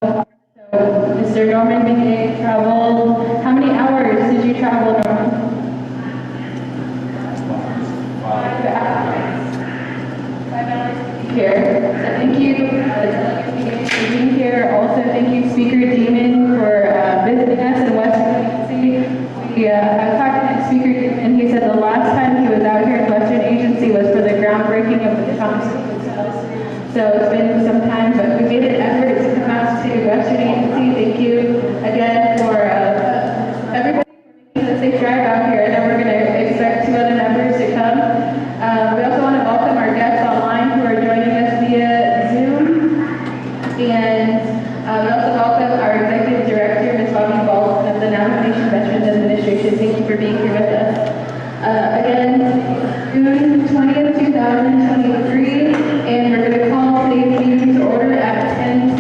So, Mr. Norman McKay traveled, how many hours did you travel, Norman? 5 hours. 5 hours to be here. So thank you for being here. Also, thank you, Speaker Demon, for visiting us in Western Agency. I talked to Speaker Demon, and he said the last time he was out here in Western Agency was for the groundbreaking of the Thompson. So it's been some time, but we made an effort to come out to Western Agency. Thank you again for everybody for making a safe drive out here. I know we're going to expect 2 other members to come. We also want to welcome our guests online who are joining us via Zoom. And we also welcome our Executive Director, Ms. Bobby Balt of the Nomination Veterans Administration. Thank you for being here with us. Again, June 20th, 2023, and we're going to call today's meeting to order at 10:10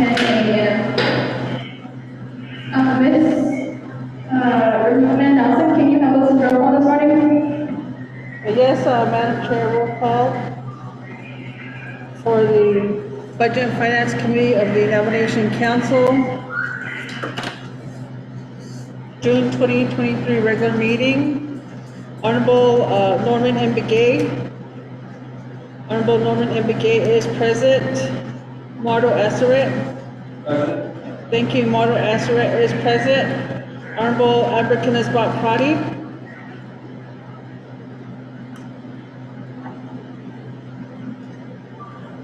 a.m. Ms. Ramona Nelson, can you help us with roll call this morning? Yes, Madam Chair, roll call for the Budget and Finance Committee of the Nomination Council, June 2023 regular meeting. Honorable Norman M. Begay. Honorable Norman M. Begay is present. Mardo Asseret. Thank you. Mardo Asseret is present. Honorable Abrakanasbat Prati.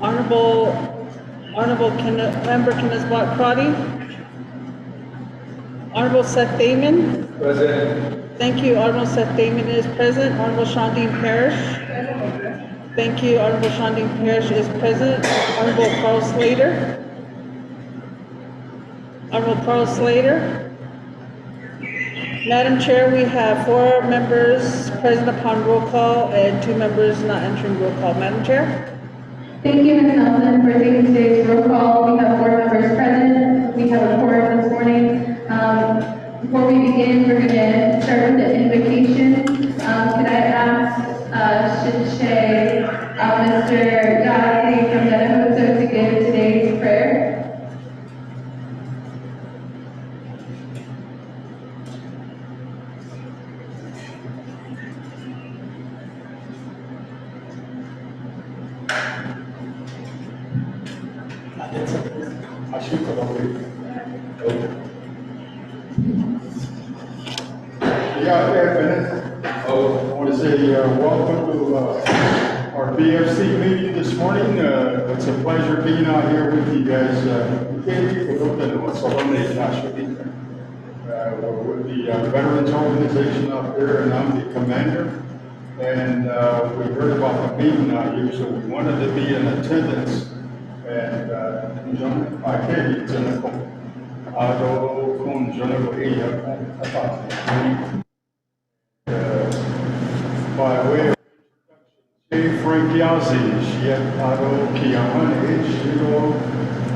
Honorable Amber Kanasbat Prati. Honorable Seth Damon. Present. Thank you. Honorable Seth Damon is present. Honorable Shondine Parrish. Thank you. Honorable Shondine Parrish is present. Honorable Carl Slater. Honorable Carl Slater. Madam Chair, we have 4 members present upon roll call and 2 members not entering roll call. Madam Chair? Thank you, Ms. Nelson, for taking today's roll call. We have 4 members present. We have a quorum this morning. Before we begin, we're going to start with the invocation. Could I ask Mr. Yasi from Denahoso to give today's prayer? I want to say welcome to our BFC meeting this morning. It's a pleasure being out here with you guys. We're with the Veterans Organization out there, and I'm the commander. And we heard about the meeting out here, so we wanted to be in attendance. And I can't by way of Frank Yazzie, she had Kiaman, Shiro,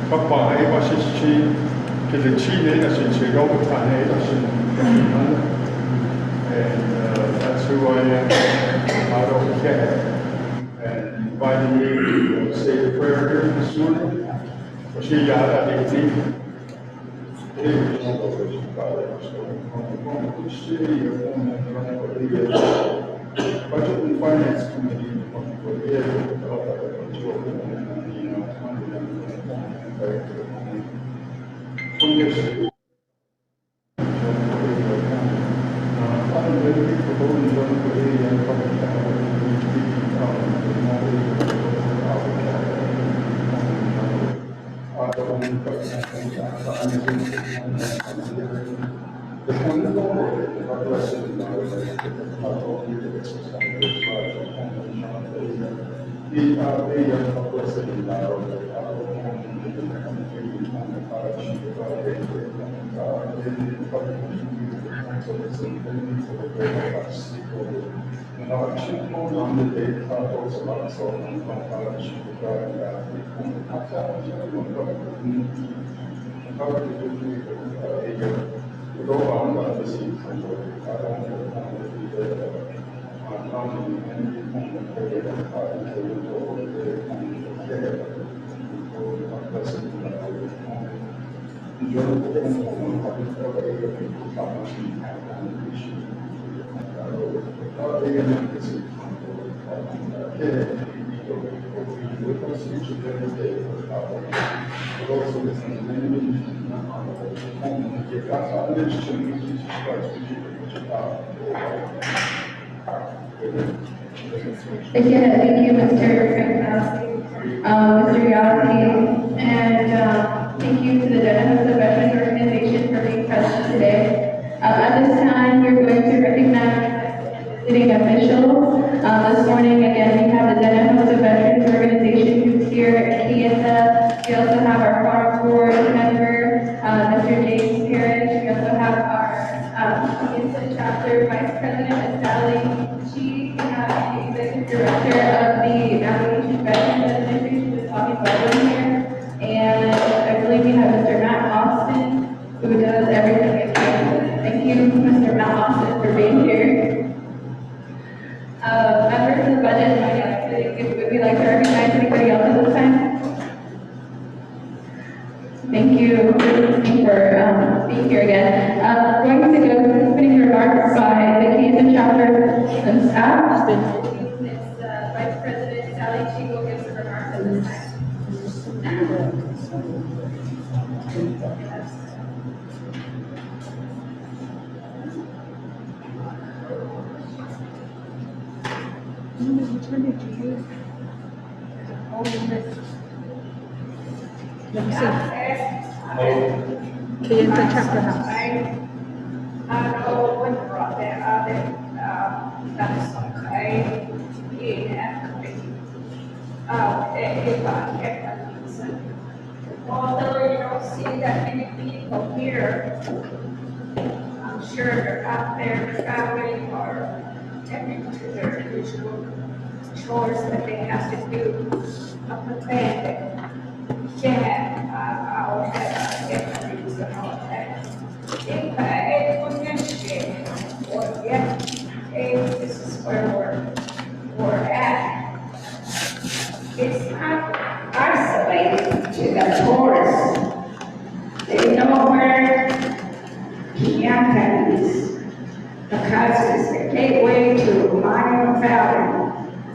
Papa, Ebashichi, Kilichi, Shiro, and that's who I am, Ado Cat, and invited me to say a prayer here this morning. She got at 18. Budget and Finance Committee. Again, thank you, Mr. Frankowski, Mr. Yasi, and thank you to the Genesis Veterans Organization for being present today. At this time, we're going to recognize visiting officials. This morning, again, we have the Genesis Veterans Organization who's here at Kieta. We also have our farm board member, Mr. James Parrish. We also have our Kieta chapter vice president, Ms. Sally. She is the executive director of the Navigation Veterans Administration, who's talking about them here. And I believe we have Mr. Matt Austin, who does everything in Kansas. Thank you, Mr. Matt Austin, for being here. Members of the Budget and Finance Committee, would we like to recognize anybody else at this time? Thank you for being here again. Going to go to opening remarks by the Kansas chapter and staff. Ms. Vice President Sally, she will give some remarks at this time. Let me see. Kieta Chapter House. I know when brought that that's okay. Although you don't see that many people here, I'm sure they're out there traveling or attending to their usual chores that they have to do up the band. Yeah, I always have different things and all that. If I was mentioned, or yeah, hey, this is where we're at. It's not isolated to the tourists. They know where Kianta is because it's the gateway to Monument Valley,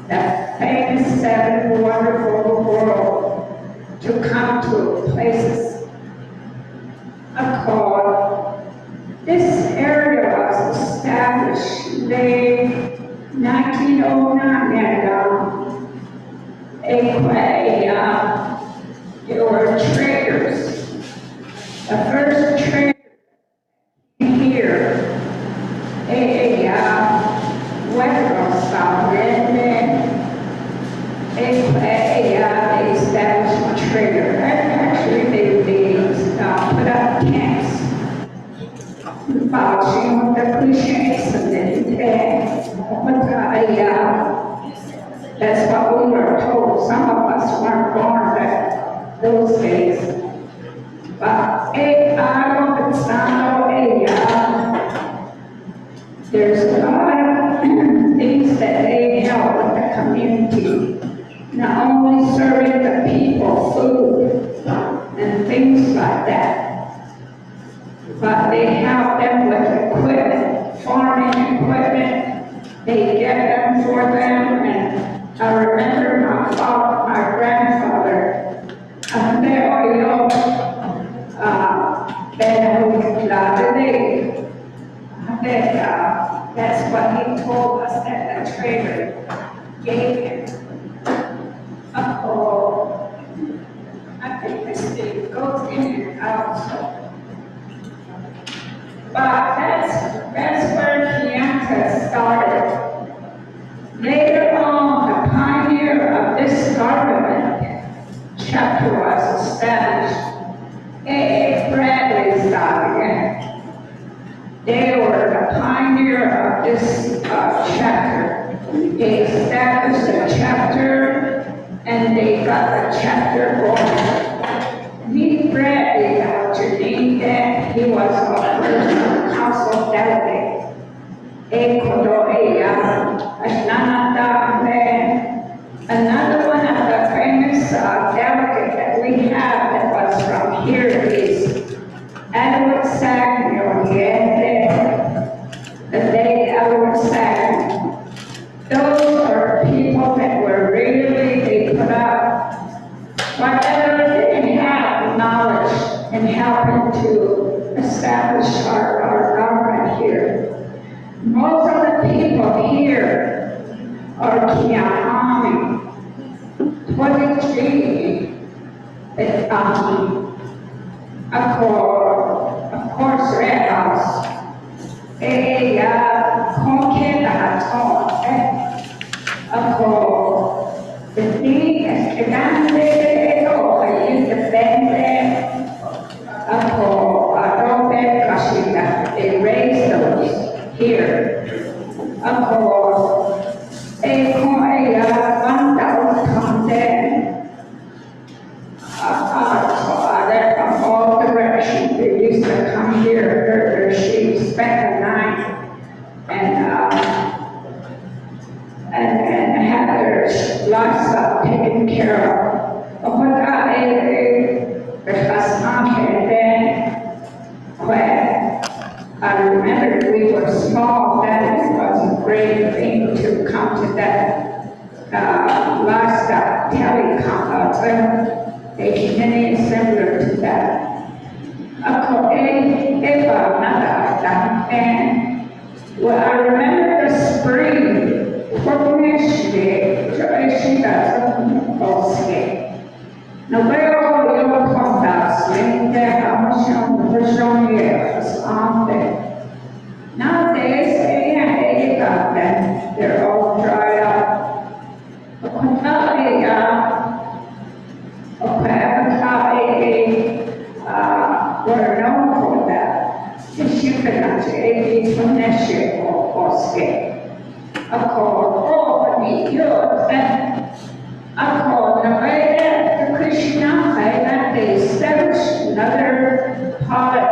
the famous seven wonderful of the world. To come to places called. This area was established in 1909 and there were traders. The first trader here, Western South, and they established a trader. Actually, they put up camps. Vouching the appreciation that's what we were told. Some of us weren't born back those days. But there's a lot of things that they help with the community. Not only serving the people food and things like that, but they help them with equipment, farming equipment. They get them for them, and I remember my grandfather, that's what he told us, that the trader gave him a call. I think this thing goes in and out, so. But that's where Kianta started. Later on, the pioneer of this government chapter was established. A. Bradley started. They were the pioneer of this chapter. They established a chapter and they got the chapter going. Me, Bradley, Janine, that he was our first council delegate. Another one of the famous delegate that we have that was from here is most of the people here are Kiahami, 23, of course, Red House, the thing is que grande o ahí depende Adobe Kashida, they raise those here. From all directions, they used to come here, herd their sheep, spend the night, and have their livestock taken care of. I remember we were small then, it was a great thing to come to that livestock it's many similar to that. And well, I remember the spring, for next day, she doesn't no veo yo contas, nowadays, they're all dried up. We're known for that. If you can actually from next year or scale. Of course, the way that the Christian that they establish another pilot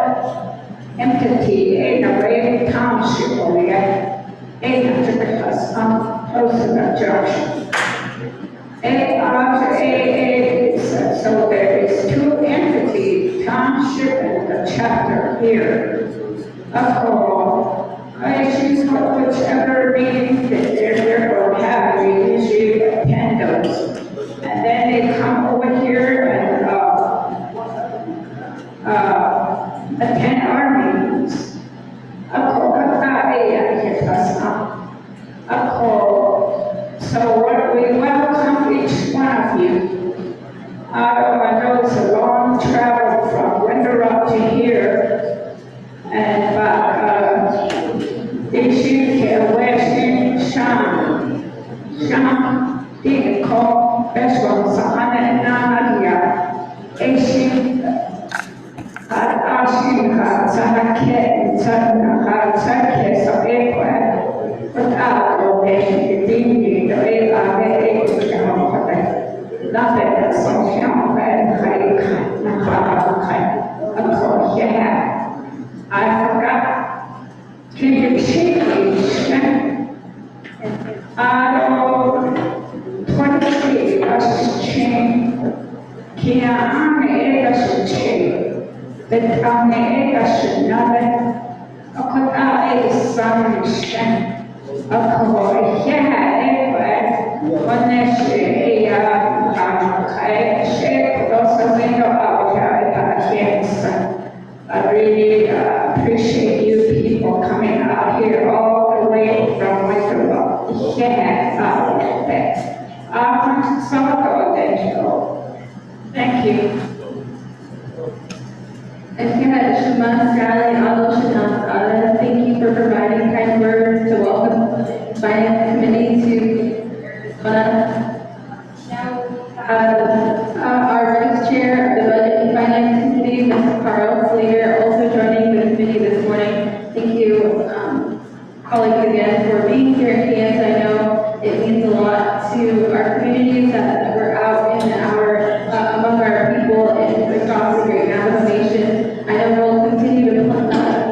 entity in a way township or because I'm close to the junction. So there is two entities, township and the chapter here. Of course, I choose whichever meeting that they're going to have, we usually attend those. And then they come over here and attend our meetings. So we welcome each one of you. I know it's a long travel from Winthrop to here, and if you can West Sham, didn't call best one, Sahana and Namadia, Asian, Sahaket, Sahaket, so Equa, without location, the Dini, the Eva, nothing that's so young, of course, yeah. I forgot. Can you change? I don't 23 doesn't change. Can I doesn't change? But I doesn't know. I some strength. Of course, yeah, anyway, when next year, I really appreciate you people coming out here all the way from Winthrop. Thank you. Thank you for providing kind words to welcome Finance Committee to our Vice Chair of the Budget and Finance Committee, Ms. Carl Slater, also joining the committee this morning. Thank you, colleagues, again for being here at KS. I know it means a lot to our communities that we're out in among our people and across the great Navajo Nation. I know we'll continue to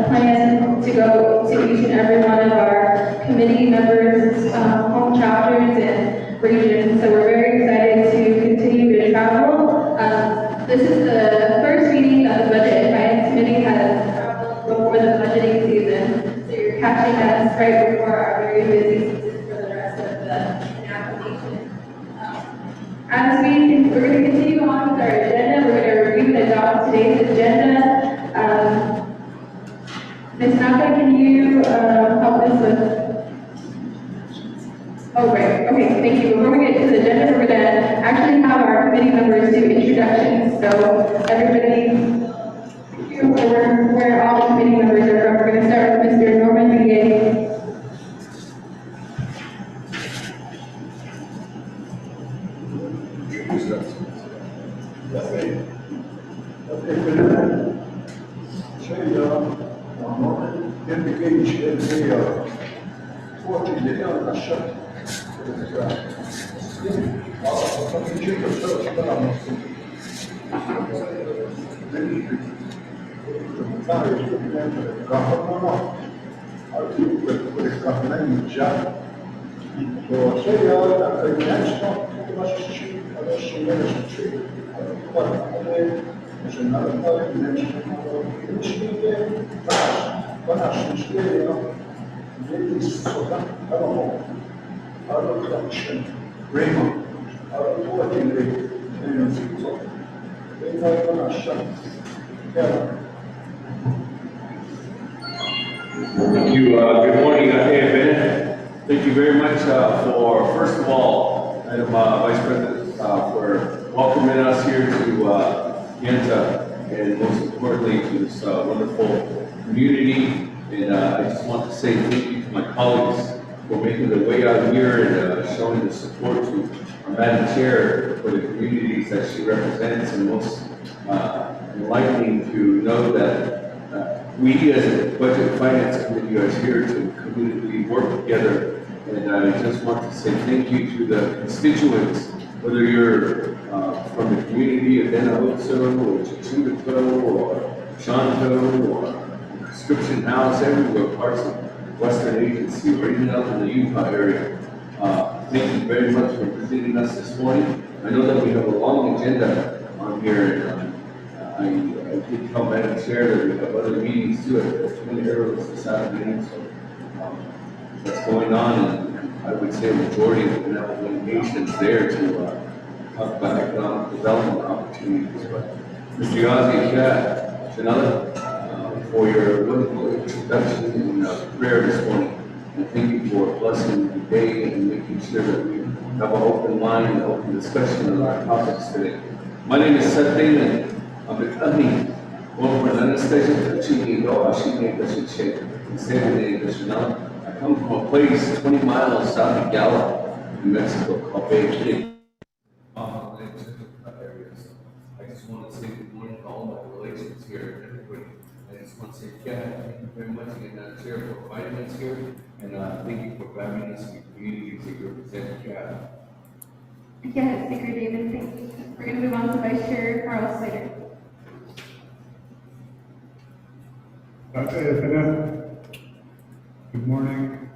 plan to go to each and every one of our committee members' home chapters and regions. So we're very excited to continue to travel. This is the first meeting that the Budget and Finance Committee has traveled before the budgeting season. So you're catching us right before our very busy season for the rest of the application. We're going to continue on with our agenda. We're going to review and adopt today's agenda. Ms. Naka, can you help us with thank you. Before we get to the agenda, we're gonna actually have our committee members do introductions, so everybody, where all the committee members are from. We're gonna start with Mr. Norman Miguel. Thank you. Good morning, Bennett. Thank you very much for, first of all, Madam Vice President, for welcoming us here to Yenta, and most importantly to this wonderful community. And I just want to say thank you to my colleagues for making their way out here and showing the support to our Madam Chair for the communities that she represents, and most enlightening to know that we as a Budget and Finance Committee are here to community work together. And I just want to say thank you to the constituents, whether you're from the community of Denahoso or Chichimito or Shanto or Prescription House, everywhere, parts of Western Agency or even out in the Utah area. Thank you very much for visiting us this morning. I know that we have a long agenda on here, and I did tell Madam Chair that we have other meetings too at Twin Arrows this afternoon, so that's going on, and I would say a majority of the benevolent nations there to talk about economic development opportunities. But Mr. Yazi Janela, for your wonderful introduction and prayer this morning, and thank you for blessing the day and making sure that we have an open line and open discussion on our topics today. My name is Seth Damon. I'm becoming one for an anesthesia to cheating go. I should make that shit shake. Instead of the additional, I come from a place 20 miles south of Gallup, New Mexico, called Bay City. I just want to say good morning to all my relations here, everybody. I just want to say, thank you very much again, Madam Chair, for inviting us here, and thank you for having us in the communities that you represent, Kat. Yes, Speaker David, thank you. We're gonna move on to Vice Chair Carl Slater. Good morning.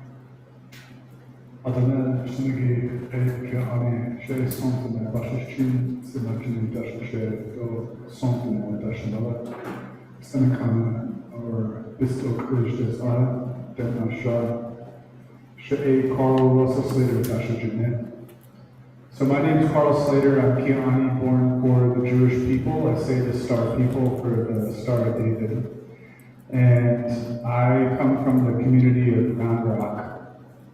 Adana Shinigi Ani Shay Sonton and Bashashin Simakin Dasha go Sonton and Dashanella Senekan or Bisto Kurish's Ara Dana Shah Shay Carl Rosa Slater Dasha Jane. So my name is Carl Slater. I'm Kiani, born for the Jewish people. I say the Star people for the Star of David. And I come from the community of Round Rock,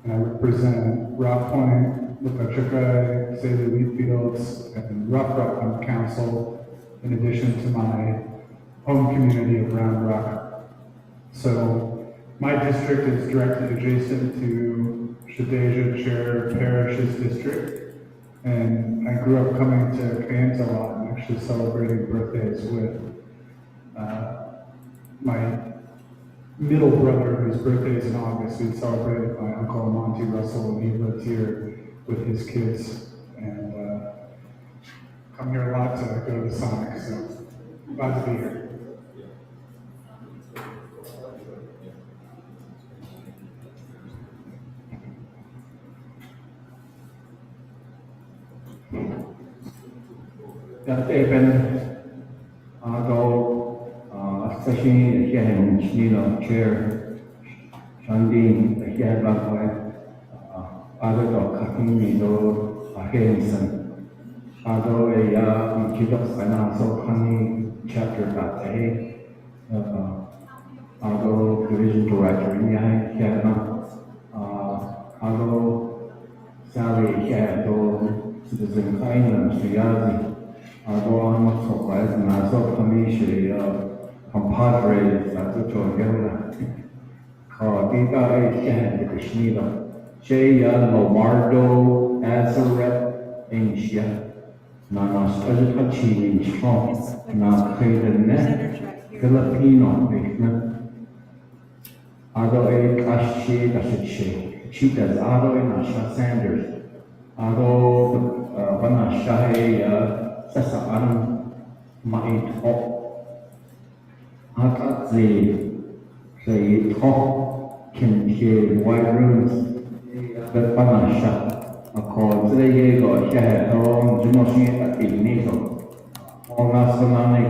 and I represent Rock Point, Lukachukai, Say the Wheat Fields, and Rough Rock on the council, in addition to my home community of Round Rock. So my district is directly adjacent to Shadeja Chair Parish's district, and I grew up coming to Kayenta a lot and actually celebrating birthdays with my middle brother, whose birthday is in August. We celebrated my uncle Monty Russell, and he lives here with his kids, and come here a lot to go to the Sonic, so glad to be here. Especially here chair, Shandin, here Bagway, other dog cutting do Henson, other a Kidox financial honey chapter that day, other division director in here, other Sally here, زنقاين سياسي أدو أنا سوقاز ناسو كميشي compadre ساتو جوهلا كارتيتا أي شهر كشميلا شيء لوماردو أزرت إنشيا نانا سكجت أشيلين شلون نا خيرنا Filipino movement Ado e Kashi Dashichi Cheetahs Ado e Nasha Sanders Ado Vanasha e Sasa Anam Mait Hop Haka Ze Hop Kim She White Rooms The Vanasha Ako Ze Yego Shahe Tom Junoshi at the Nizo All Nasananic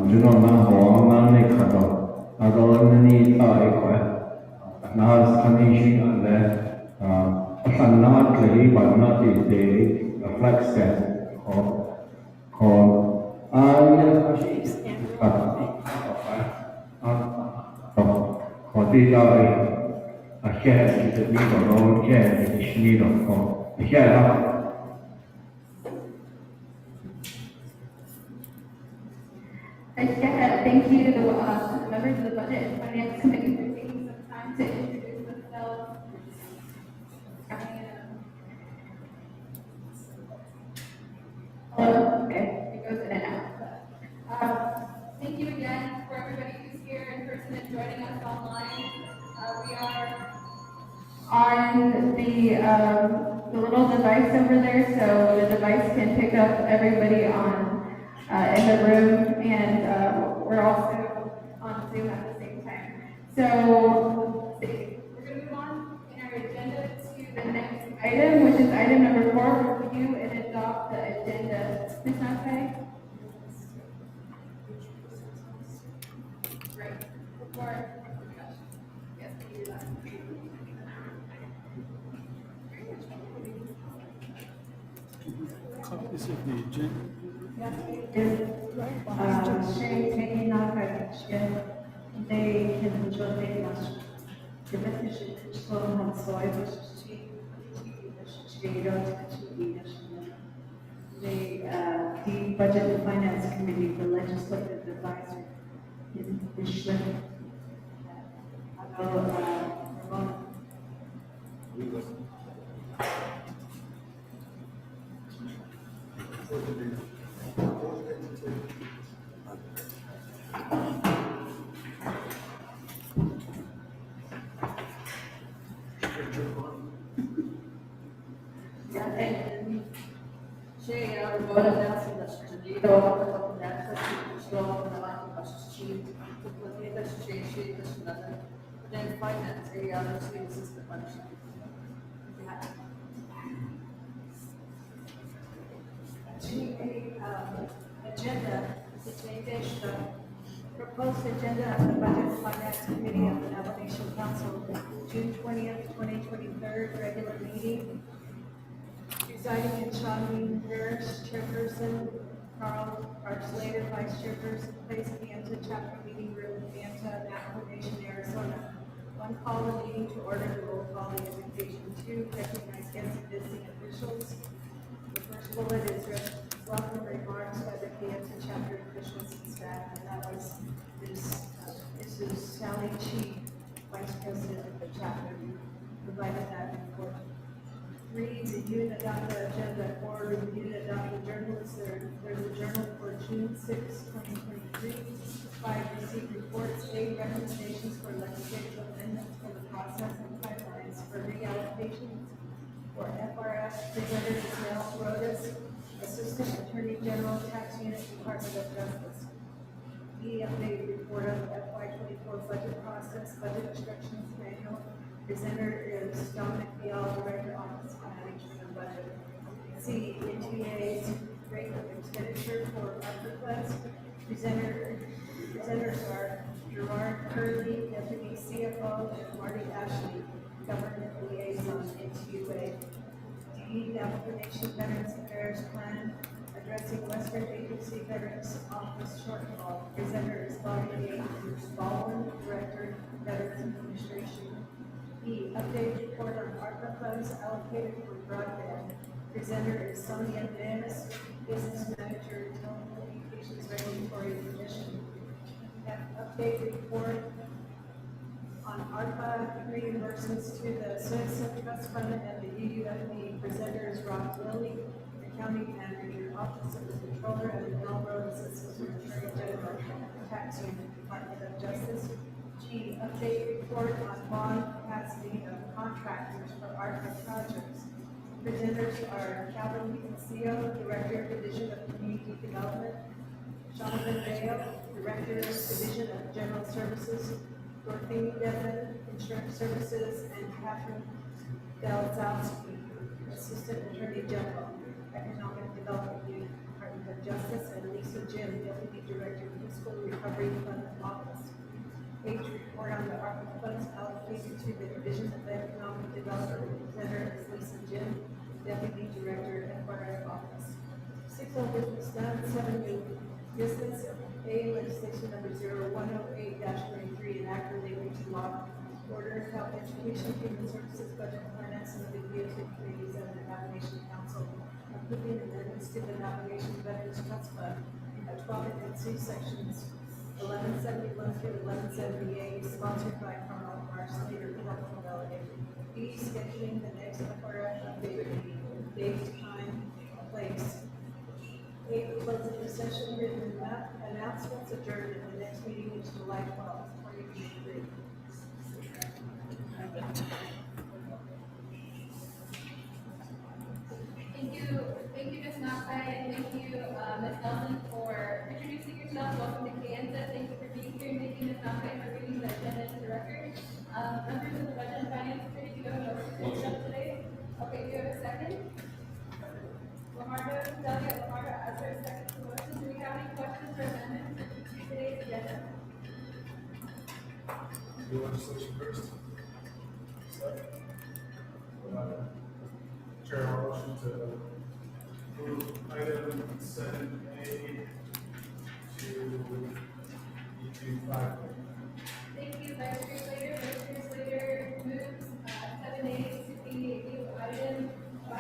Juno Naho Nane Kato Ado Nani Taekwa Nahas Kanishi and then not clearly but not is the flex step called a share is a legal or share is a legal or a share. Thank you to the members of the Budget and Finance Committee for taking some time to introduce themselves. Hello, okay, it goes in and out. Thank you again for everybody who's here in person and joining us online. We are on the little device over there, so the device can pick up everybody in the room, and we're also on Zoom at the same time. So we're going to move on in our agenda to the next item, which is item number 4, review and adopt the agenda. Ms. Nasai? Right. Before. Yes, we do that. Copies of the agenda. Şey teknik arkadaşlar they can enjoy nas debates so han soyuz the Budget and Finance Committee for Legislative Advisor in Michigan. Şey, agora nessa da ou nessa estou na assistir, porque da cheia da cidade, then finance e a nossa system function. Agenda, the proposed agenda of the Budget and Finance Committee of the Navigation Council, June 20th, 2023, regular meeting. Presiding in Shawnee Harris, Chairperson, Carl Slater, Vice Chairperson, place Pianta, Chapter Meeting Room, Pianta, Navajo Nation, Arizona. 1, call the meeting to order, the roll call the invitation. 2, recognize guests and visiting officials. The first bullet is welcome remarks by the Pianta Chapter officials and staff, and that was this is Sally Chi, Vice President of the chapter, who provided that report. 3, review and adopt the agenda. 4, review and adopt the journals. There's a journal for June 6, 2023. 5, receive reports. 8, recommendations for legislative amendments for the process and pipelines for reallocation. For FRS, presenter is Nell Rodas, Assistant Attorney General, Tax Unit, Department of Justice. E, updated report of FY24 budget process, budget instructions manual. Presenter is Dominic Vial, Director, Office of Management and Budget. C, NTA's rate of expenditure for ARPA funds. Presenters are Gerard Curley, Deputy CFO, and Marty Ashley, Government Liaison, NTUA. D, Navigation Veterans Affairs Plan, addressing Western Agency Veterans Office shortfall. Presenter is Bobby Baldwin, Director, Veterans Administration. E, update report on ARPA funds allocated for broadband. Presenter is Sonia Dennis, Business Manager, Telecommunications Regulatory Commission. We have update report on ARPA reimbursements to the Citizen Trust Fund and the UUFD. Presenter is Rob Lilly, Accounting Manager, Office of the Controller, and the Railroad Assistant Attorney General, Tax Unit, Department of Justice. G, update report on bond capacity of contractors for ARPA projects. Presenters are Calvin Castillo, Director of Division of Community Development, Jonathan Bale, Director of Division of General Services, Dorothy Devlin, Insurance Services, and Catherine Belzowski, Assistant Attorney General, Economic Development Unit, Department of Justice, and Lisa Jim, Deputy Director, Fiscal Recovery Fund Office. H, report on the ARPA funds allocated to the Division of Economic Development. Presenter is Lisa Jim, Deputy Director, FRF Office. 6, old business done. 7, new business. A, legislation number 0108-23, an act relating to law, order, health, education, human services, budget, finance, and the DOT committees and the navigation council, approving amendments to the navigation veterans trust fund at 12 and C sections 1171 through 1178, sponsored by Carl R. Slater, Republican delegate. B, scheduling the next FRF update meeting, date, time, place. 8, closing the session, written announcements adjourned at the next meeting, which is July 12th, 2023. Thank you, Ms. Nakai, and thank you, Ms. Nelson, for introducing yourself. Welcome to Kansas. Thank you for being here, and thank you, Ms. Nakai, for reading the agenda into the record. Members of the Budget and Finance Committee, do you have a motion to accept today? Okay, do you have a second? Lamardo, Delegate Lamardo, as our second to the motion, do we have any questions or amendments to today's agenda? Do legislation first. Second. Chair, I'll motion to approve item 7A to E25. Thank you, Vice Chair Slater. Vice Chair Slater moves 7A to be item 5.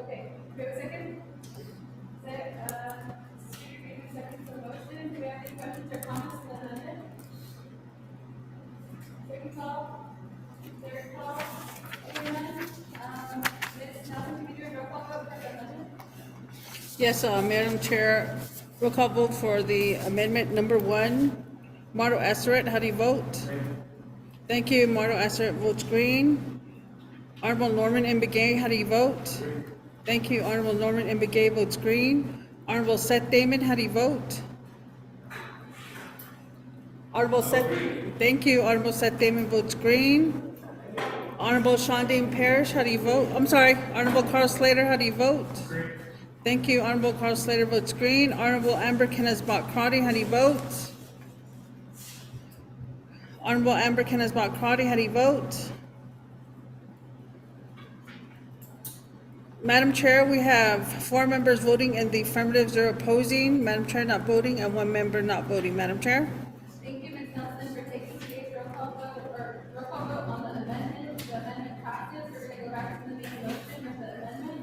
Okay, do we have a second? Second to the motion. Do we have any questions or comments on the amendment? Second call. Third call. Anyone? Ms. Nelson, can you do a roll call vote for the amendment? Yes, Madam Chair, roll call vote for the amendment number 1. Marto Asseret, how do you vote? Thank you. Marto Asseret votes green. Honorable Norman M. Begay, how do you vote? Thank you. Honorable Norman M. Begay votes green. Honorable Seth Damon, how do you vote? Honorable Seth, thank you. Honorable Seth Damon votes green. Honorable Shondine Parrish, how do you vote? I'm sorry. Honorable Carl Slater, how do you vote? Green. Thank you. Honorable Carl Slater votes green. Honorable Amber Kenneth-Bott-Crotty, how do you vote? Honorable Amber Kenneth-Bott-Crotty, how do you vote? Madam Chair, we have 4 members voting in the affirmative, 0 opposing. Madam Chair, not voting, and 1 member not voting. Madam Chair? Thank you, Ms. Nelson, for taking today's roll call vote on the amendment. The amendment passes. We're going to go back to the main motion with the amendment.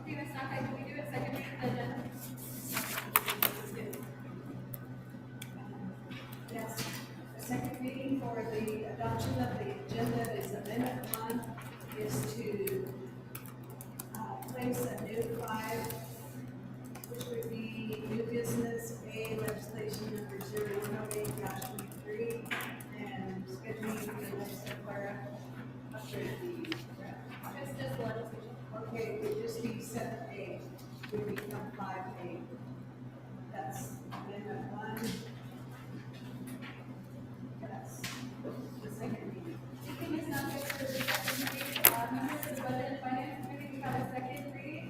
Okay, Ms. Nakai, can we do a second reading of the agenda? Yes, the second reading for the adoption of the agenda is amendment 1 is to place a new 5, which would be new business A, legislation number 0108-23, and scheduling the next FRF update the It's just the legislation. okay, it would just be 7A, would become 5A. That's amendment 1. That's the second reading. Thank you, Ms. Nakai, for the second reading. Members of the Budget and Finance Committee, we have a second reading.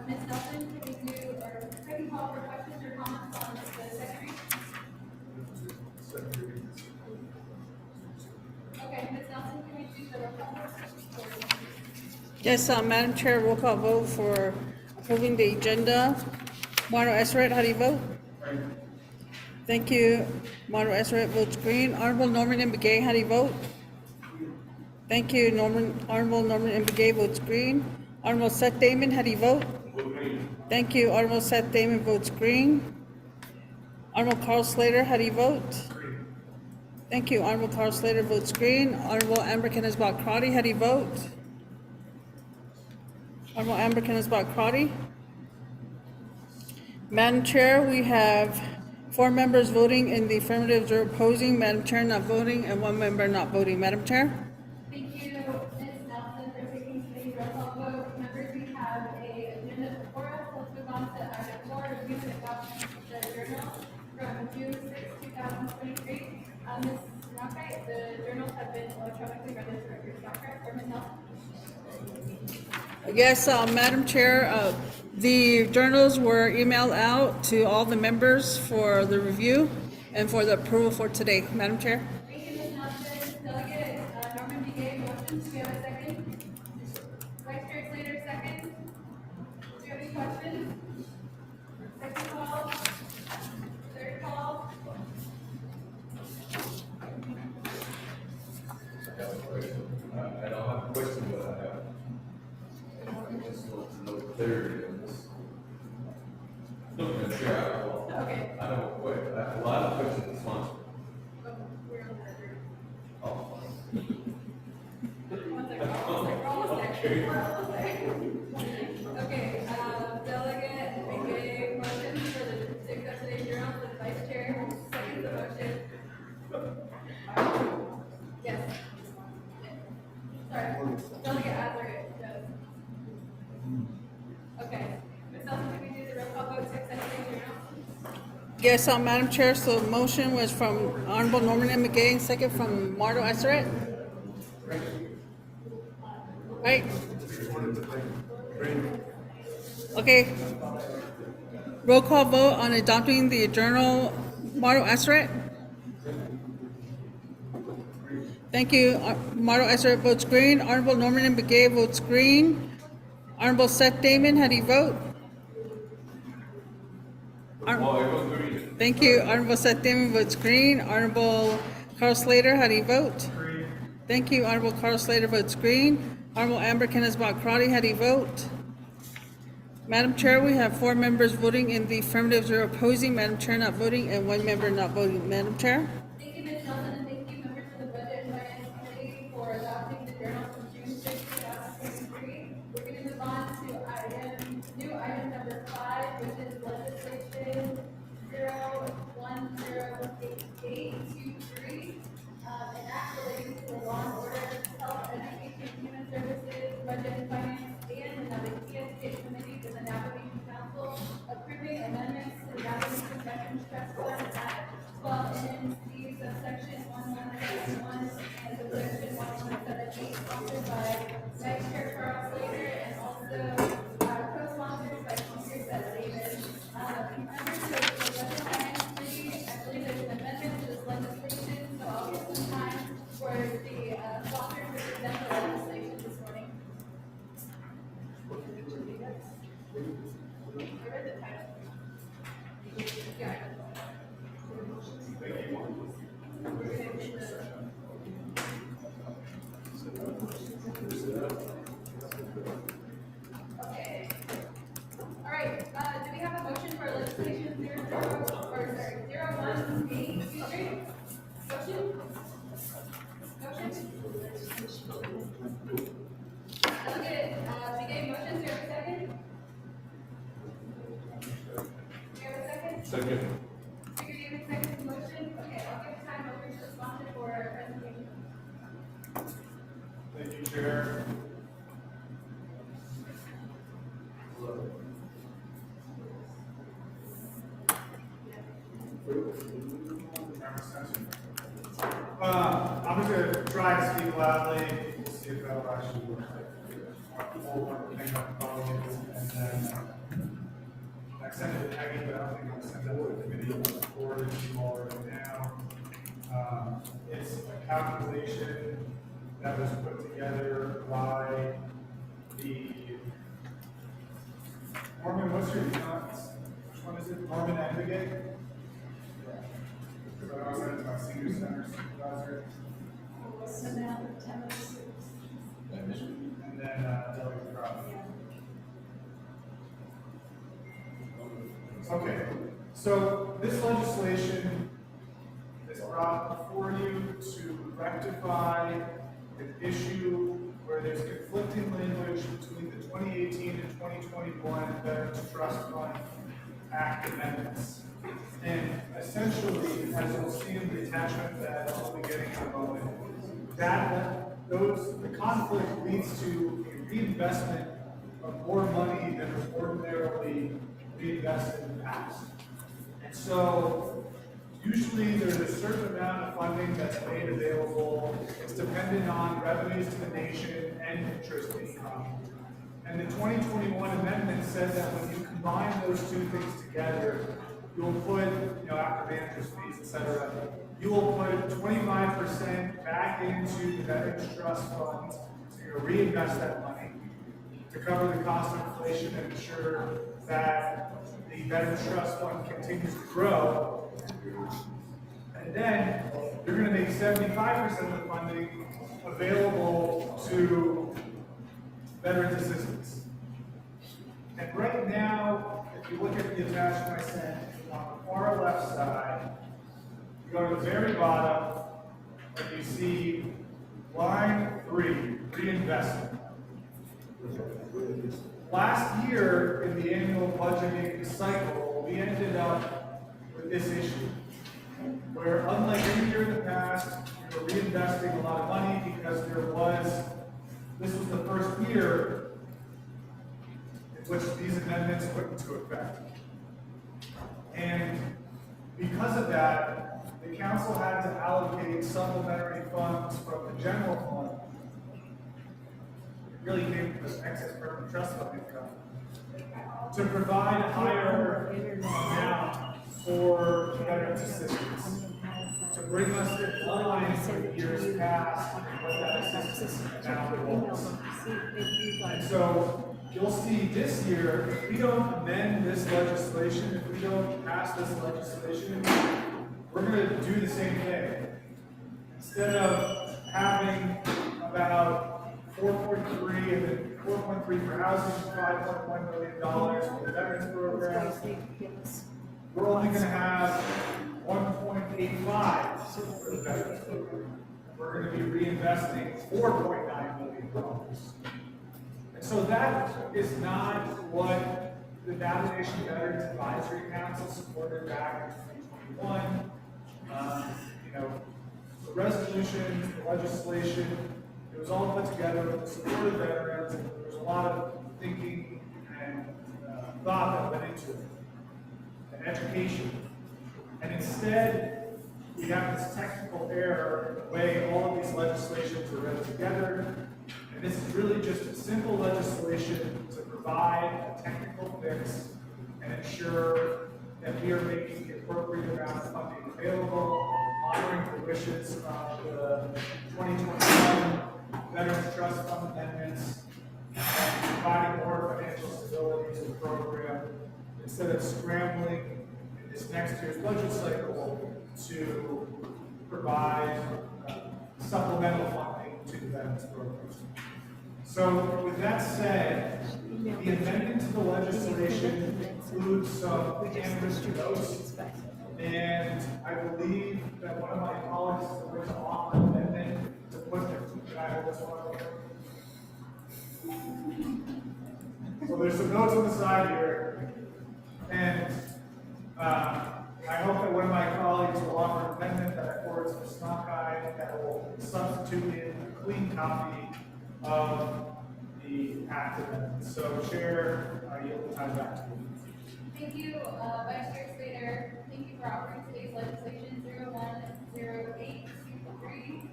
Ms. Nelson, can we do our second call for questions or comments on the second reading? Second reading. Okay, Ms. Nelson, can we do the roll call vote? Yes, Madam Chair, roll call vote for approving the agenda. Marno Esseret, how do you vote? Thank you. Marno Esseret votes green. Honorable Norman M. Begay, how do you vote? Thank you. Honorable Norman M. Begay votes green. Honorable Seth Damon, how do you vote? Thank you. Honorable Seth Damon votes green. Honorable Carl Slater, how do you vote? Thank you. Honorable Carl Slater votes green. Honorable Amber Kenneth-Bach Crotty, how do you vote? Honorable Amber Kenneth-Bach Crotty. Madam Chair, we have 4 members voting in the affirmative, 0 opposing. Madam Chair, not voting, and 1 member not voting. Madam Chair? Thank you, Ms. Nelson, for taking today's roll call vote. Members, we have a agenda before us. Let's move on to item 4, review and adoption of the journal from June 6, 2023. Ms. Rockright, the journals have been electronically registered at your stock, or Ms. Nelson? Yes, Madam Chair, the journals were emailed out to all the members for the review and for the approval for today. Madam Chair? Thank you, Ms. Nelson. Delegate Norman Begay, motion. Do you have a second? Vice Chair Slater, second. Do you have any questions? Second call? Third call? I don't have a question, but I just want to know clarity on this. Look, Madam Chair, Okay. I don't, wait, I have a lot of questions to answer. We're on the third. Oh. One second, we're almost there. We're almost there. Okay, Delegate Begay, motion for the, to accept today's journal, the Vice Chair, second the motion. Yes. Sorry, Delegate Adler, yes. Okay, Ms. Nelson, can we do the roll call vote to accept today's journal? Yes, Madam Chair, so the motion was from Honorable Norman M. Begay, and second from Marno Esseret. Right? Okay. Roll call vote on adopting the journal, Marno Esseret. Thank you. Marno Esseret votes green. Honorable Norman M. Begay votes green. Honorable Seth Damon, how do you vote? Thank you. Honorable Seth Damon votes green. Honorable Carl Slater, how do you vote? Green. Thank you. Honorable Carl Slater votes green. Honorable Amber Kenneth-Bach Crotty, how do you vote? Madam Chair, we have 4 members voting in the affirmative, 0 opposing. Madam Chair, not voting, and 1 member not voting. Madam Chair? Thank you, Ms. Nelson, and thank you, members of the Budget and Finance Committee, for adopting the journal from June 6, 2023. We're going to move on to new item number 5, which is legislation 010823, an act relating to the law and order, health, education, human services, budget and finance, and the Navigation Committee with the Navigation Council, approving amendments to the Navigation Veterans Trust Fund Act 12 NC subsection 1171 and subsection 1178, sponsored by Vice Chair Carl Slater and also co-sponsored by Speaker Seth Davis. Members of the Budget and Finance Committee, I believe there's an amendment to this legislation, so I'll give some time for the sponsors to present the legislation this morning. I read the title. Yeah. Okay. All right, do we have a motion for legislation 0183? Motion? Delegate, Begay, motion, do you have a second? Do you have a second? Second. Speaker David seconds the motion. Okay, I'll give time over to the sponsor for a presentation. Thank you, Chair. I'm just gonna try to speak loudly, we'll see if that'll actually work. People want to hang up the phone, and then, I sent it to Peggy, but I don't think I'll send that to the committee, I'll forward it to you all right now. It's a calculation that was put together by the, Morgan, what's your, which one you, Senator Supervisor. We'll send out the 10:06. And then, Delegate Crowder. Okay, so this legislation is brought before you to rectify an issue where there's conflicting language between the 2018 and 2021 Veterans Trust Fund Act amendments. And essentially, as you'll see in the attachment that I'll be getting in a moment, the conflict leads to a reinvestment of more money than was ordinarily reinvested in the past. And so, usually there's a certain amount of funding that's made available. It's dependent on revenues to the nation and interest income. And the 2021 amendment says that when you combine those two things together, you'll put, after manager's fees, et cetera, you will put 25% back into the Veterans Trust Fund, so you'll reinvest that money to cover the cost of inflation and ensure that the Veterans Trust Fund continues to grow. And then you're going to make 75% of the funding available to veterans assistance. And right now, if you look at the attachment I sent, on the far left side, you go to the very bottom, and you see line 3, reinvestment. Last year, in the annual budgeting cycle, we ended up with this issue, where unlike any year in the past, we were reinvesting a lot of money because this was the first year in which these amendments went into effect. And because of that, the council had to allocate supplementary funds from the general fund. It really came from this excess permanent trust fund income to provide a higher amount for veterans assistance, to bring us in line with years past and what that assistance amount was. And so you'll see this year, if we don't amend this legislation, if we don't pass this legislation, we're going to do the same thing. Instead of having about 4.3 and then 4.3 for housing, $5.1 million for the veterans program, we're only going to have 1.85 for the veterans program. We're going to be reinvesting $4.9 million. And so that is not what the Navigation Veterans Advisory Council supported back in 2021. The resolution, the legislation, it was all put together with the support of veterans, and there was a lot of thinking and thought that went into it, and education. And instead, we have this technical error in the way all of these legislations are read together. And this is really just a simple legislation to provide a technical fix and ensure that we are making the appropriate amount of funding available, honoring the wishes of the 2021 Veterans Trust Fund amendments, and providing more financial stability to the program instead of scrambling in this next year's budget cycle to provide supplemental funding to the veterans program. So with that said, the amendment to the legislation includes some handwritten notes, and I believe that one of my colleagues is going to offer an amendment to put there. Can I hold this one over? So there's some notes on the side here, and I hope that one of my colleagues will offer an amendment that I forward to Ms. Snakai that will substitute in a clean copy of the act amendment. So, Chair, I yield the time back to you. Thank you, Vice Chair Slater. Thank you for offering today's legislation 010823.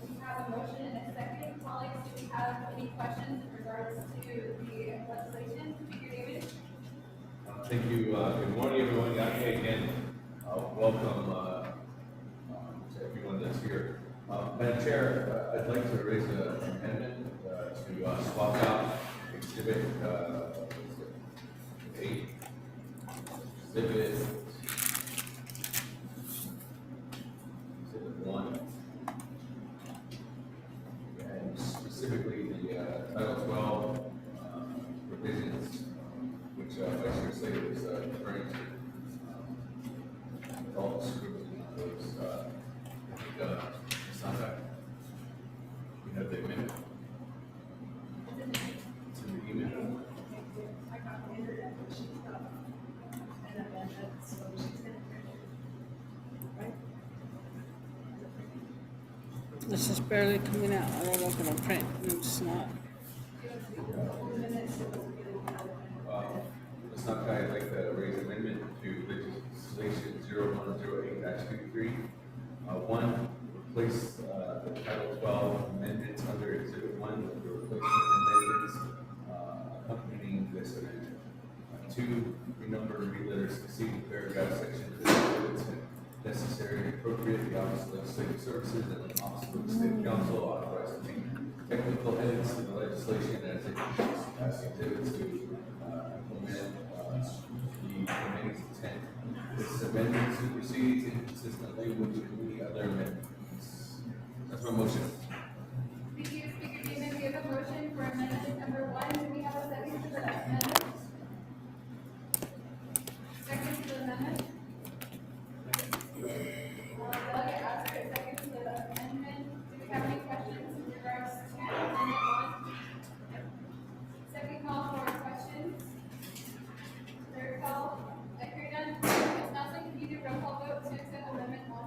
We have a motion and a second. Colleagues, do we have any questions in regards to the legislation? Speaker David? Thank you. Good morning, everyone. Again, welcome to everyone that's here. Madam Chair, I'd like to raise an amendment to swap out Exhibit 8. Exhibit This is barely coming out. I don't know if it'll print. It's not. Let's not kind of like the raise amendment to legislation 0108-23. One, replace the Title 12 amendments under Exhibit 1 with the replacement amendments accompanying this amendment. Two, renumber and reletter succeeding paragraph sections of exhibits and necessary and appropriate. The Office of Legislative Services and the Office of the State Council authorized to make technical edits to the legislation as it as exhibits to implement the committee's intent. This amendment supersedes inconsistently with any other amendments. That's my motion. Thank you, Speaker David. We have a motion for amendment number 1. Do we have a second to the amendment? Second to the amendment? Delegate Astor, second to the amendment. Do we have any questions in regards to amendment 1? Second call for questions. Third call. If you're done, Ms. Nelson, can you do roll call vote to accept amendment 1?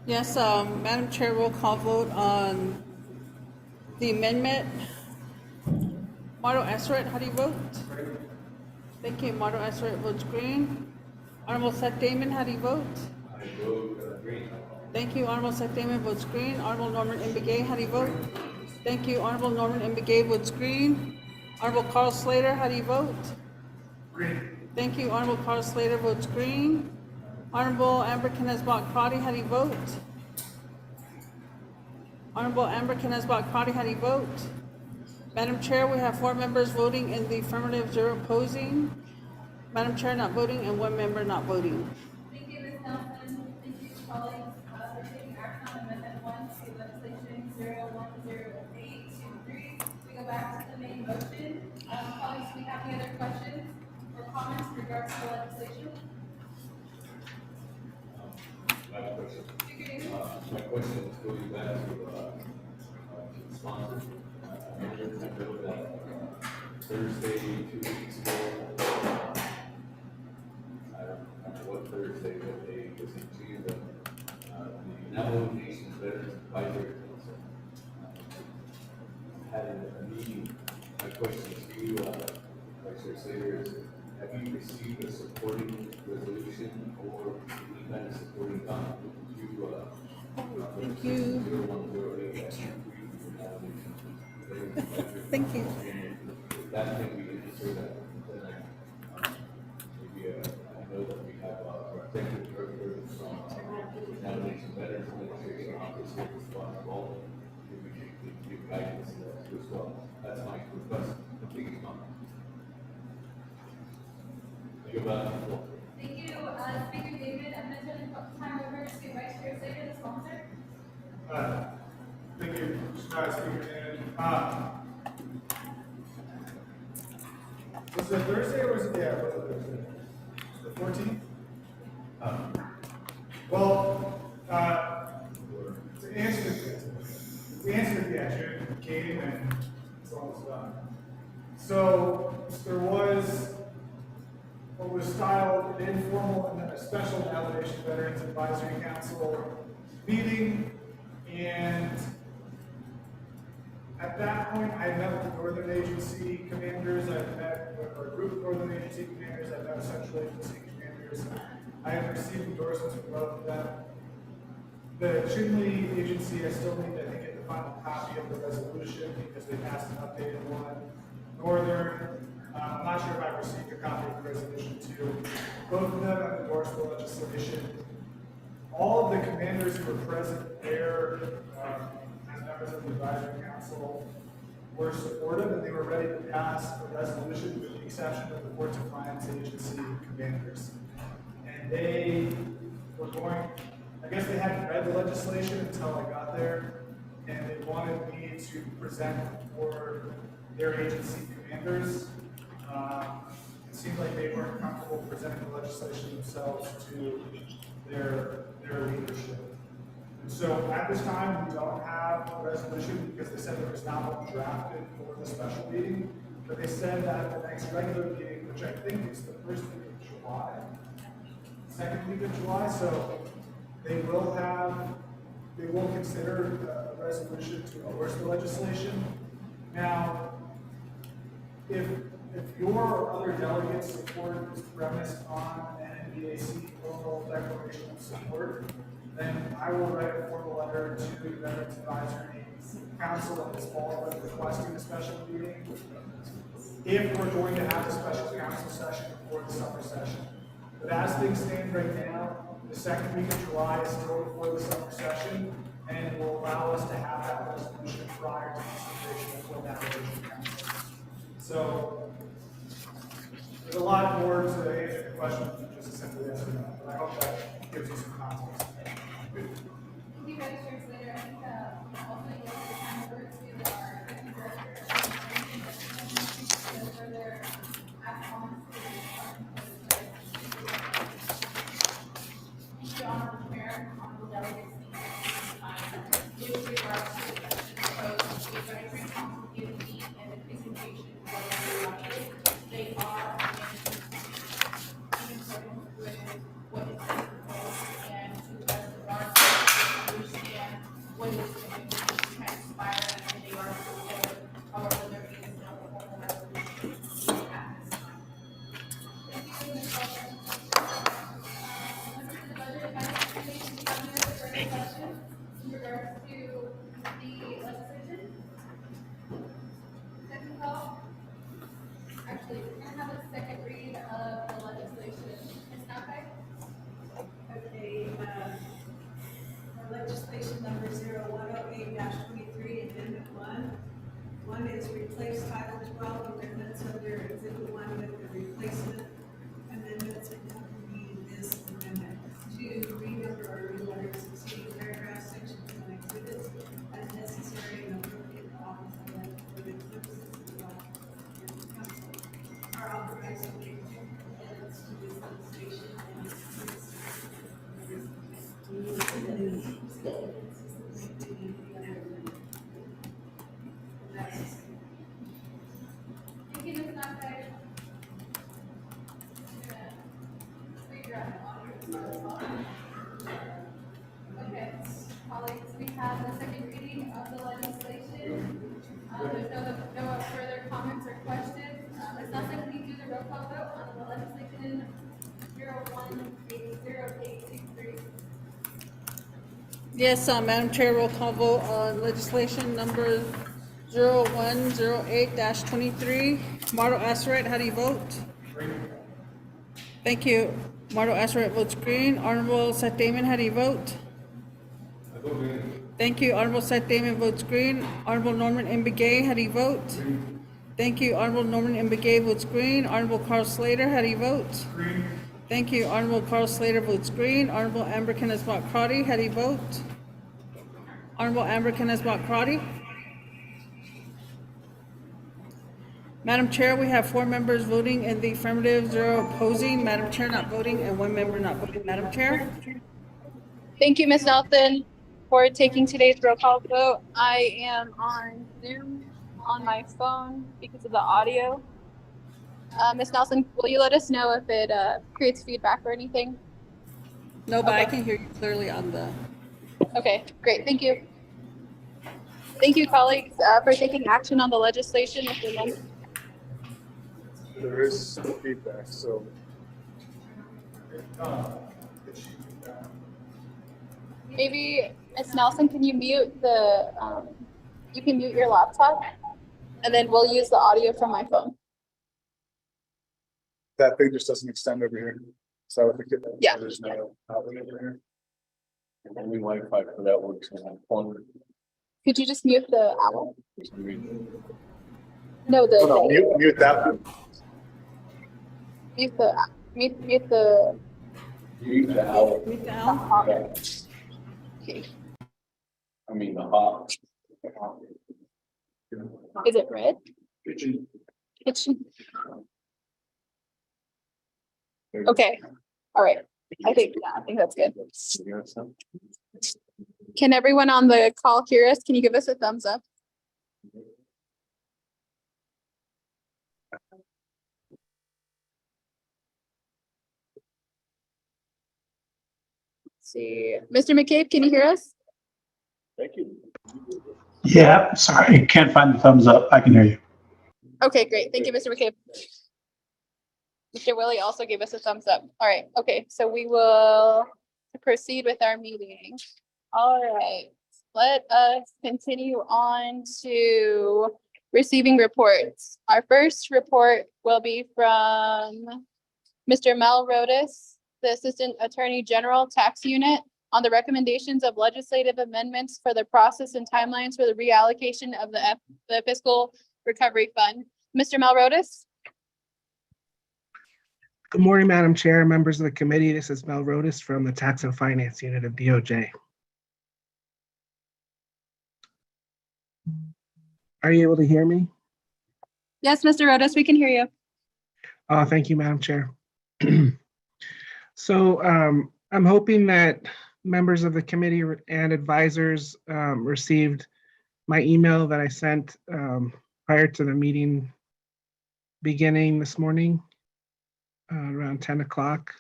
Yes, Madam Chair, roll call vote on the amendment. Mardo Esseret, how do you vote? Thank you. Mardo Esseret votes green. Honorable Seth Damon, how do you vote? I vote green. Thank you. Honorable Seth Damon votes green. Honorable Norman M. Begay, how do you vote? Thank you. Honorable Norman M. Begay votes green. Honorable Carl Slater, how do you vote? Green. Thank you. Honorable Carl Slater votes green. Honorable Amber Kenneth-Bach Crotty, how do you vote? Honorable Amber Kenneth-Bach Crotty, how do you vote? Madam Chair, we have 4 members voting in the affirmative, 0 opposing. Madam Chair not voting, and 1 member not voting. Thank you, Ms. Nelson. Thank you, colleagues. We're taking action on amendment 1 to legislation 010823. We go back to the main motion. Colleagues, do we have any other questions or comments in regards to the legislation? My question. Speaker Davis? My question is going back to the sponsor. I know that Thursday, 2 weeks ago, I don't remember what Thursday, what day was into the Navajo Nation Veterans Advisory Council had a meeting. My question to you, Vice Chair Slater, is have you received a supporting resolution or any kind of supporting document to Thank you. 0108? Thank you. That can be answered, then maybe I know that we have our executive director from Navigation Veterans Administration Office here as well. Maybe we can give guidance to that too as well. That's my request. Please, Mom. Think about it. Thank you, Speaker David. I'm going to turn the time over to Vice Chair Slater, the sponsor. Thank you, Speaker David. Was it Thursday or was it, yeah, was it Thursday? The 14th? Well, to answer the question came and it's almost done. So there was what was styled an informal and then a special Navigation Veterans Advisory Council meeting, and at that point, I met with the Northern Agency commanders, I met with our group of Northern Agency commanders, I met with Central Agency commanders. I have received endorsements from both of them. The Chinle Agency, I still need to, I think, get the final copy of the resolution because they passed an updated one. Northern, I'm not sure if I received a copy of the resolution too. Both of them have endorsed the legislation. All of the commanders who were present there, as members of the advisory council, were supportive and they were ready to pass a resolution with the exception of the Port Defiance Agency commanders. And they were going, I guess they hadn't read the legislation until I got there, and they wanted me to present for their agency commanders. It seemed like they weren't comfortable presenting the legislation themselves to their leadership. And so at this time, we don't have a resolution because they said there was not one drafted for the special meeting, but they said that at the next regular meeting, which I think is the first week of July, second week of July, so They will consider the resolution to endorse the legislation. Now, if your or other delegates' support is premised on an NBAC oral declaration of support, then I will write a formal letter to the Veterans Advisory Council in this fall requesting a special meeting. If we're going to have a special council session before the summer session. But as things stand right now, the second week of July is still before the summer session, and it will allow us to have that resolution prior to consideration of when that resolution comes. So, there's a lot more to answer your question than just a simple yes or no, but I hope that gives you some context. Thank you, Vice Chair Slater. I think also you have to kind of work to our executive director to further add on to thank you, Honorable Chair, Honorable Delegates, with regards to the proposed advisory council unity and the presentation of they are in accordance with what is being proposed and to the best of our knowledge, understand what is going to transpire and they are prepared. However, there is no formal resolution at this time. Thank you, Ms. Wilson. Members of the Budget Advisory Committee, do you have any other further questions in regards to the legislation? Second call? Actually, we're gonna have a second read of the legislation. Ms. Nafek? Okay, for legislation number 0108-23, amendment 1. One is replace Title 12 amendments under Exhibit 1 with the replacement amendments accompanying this amendment. 2, renumber or reletter succeeding paragraphs, sections, and exhibits as necessary and appropriate to office and for the purposes of the office and the council are authorized to make edits to this legislation and Thank you, Ms. Nafek. Okay, colleagues, we have the second reading of the legislation. There's no further comments or questions. Ms. Nelson, can you do the roll call vote on the legislation 018083? Yes, Madam Chair, roll call vote on legislation number 0108-23. Marto Asseret, how do you vote? Thank you. Marto Asseret votes green. Honorable Seth Damon, how do you vote? I vote green. Thank you. Honorable Seth Damon votes green. Honorable Norman M. Begay, how do you vote? Green. Thank you. Honorable Norman M. Begay votes green. Honorable Carl Slater, how do you vote? Green. Thank you. Honorable Carl Slater votes green. Honorable Amber Kenneth-Bott Crotty, how do you vote? Honorable Amber Kenneth-Bott Crotty. Madam Chair, we have 4 members voting in the affirmative, 0 opposing. Madam Chair not voting, and 1 member not voting. Madam Chair? Thank you, Ms. Nelson, for taking today's roll call vote. I am on Zoom on my phone because of the audio. Ms. Nelson, will you let us know if it creates feedback or anything? No, but I Okay. can hear you clearly on the. Okay, great, thank you. Thank you, colleagues, for taking action on the legislation. If you're done. There is feedback, so. Maybe, Ms. Nelson, can you mute the, you can mute your laptop, and then we'll use the audio from my phone. That thing just doesn't extend over here. So I think Yeah. there's no outlet over here. Only Wi-Fi for that works in that corner. Could you just mute the owl? No, Oh, no, mute that one. mute the, mute the, Mute the owl. Meet the owl? okay. I mean, the hot. Is it red? Kitchen. Kitchen. Okay, all right. I think that's good. Can everyone on the call hear us? Can you give us a thumbs up? see. Mr. McCabe, can you hear us? Yeah, sorry, can't find the thumbs up. I can hear you. Okay, great. Thank you, Mr. McCabe. Mr. Willie also gave us a thumbs up. All right, okay, so we will proceed with our meeting. All right, let us continue on to receiving reports. Our first report will be from Mr. Mel Rodas, the Assistant Attorney General Tax Unit, on the recommendations of legislative amendments for the process and timelines for the reallocation of the fiscal recovery fund. Mr. Mel Rodas? Good morning, Madam Chair, members of the committee. This is Mel Rodas from the Tax and Finance Unit of DOJ. Are you able to hear me? Yes, Mr. Rodas, we can hear you. Thank you, Madam Chair. So I'm hoping that members of the committee and advisors received my email that I sent prior to the meeting beginning this morning around 10 o'clock.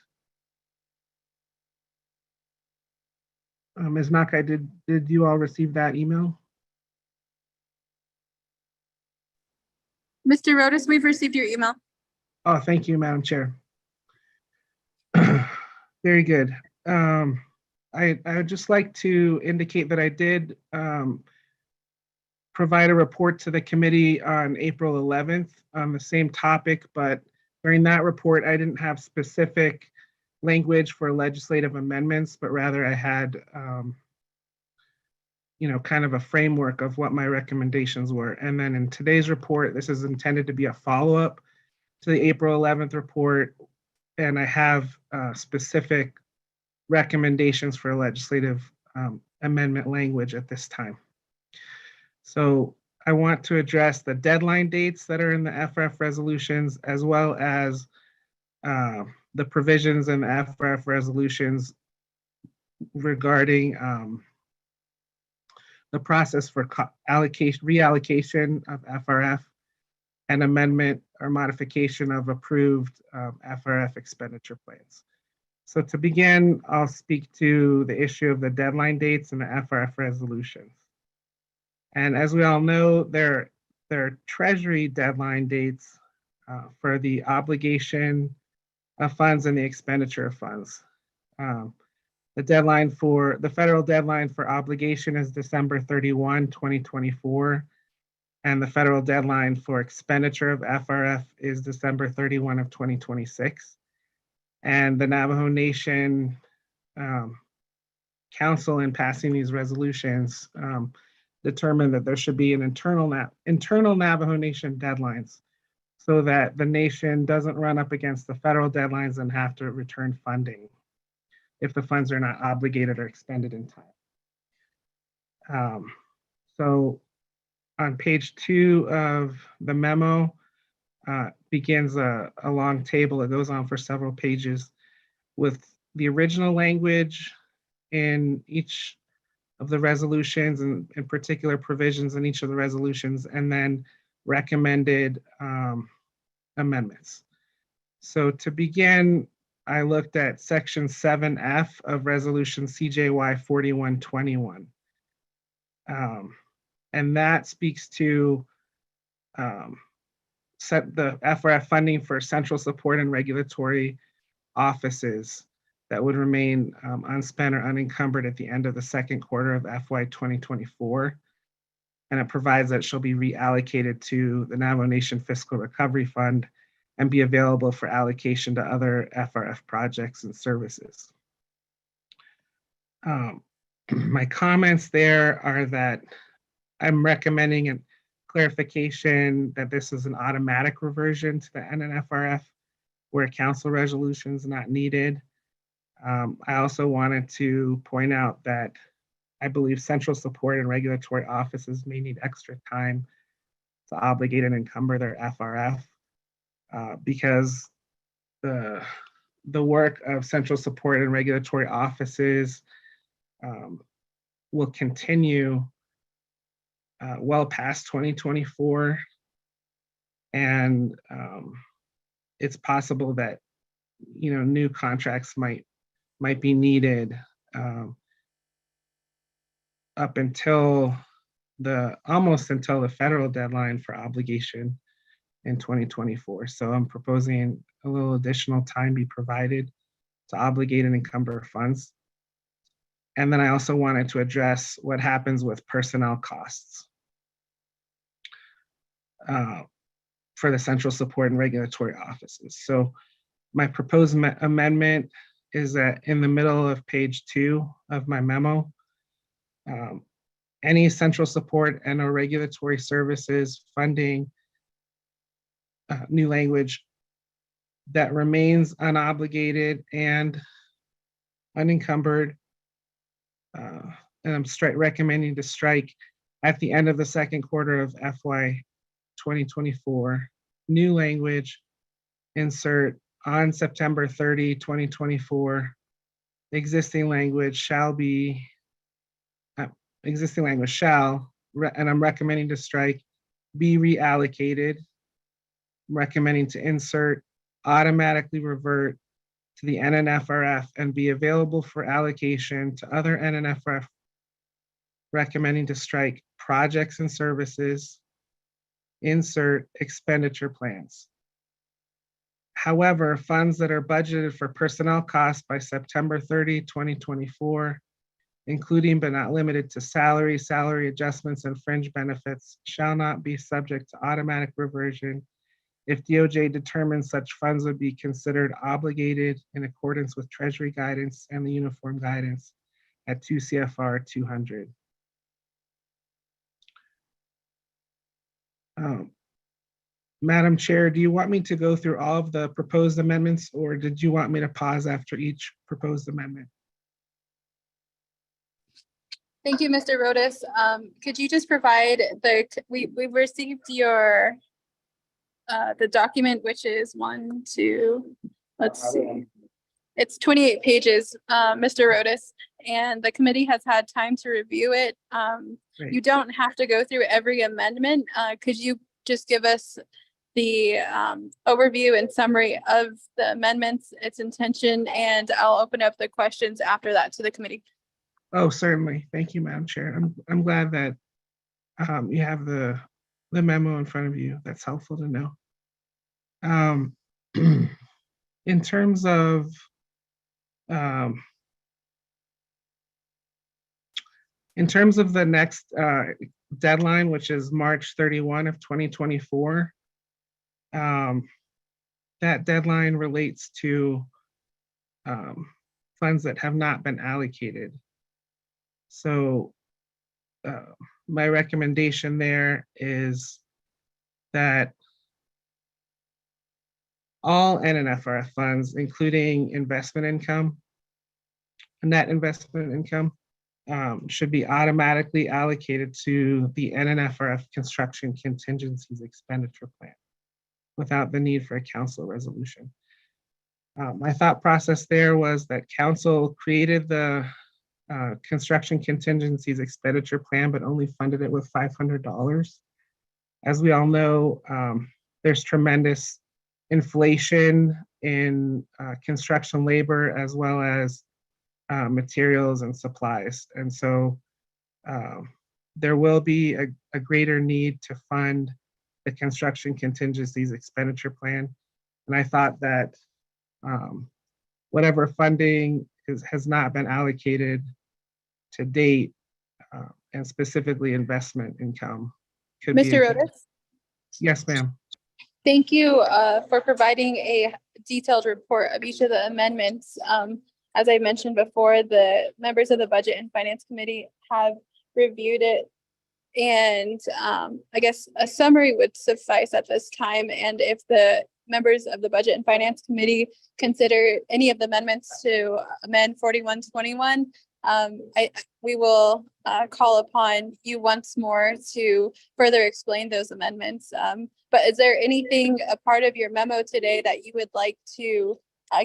Ms. Nakai, did you all receive that email? Mr. Rodas, we've received your email. Oh, thank you, Madam Chair. Very good. I would just like to indicate that I did provide a report to the committee on April 11th on the same topic, but during that report, I didn't have specific language for legislative amendments, but rather I had kind of a framework of what my recommendations were. And then in today's report, this is intended to be a follow-up to the April 11th report, and I have specific recommendations for legislative amendment language at this time. So I want to address the deadline dates that are in the FRF resolutions, as well as the provisions in the FRF resolutions regarding the process for reallocation of FRF and amendment or modification of approved FRF expenditure plans. So to begin, I'll speak to the issue of the deadline dates in the FRF resolutions. And as we all know, there are Treasury deadline dates for the obligation of funds and the expenditure of funds. The federal deadline for obligation is December 31, 2024. And the federal deadline for expenditure of FRF is December 31 of 2026. And the Navajo Nation Council, in passing these resolutions, determined that there should be an internal Navajo Nation deadlines so that the nation doesn't run up against the federal deadlines and have to return funding if the funds are not obligated or expended in time. So on page 2 of the memo begins a long table. It goes on for several pages with the original language in each of the resolutions and in particular provisions in each of the resolutions, and then recommended amendments. So to begin, I looked at section 7F of resolution CJY 4121. And that speaks to set the FRF funding for central support and regulatory offices that would remain unspent or unencumbered at the end of the second quarter of FY 2024. And it provides that it shall be reallocated to the Navajo Nation Fiscal Recovery Fund and be available for allocation to other FRF projects and services. My comments there are that I'm recommending a clarification that this is an automatic reversion to the NNFRF where council resolution is not needed. I also wanted to point out that I believe central support and regulatory offices may need extra time to obligate and encumber their FRF because the work of central support and regulatory offices will continue well past 2024. And it's possible that new contracts might be needed up until almost until the federal deadline for obligation in 2024. So I'm proposing a little additional time be provided to obligate and encumber funds. And then I also wanted to address what happens with personnel costs for the central support and regulatory offices. So my proposed amendment is that in the middle of page 2 of my memo, any central support and or regulatory services funding, new language, that remains unobligated and unencumbered, and I'm recommending to strike at the end of the second quarter of FY 2024, new language, insert on September 30, 2024, existing language shall, and I'm recommending to strike, be reallocated. I'm recommending to insert automatically revert to the NNFRF and be available for allocation to other NNFRF, recommending to strike projects and services, insert expenditure plans. However, funds that are budgeted for personnel costs by September 30, 2024, including but not limited to salary adjustments, and fringe benefits, shall not be subject to automatic reversion if DOJ determines such funds would be considered obligated in accordance with Treasury guidance and the Uniform Guidance at 2 CFR 200. Madam Chair, do you want me to go through all of the proposed amendments, or did you want me to pause after each proposed amendment? Thank you, Mr. Rodas. Could you just provide we've received your the document, which is let's see, it's 28 pages, Mr. Rodas, and the committee has had time to review it. Great. You don't have to go through every amendment. Could you just give us the overview and summary of the amendments, its intention, and I'll open up the questions after that to the committee. Oh, certainly. Thank you, Madam Chair. I'm glad that you have the memo in front of you. That's helpful to know. In terms of the next deadline, which is March 31 of 2024, that deadline relates to funds that have not been allocated. So my recommendation there is that all NNFRF funds, including investment income, net investment income, should be automatically allocated to the NNFRF construction contingencies expenditure plan without the need for a council resolution. My thought process there was that council created the construction contingencies expenditure plan, but only funded it with $500. As we all know, there's tremendous inflation in construction labor as well as materials and supplies. And so there will be a greater need to fund the construction contingencies expenditure plan. And I thought that whatever funding has not been allocated to date, and specifically investment income could be. Mr. Rodas? Yes, ma'am. Thank you for providing a detailed report of each of the amendments. As I mentioned before, the members of the Budget and Finance Committee have reviewed it, and I guess a summary would suffice at this time. And if the members of the Budget and Finance Committee consider any of the amendments to amend 4121, we will call upon you once more to further explain those amendments. But is there anything, a part of your memo today, that you would like to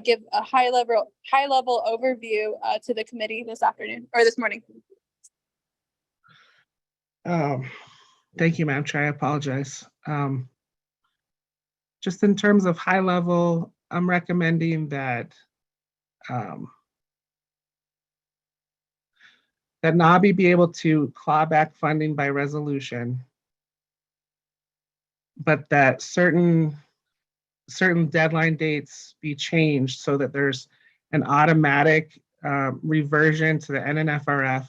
give a high level overview to the committee this afternoon or this morning? Thank you, Madam Chair. I apologize. Just in terms of high level, I'm recommending that that NABI be able to claw back funding by resolution, but that certain deadline dates be changed so that there's an automatic reversion to the NNFRF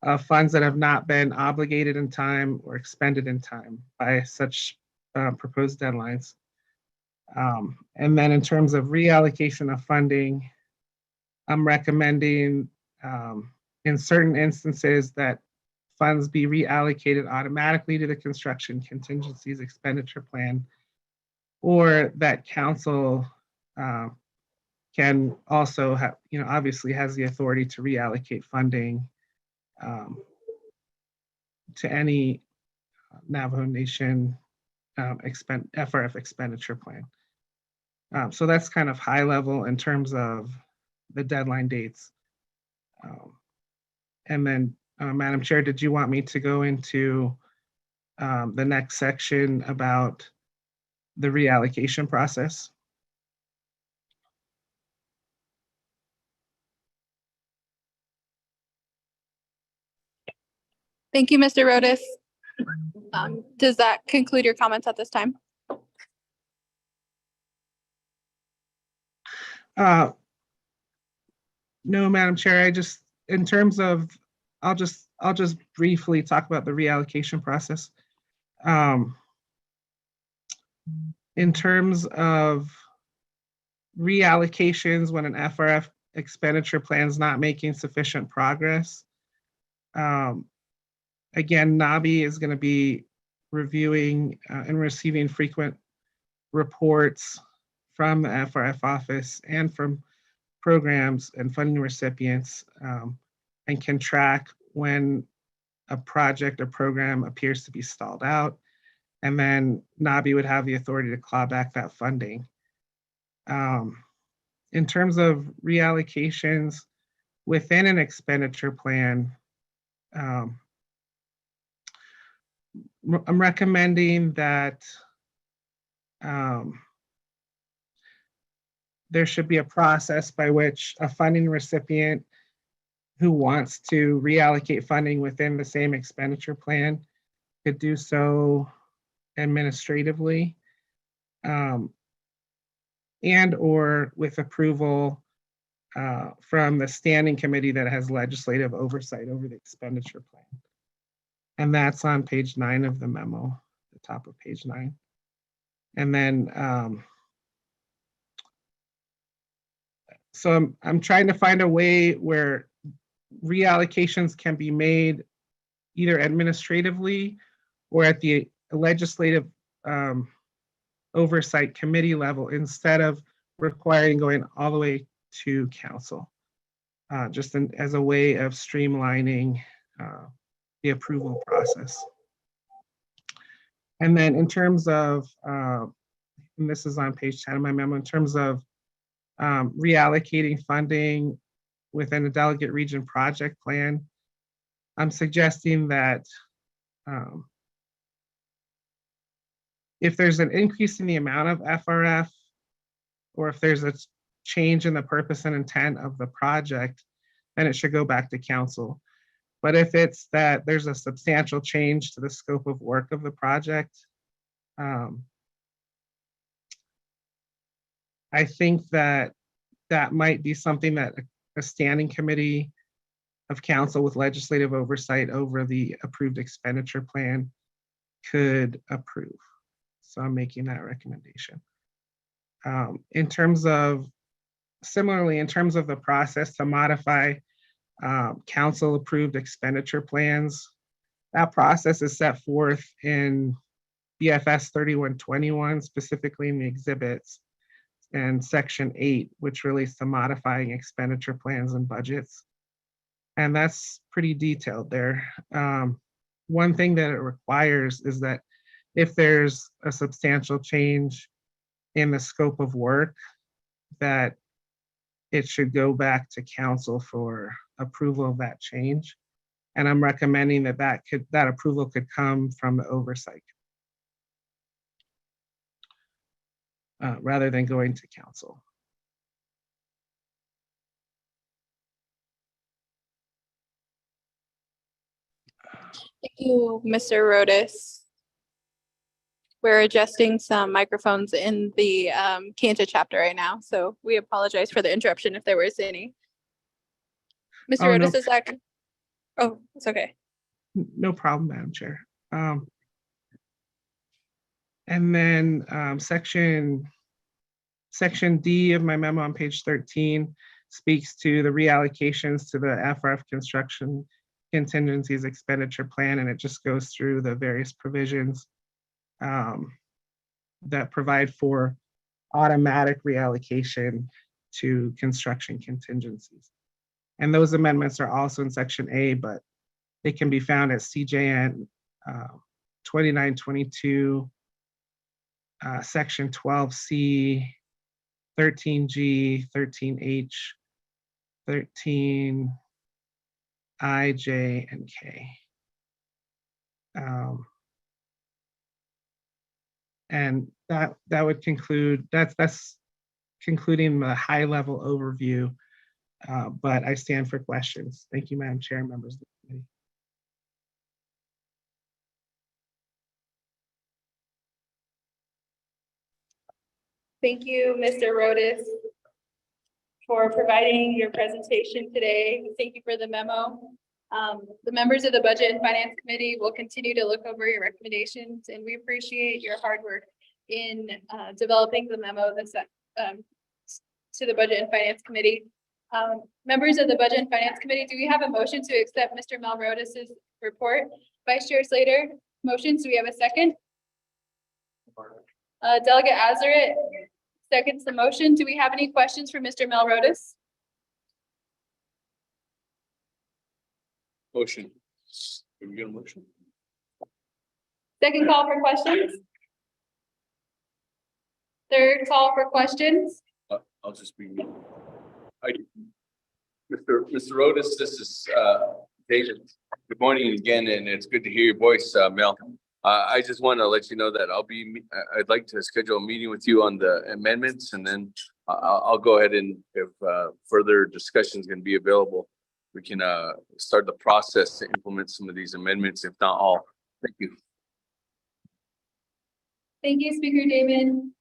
of funds that have not been obligated in time or expended in time by such proposed deadlines. And then in terms of reallocation of funding, I'm recommending in certain instances that funds be reallocated automatically to the construction contingencies expenditure plan, or that council can also have, obviously has the authority to reallocate funding to any Navajo Nation FRF expenditure plan. So that's kind of high level in terms of the deadline dates. And then, Madam Chair, did you want me to go into the next section about the reallocation process? Thank you, Mr. Rodas. Does that conclude your comments at this time? No, Madam Chair, in terms of, I'll just briefly talk about the reallocation process. In terms of reallocations when an FRF expenditure plan is not making sufficient progress, again, NABI is going to be reviewing and receiving frequent reports from the FRF office and from programs and funding recipients, and can track when a project or program appears to be stalled out. And then NABI would have the authority to claw back that funding. In terms of reallocations within an expenditure plan, I'm recommending that there should be a process by which a funding recipient who wants to reallocate funding within the same expenditure plan could do so administratively, and or with approval from the standing committee that has legislative oversight over the expenditure plan. And that's on page 9 of the memo, the top of page 9. And then, so I'm trying to find a way where reallocations can be made either administratively or at the legislative oversight committee level instead of requiring going all the way to council, just as a way of streamlining the approval process. And then in terms of, and this is on page 10 of my memo, in terms of reallocating funding within a delegate region project plan, I'm suggesting that if there's an increase in the amount of FRF, or if there's a change in the purpose and intent of the project, then it should go back to council. But if it's that there's a substantial change to the scope of work of the project, I think that might be something that a standing committee of council with legislative oversight over the approved expenditure plan could approve. So I'm making that recommendation. In terms of, similarly, in terms of the process to modify council approved expenditure plans, that process is set forth in BFS 3121, specifically in the exhibits, and section 8, which relates to modifying expenditure plans and budgets. And that's pretty detailed there. One thing that it requires is that if there's a substantial change in the scope of work, that it should go back to council for approval of that change. And I'm recommending that approval could come from the oversight rather than going to council. Thank you, Mr. Rodas. We're adjusting some microphones in the Kanta chapter right now, so we apologize for the interruption if there was any. Mr. Oh, no, Rodas, is that? Oh, it's okay. no problem, Madam Chair. And then section D of my memo on page 13 speaks to the reallocations to the FRF construction contingencies expenditure plan, and it just goes through the various provisions that provide for automatic reallocation to construction contingencies. And those amendments are also in section A, but they can be found at CJN 2922, section 12C, 13G, 13H, 13I, J, and K. And that would conclude, that's concluding the high level overview, but I stand for questions. Thank you, Madam Chair, members of the committee. Thank you, Mr. Rodas, for providing your presentation today. Thank you for the memo. The members of the Budget and Finance Committee will continue to look over your recommendations, and we appreciate your hard work in developing the memo that's to the Budget and Finance Committee. Members of the Budget and Finance Committee, do we have a motion to accept Mr. Mel Rodas's report? Vice Chair Slater, motions, do we have a second? Delegate Azeret seconds the motion. Do we have any questions for Mr. Mel Rodas? Motion. Can we get a motion? Second call for questions? Third call for questions? I'll just be. Mr. Rodas, this is David. Good morning again, and it's good to hear your voice, Mel. I just want to let you know that I'd like to schedule a meeting with you on the amendments, and then I'll go ahead and if further discussions can be available, we can start the process to implement some of these amendments, if not all. Thank you. Thank you, Speaker Damon.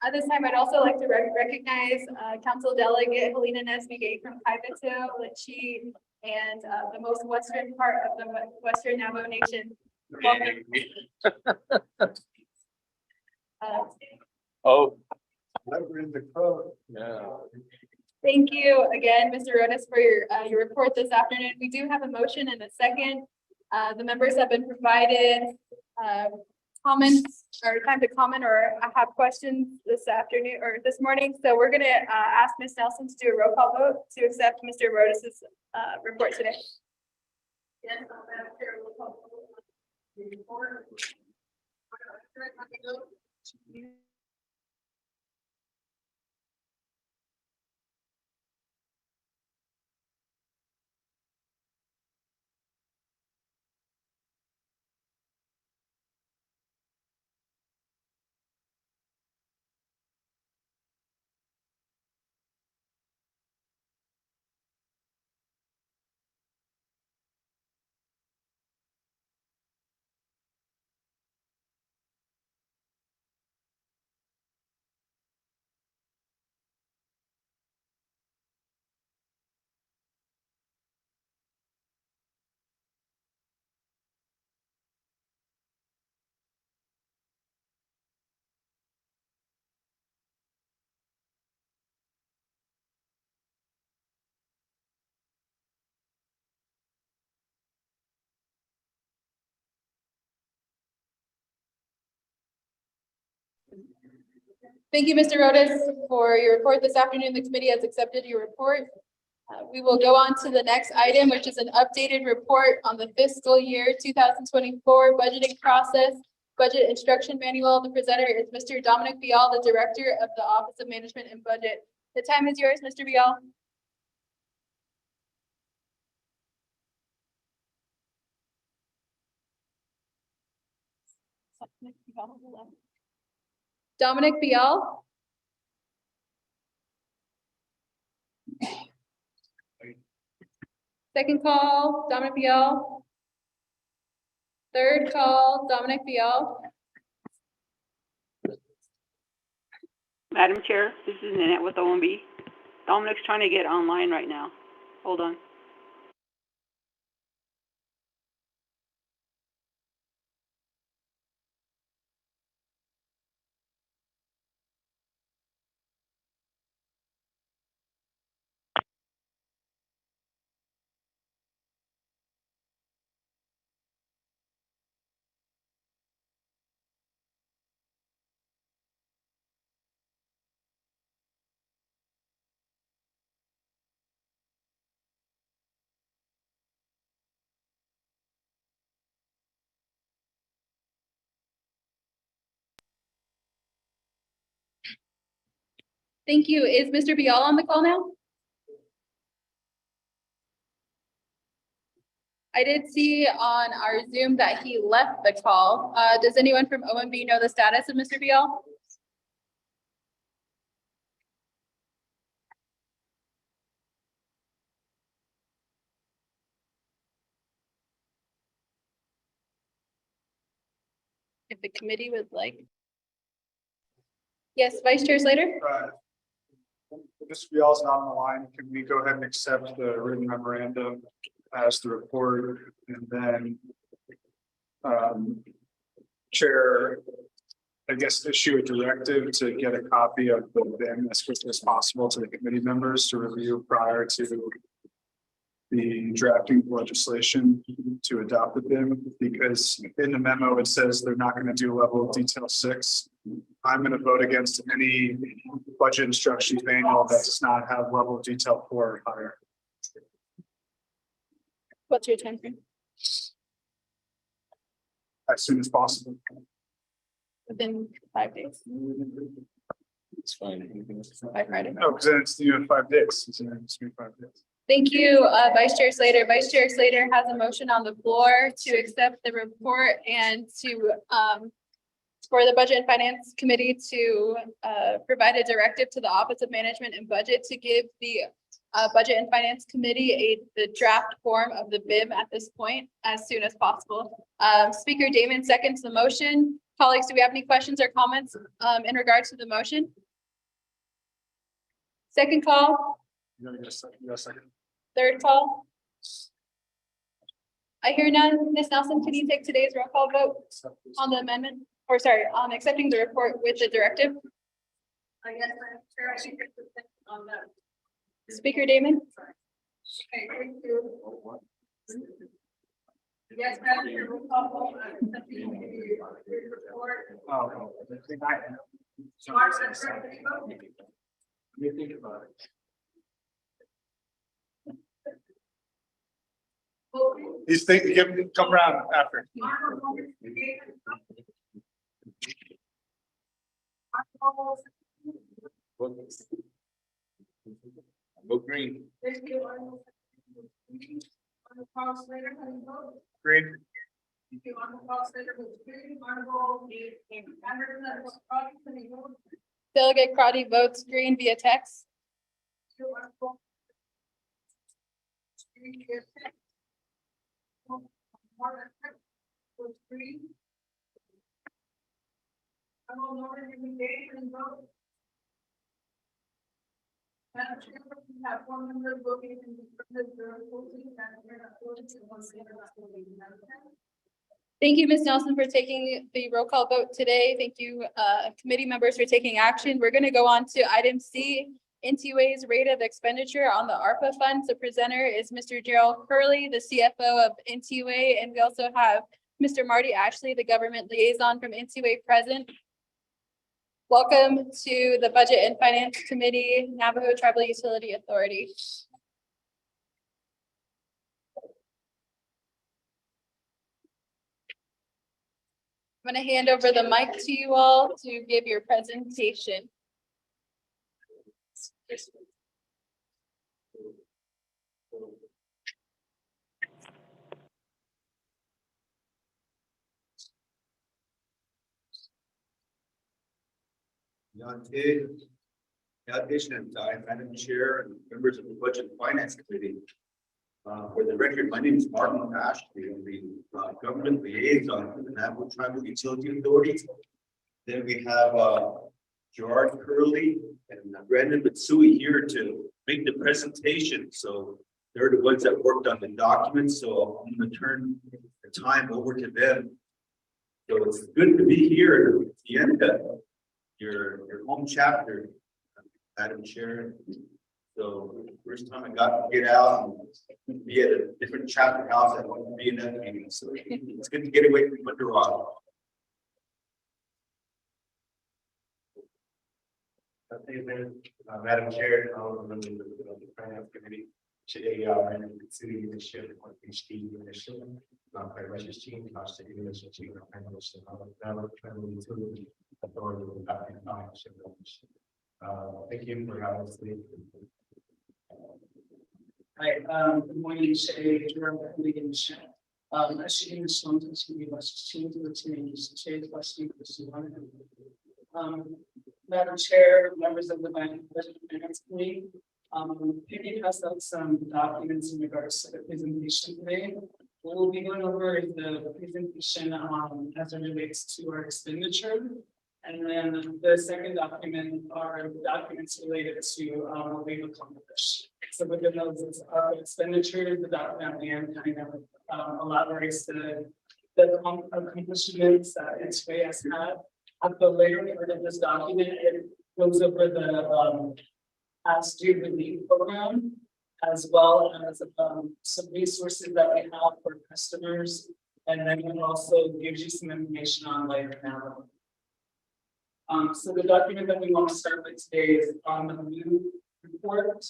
At this time, I'd also like to recognize Council Delegate Helena Nesmigay from Kaibito, Lichi, and the most western part of the Western Navajo Nation. Welcome. Oh. In the crowd. Yeah. Thank you again, Mr. Rodas, for your report this afternoon. We do have a motion and a second. The members have been provided comments or time to comment or have questions this afternoon or this morning. So we're going to ask Ms. Nelson to do a roll call vote to accept Mr. Rodas's report today. Yes, Madam Chair, roll call vote. Report. Thank you, Mr. Rodas, for your report this afternoon. The committee has accepted your report. We will go on to the next item, which is an updated report on the fiscal year 2024 budgeting process, budget instruction manual. The presenter is Mr. Dominic Bial, the Director of the Office of Management and Budget. The time is yours, Mr. Bial. Dominic Bial. Second call, Dominic Bial. Third call, Dominic Vial. Madam Chair, this is Nanette with OMB. Dominic's trying to get online right now. Hold on. Thank you. Is Mr. Vial on the call now? I did see on our Zoom that he left the call. Does anyone from OMB know the status of Mr. Vial? If the committee would like. Yes, Vice Chair Slater? Mr. Bial's not on the line. Can we go ahead and accept the written memorandum as the report and then Chair, I guess, issue a directive to get a copy of the BIM as quickly as possible to the committee members to review prior to the drafting of legislation to adopt the BIM, because in the memo, it says they're not going to do level of detail 6. I'm going to vote against any budget instructions manual that does not have level of detail 4 or higher. What's your time frame? As soon as possible. Within 5 days. It's fine. By Friday. No, because then it's 5 days. It's 5 days. Thank you, Vice Chair Slater. Vice Chair Slater has a motion on the floor to accept the report and to, for the Budget and Finance Committee to provide a directive to the Office of Management and Budget to give the Budget and Finance Committee the draft form of the BIM at this point as soon as possible. Speaker Damon seconds the motion. Colleagues, do we have any questions or comments in regards to the motion? Second call. You gotta get a second. Third call. I hear none. Ms. Nelson, can you take today's roll call vote on the amendment? Or sorry, on accepting the report with the directive? I guess I'm sure I should get the thing on that. Speaker Damon? Okay, thank you. Yes, Madam Chair, roll call vote on accepting the report. Oh, I think I am. Mark, that's right. Let me think about it. He's thinking, come around after. Vote green. Green. Delegate Crotty votes green via text. Madam Chair, we have 4 members voting in Thank you, Ms. Nelson, for taking the roll call vote today. Thank you, committee members, for taking action. We're going to go on to item C, NTUA's rate of expenditure on the ARPA funds. The presenter is Mr. Gerald Curley, the CFO of NTUA, and we also have Mr. Marty Ashley, the government liaison from NTUA, present. Welcome to the Budget and Finance Committee, Navajo Tribal Utility Authority. I'm going to hand over the mic to you all to give your presentation. Madam Chair and members of the Budget and Finance Committee. For the record, my name is Martin Ashley. I'm the government liaison for the Navajo Tribal Utility Authority. Then we have Gerard Curley and Brandon Mitsui here to make the presentation. So they're the ones that worked on the documents. So I'm going to turn the time over to them. So it's good to be here at the end of your home chapter, Madam Chair. So first time I got to get out and be at a different chapter house, I want to be in that meeting. So it's good to get away from Maduro. Madam Chair, members of the Finance Committee, today, I'm considering the share of the scheme initiative. By registering cost of initiative, utility authority without thank you for having us today. Hi, good morning, Shay, Jerome, Legan, Shay. As you can see, we must change the changes, change last week, this is one. Madam Chair, members of the Finance Committee, Penny has out some documents in regards to the presentation today. What we'll be going over is the presentation as it relates to our expenditure. And then the second document are documents related to what we've accomplished. So within those is our expenditure, the document and kind of elaborates the accomplishments that NCWA has had. At the later part of this document, it goes over the past due relief program, as well as some resources that we have for customers. And then it also gives you some information on later now. So the document that we want to start with today is on the new report.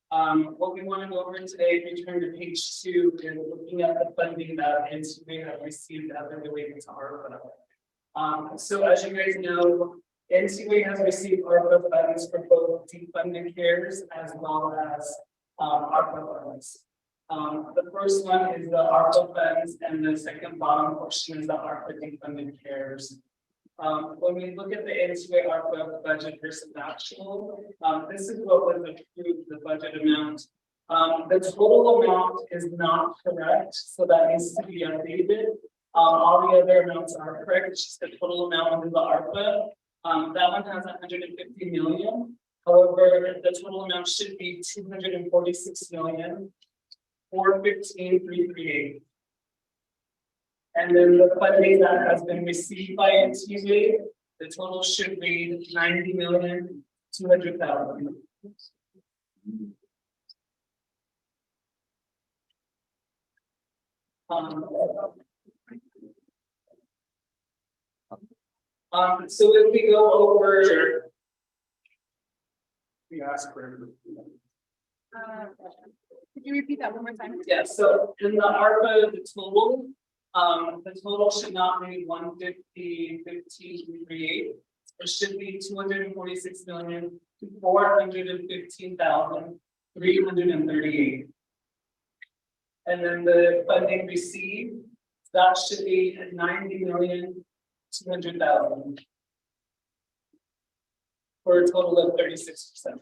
What we want to go over today, if you turn to page 2, is looking at the funding that NCWA have received as it relates to ARPA. So as you guys know, NCWA has received ARPA funds for both defunded cares as well as ARPA funds. The first one is the ARPA funds, and the second bottom portion is the ARPA defunded cares. When we look at the NCWA ARPA budget versus actual, this is what was approved, the budget amount. The total amount is not correct, so that needs to be updated. All the other amounts are correct, it's just the total amount under the ARPA. That one has 150 million. However, the total amount should be 246 million, 415,338. And then the funding that has been received by NCWA, the total should be 90,200,000. So if we go over, We ask for Could you repeat that one more time? yeah, so in the ARPA, the total should not be 150,1538. It should be 246,415,338. And then the funding received, that should be 90,200,000. For a total of 36%.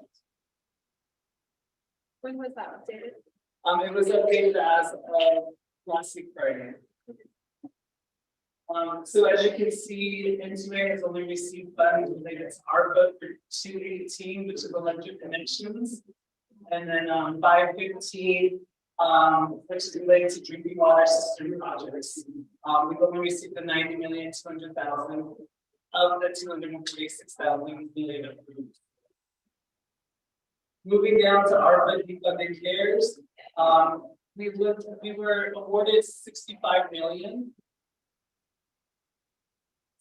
When was that updated? It was updated as last week Friday. So as you can see, NCWA has only received funds related to ARPA for 218, which is electric connections, and then 515, which is related to drinking water system projects. We've only received the 90,200,000 of the 246,000 related approved. Moving down to ARPA defunded cares, we were awarded 65 million.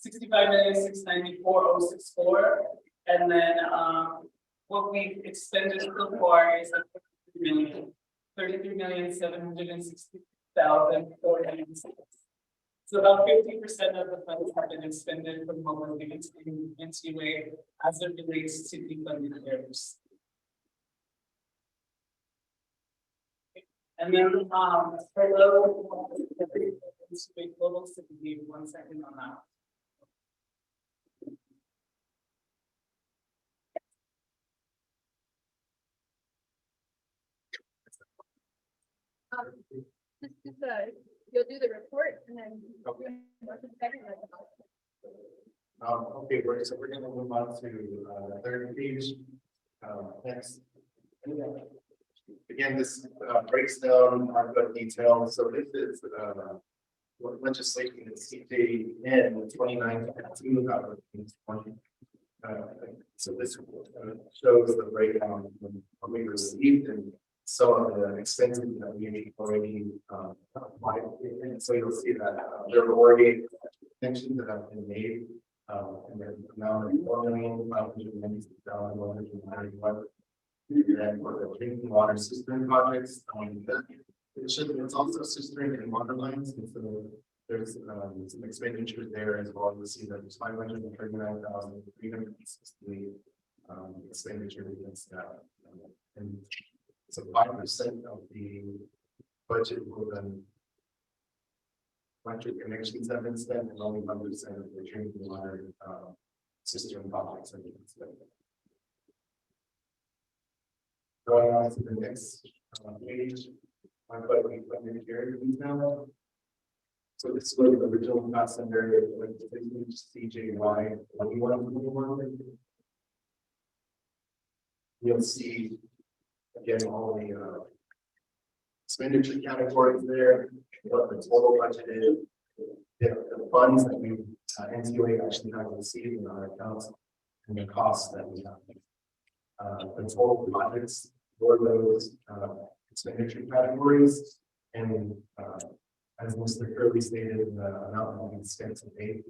65,694,064, and then what we expended so far is 33,760,496. So about 50% of the funds have been expended from what we're given to NCWA as it relates to defunded cares. And then for low, total, so give 1 second on that. You'll do the report and then. Okay, we're gonna move on to, the third page, next. Again, this, breaks down our good detail, so this is, what legislation is CJN 29 out of 2020. So this shows the breakdown of what we received and some of the expenses that we already applied. And so you'll see that there were already extensions that have been made. And the amount of $4,596,191. And then for the drinking water cistern projects, it's also cistern and water lines, and so there's some expenditures there as well. You'll see that there's 539,360 expenditure against that, and so 5% of the budget for the electric connections have been spent, and only 1% of the drinking water cistern projects have been spent. Going on to the next page, I've got the funding here detail. So this was the original cost under CJY 21. You'll see again all the expenditure categories there, what the total budget is, the funds that we NCOA actually have received in our accounts, and the costs that we have. The total projects for those expenditure categories, and as Mr. Curley stated, the amount that we spent to date.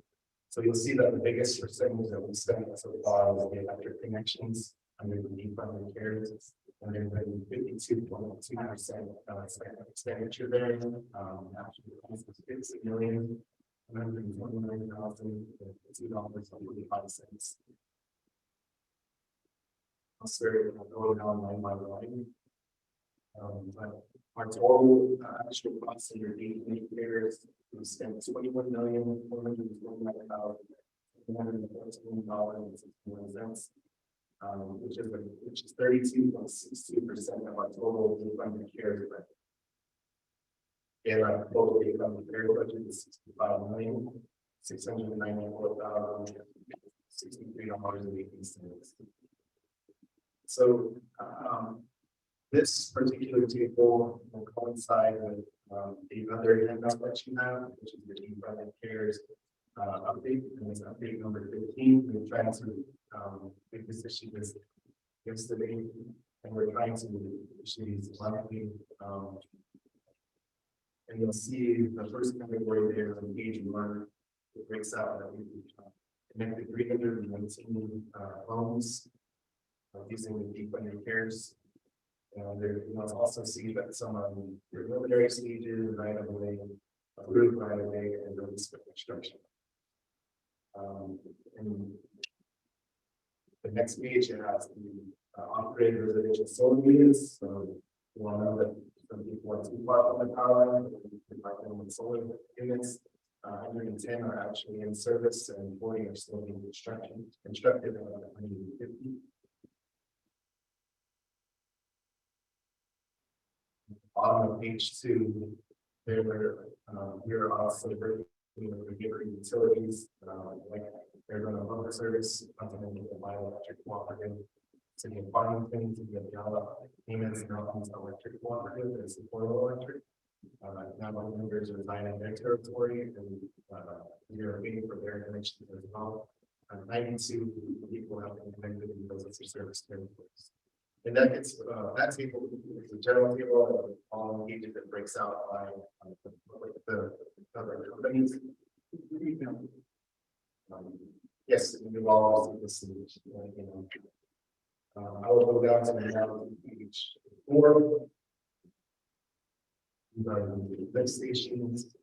So you'll see that the biggest percentage that we spent so far was the electric connections under the defunded CARES, and then 52.2% expenditure there. Actually, it's $6,129,002.45. I'll start going down line by line. But our total actual costs under years, we spent $21,429,114.61, which is 32.62% of our total funded CARES budget. And our total funded CARES budget is $65,694,063.18. So this particular table will coincide with the other handout that you have, which is the defunded CARES update, and it's update number 15. We're trying to make this issue this yesterday, and we're trying to issue these monthly. And you'll see the first category there on page 1. It breaks out that we connected 319 homes using the defunded CARES. There, you'll also see that some are in preliminary stages, right of way, approved right of way, and release for construction. And the next page has the operated residential solar units. So you want to know that some people are too far from the power line, with solar units. 110 are actually in service, and 40 are still being constructed, 150. Bottom of page 2, there we're also working with utilities, like they're going to lower service, continue with the bioelectric cooperative, city of Farmington, to get payments and electric cooperative, and support electric. Now my members reside in their territory, and we are waiting for their connection as well. 92 people have been connected in those service territories. And that gets that table is a general table of all engages that breaks out by the other companies. Yes, we all see this. I will go down to page 4. Lift stations.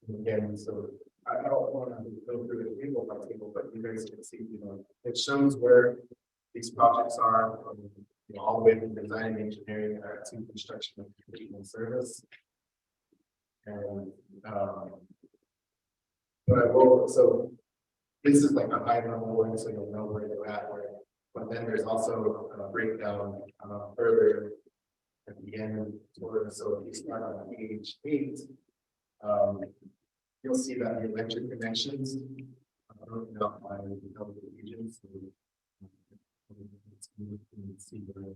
Again, so I don't want to go through the table by table, but you guys can see, it shows where these projects are from, all the way from design and engineering to construction and completion and service. And but I will, so this is like a high level one, so you'll know where they're at. But then there's also a breakdown further at the end, so if you start on page 8, you'll see that the electric connections are broken up by the regions. So, see where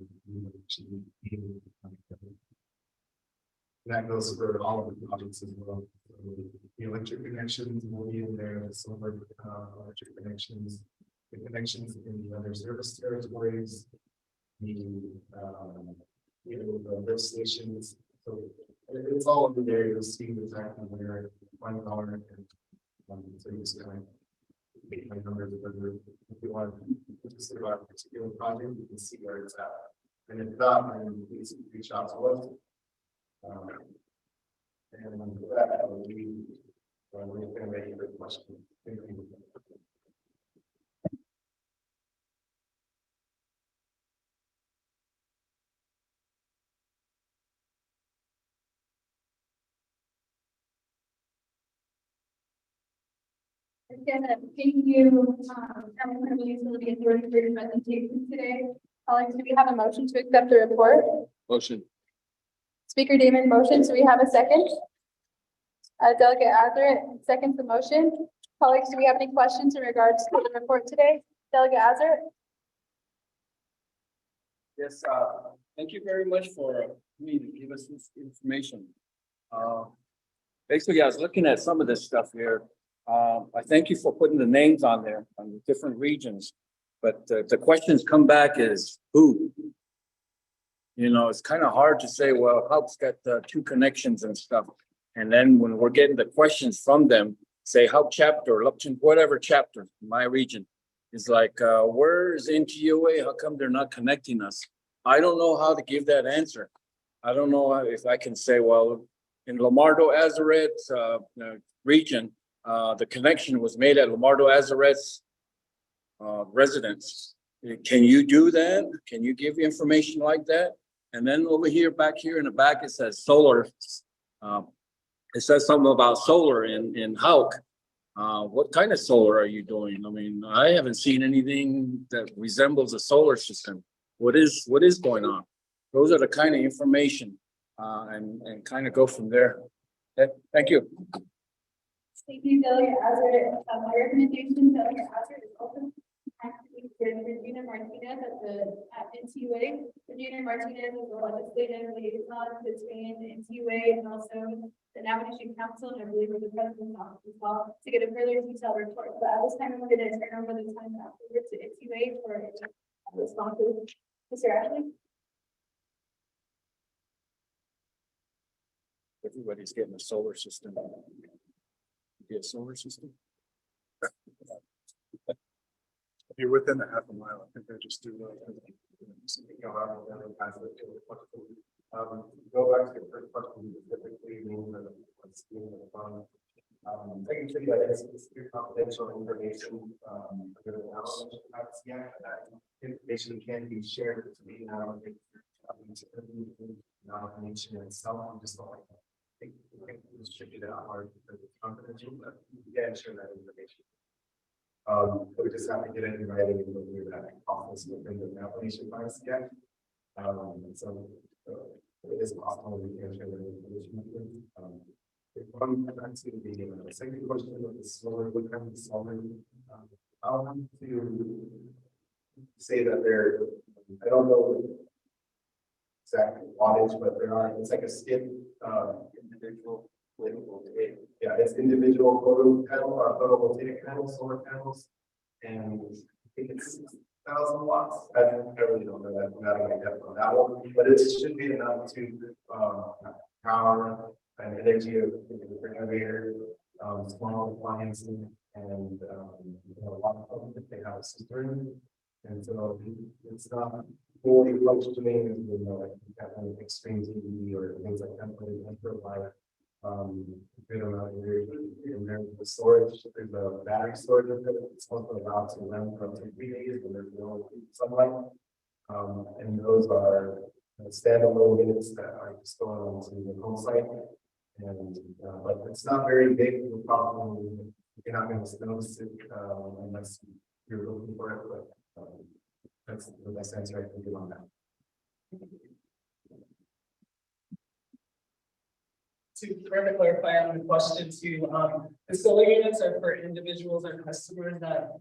that goes for all of the projects as well. So the electric connections will be in there, the solar electric connections, the connections in the other service territories, the the lift stations. So it's all over there. You'll see exactly where $1 and so you just kind of make my numbers if you want to just about a particular project, you can see where it's at. And if not, then please reach out to us. And with that, we're going to make a question. Thank you. Again, thank you, California Utility Authority for your presentation today. Colleagues, do we have a motion to accept the report? Motion. Speaker Damon motion. So we have a second. Delegate Azar seconds the motion. Colleagues, do we have any questions in regards to the report today? Delegate Azar. Yes, thank you very much for me to give us this information. Basically, I was looking at some of this stuff here. I thank you for putting the names on there on the different regions, but the questions come back is who? You know, it's kind of hard to say, well, Hub's got 2 connections and stuff. And then when we're getting the questions from them, say Hub chapter, Lupton, whatever chapter in my region is like, where is NTUA? How come they're not connecting us? I don't know how to give that answer. I don't know if I can say, well, in Lamardo Azaret region, the connection was made at Lamardo Azaret's residence. Can you do that? Can you give information like that? And then over here, back here in the back, it says solar. It says something about solar in Hauk. What kind of solar are you doing? I mean, I haven't seen anything that resembles a solar system. What is going on? Those are the kind of information and kind of go from there. Okay, thank you. Thank you, Delegate Azar. My recommendation, Delegate Azar, is open Regina Martinez at NTUA. Regina Martinez is the legislative liaison between NTUA and also the Navigation Council, and I believe with the president's office as well, to get a further detailed report. But at this time, I'm going to turn over the time over to NTUA for responses. Mr. Ashley? Everybody's getting a solar system. Get a solar system. If you're within a half a mile, I think they just do that. Go back to the first question, specifically, I can tell you that it's confidential information. Information can be shared between information itself. I'm just like, I think distribute it out because it's confidential, but you can share that information. We just have to get it in writing and go through that office within the application process yet. So it is possible we can share that information. If one back to the second question of the solar, what kind of solar? I'll have to say that I don't know exact wattage, but it's like a skip individual. Yeah, it's individual photo panel or photovoltaic panels, solar panels, and I think it's 6,000 watts. I really don't know that. I'm not going to get on that one, but it should be enough to power and energy of the generator, small appliances, and a lot of them if they have a cistern, and so it's not fully functioning, like extreme TV or things like that, but it can provide good amount of energy. And there's the storage, there's a battery storage of it. It's also allowed to run for up to 3 days when there's no sunlight. And those are standalone units that are stored onto the home site. And but it's not very big. Probably you're not going to notice it unless you're looking for it. But that's the best answer I can give on that. to further clarify on the question too, the solar units are for individuals or customers that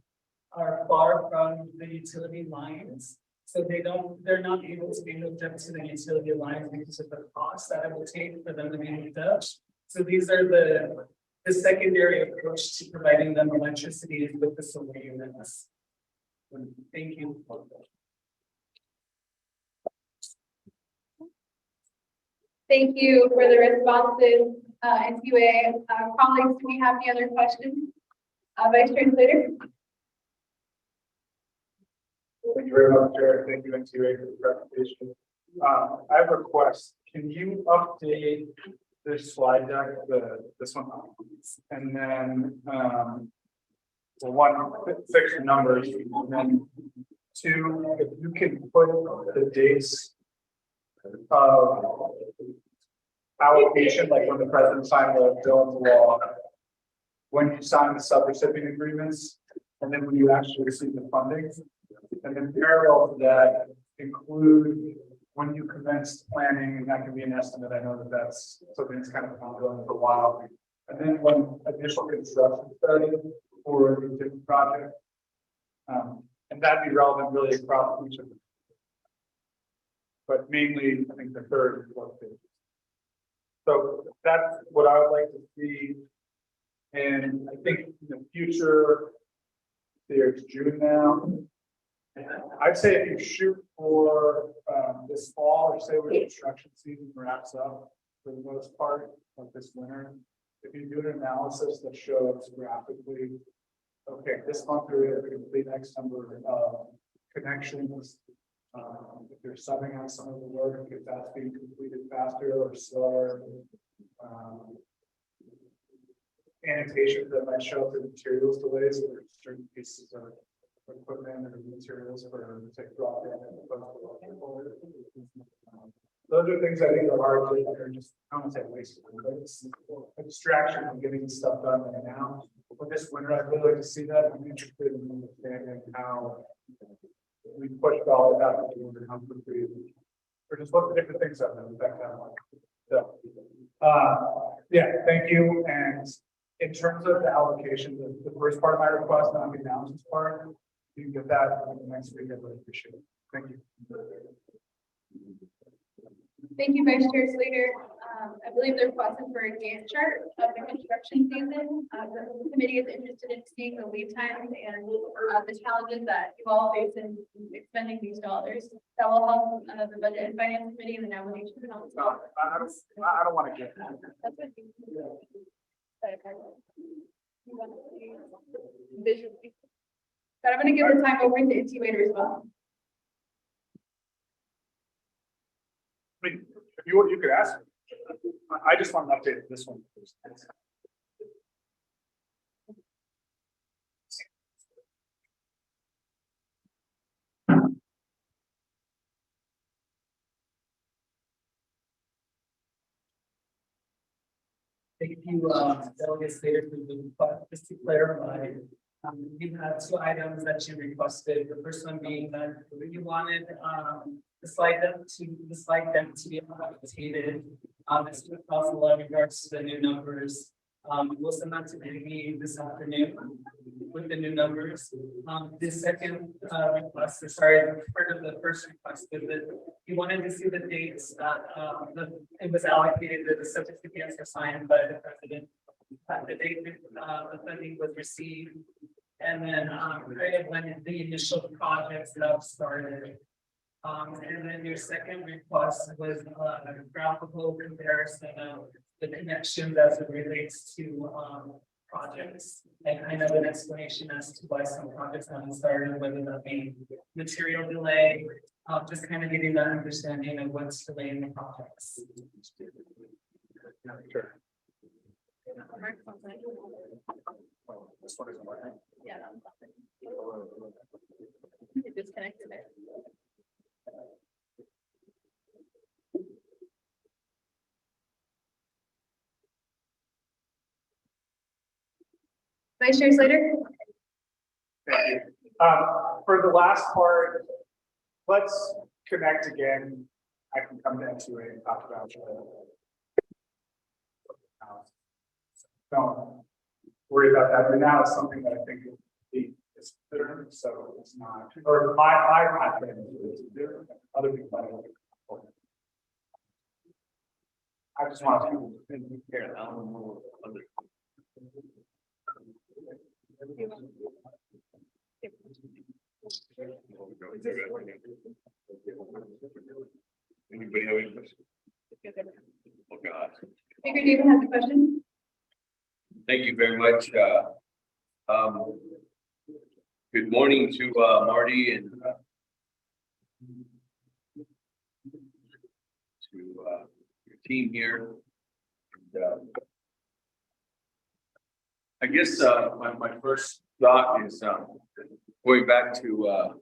are far from the utility lines. So they're not able to be hooked up to the utility lines because of the cost that it will take for them to be hooked up. So these are the secondary approach to providing them electricity is with the solar units. Thank you. Thank you for the responses, NCUA. Colleagues, do we have any other questions? Vice Translator? Thank you very much, Chair. Thank you, NCUA, for the presentation. I have a request. Can you update this slide deck, this one, and then the one fix the numbers, and then two, if you can put the dates of allocation, like when the president signed the bill into law, when you sign the subrecipient agreements, and then when you actually receive the funding, and then parallel to that, include when you commence planning, and that can be an estimate. I know that that's something that's kind of ongoing for a while. And then when initial construction started for the different project, and that'd be relevant really across each of them. But mainly, I think the third and fourth page. So that's what I would like to see. And I think in the future, there's June now. I'd say if you shoot for this fall, or say when construction season wraps up for the most part of this winter, if you do an analysis that shows graphically, okay, this month we're able to complete X number of connections. If they're subbing out some of the work, if that's being completed faster or slower. Annotations that might show up in materials delays or certain pieces of equipment or materials for take drop in. Those are things I think are hard to, are just, I don't want to say wasted, but it's a distraction from getting this stuff done right now. For this winter, I'd really like to see that. I'm interested in understanding how we push dollars out of the winter, how quickly, or just what the different things are that affect that one. So, yeah, thank you. And in terms of the allocation, the first part of my request, not the analysis part, you can get that in the next week. I'd really appreciate it. Thank you. Thank you, Vice Chair Slater. I believe the request is for a Gantt chart of the construction season. The committee is interested in seeing the lead times and the challenges that you all face in expending these dollars. That will help the Budget and Finance Committee and the nomination council. I don't want to get that. That's what you want to see visually. But I'm going to give the time over to Intuator as well. I mean, if you could ask. I just want to update this one first. Thank you, Delegate Slater, for the request. Just to clarify, you had two items that you requested. The first one being that you wanted the slide deck to be updated. As soon as possible in regards to the new numbers. We'll send that to me this afternoon with the new numbers. The second request, or sorry, part of the first request is that you wanted to see the dates that it was allocated, that the certificates were signed by the president, the date the funding was received, and then when the initial projects have started. And then your second request was a graphical comparison of the connections as it relates to projects, and kind of an explanation as to why some projects haven't started, whether that be material delay, just kind of getting that understanding of what's delaying the projects. Sure. Yeah, it disconnected it. Vice Chair Slater? Thank you. For the last part, let's connect again. I can come to NCUA and talk about don't worry about that. But now it's something that I think is considered, so it's not, or my opinion is there. Other people might have. I just want to care. I don't know other. Anybody have any questions? Oh, God. Speaker David has a question. Thank you very much. Good morning to Marty and to your team here. And, I guess my first thought is going back to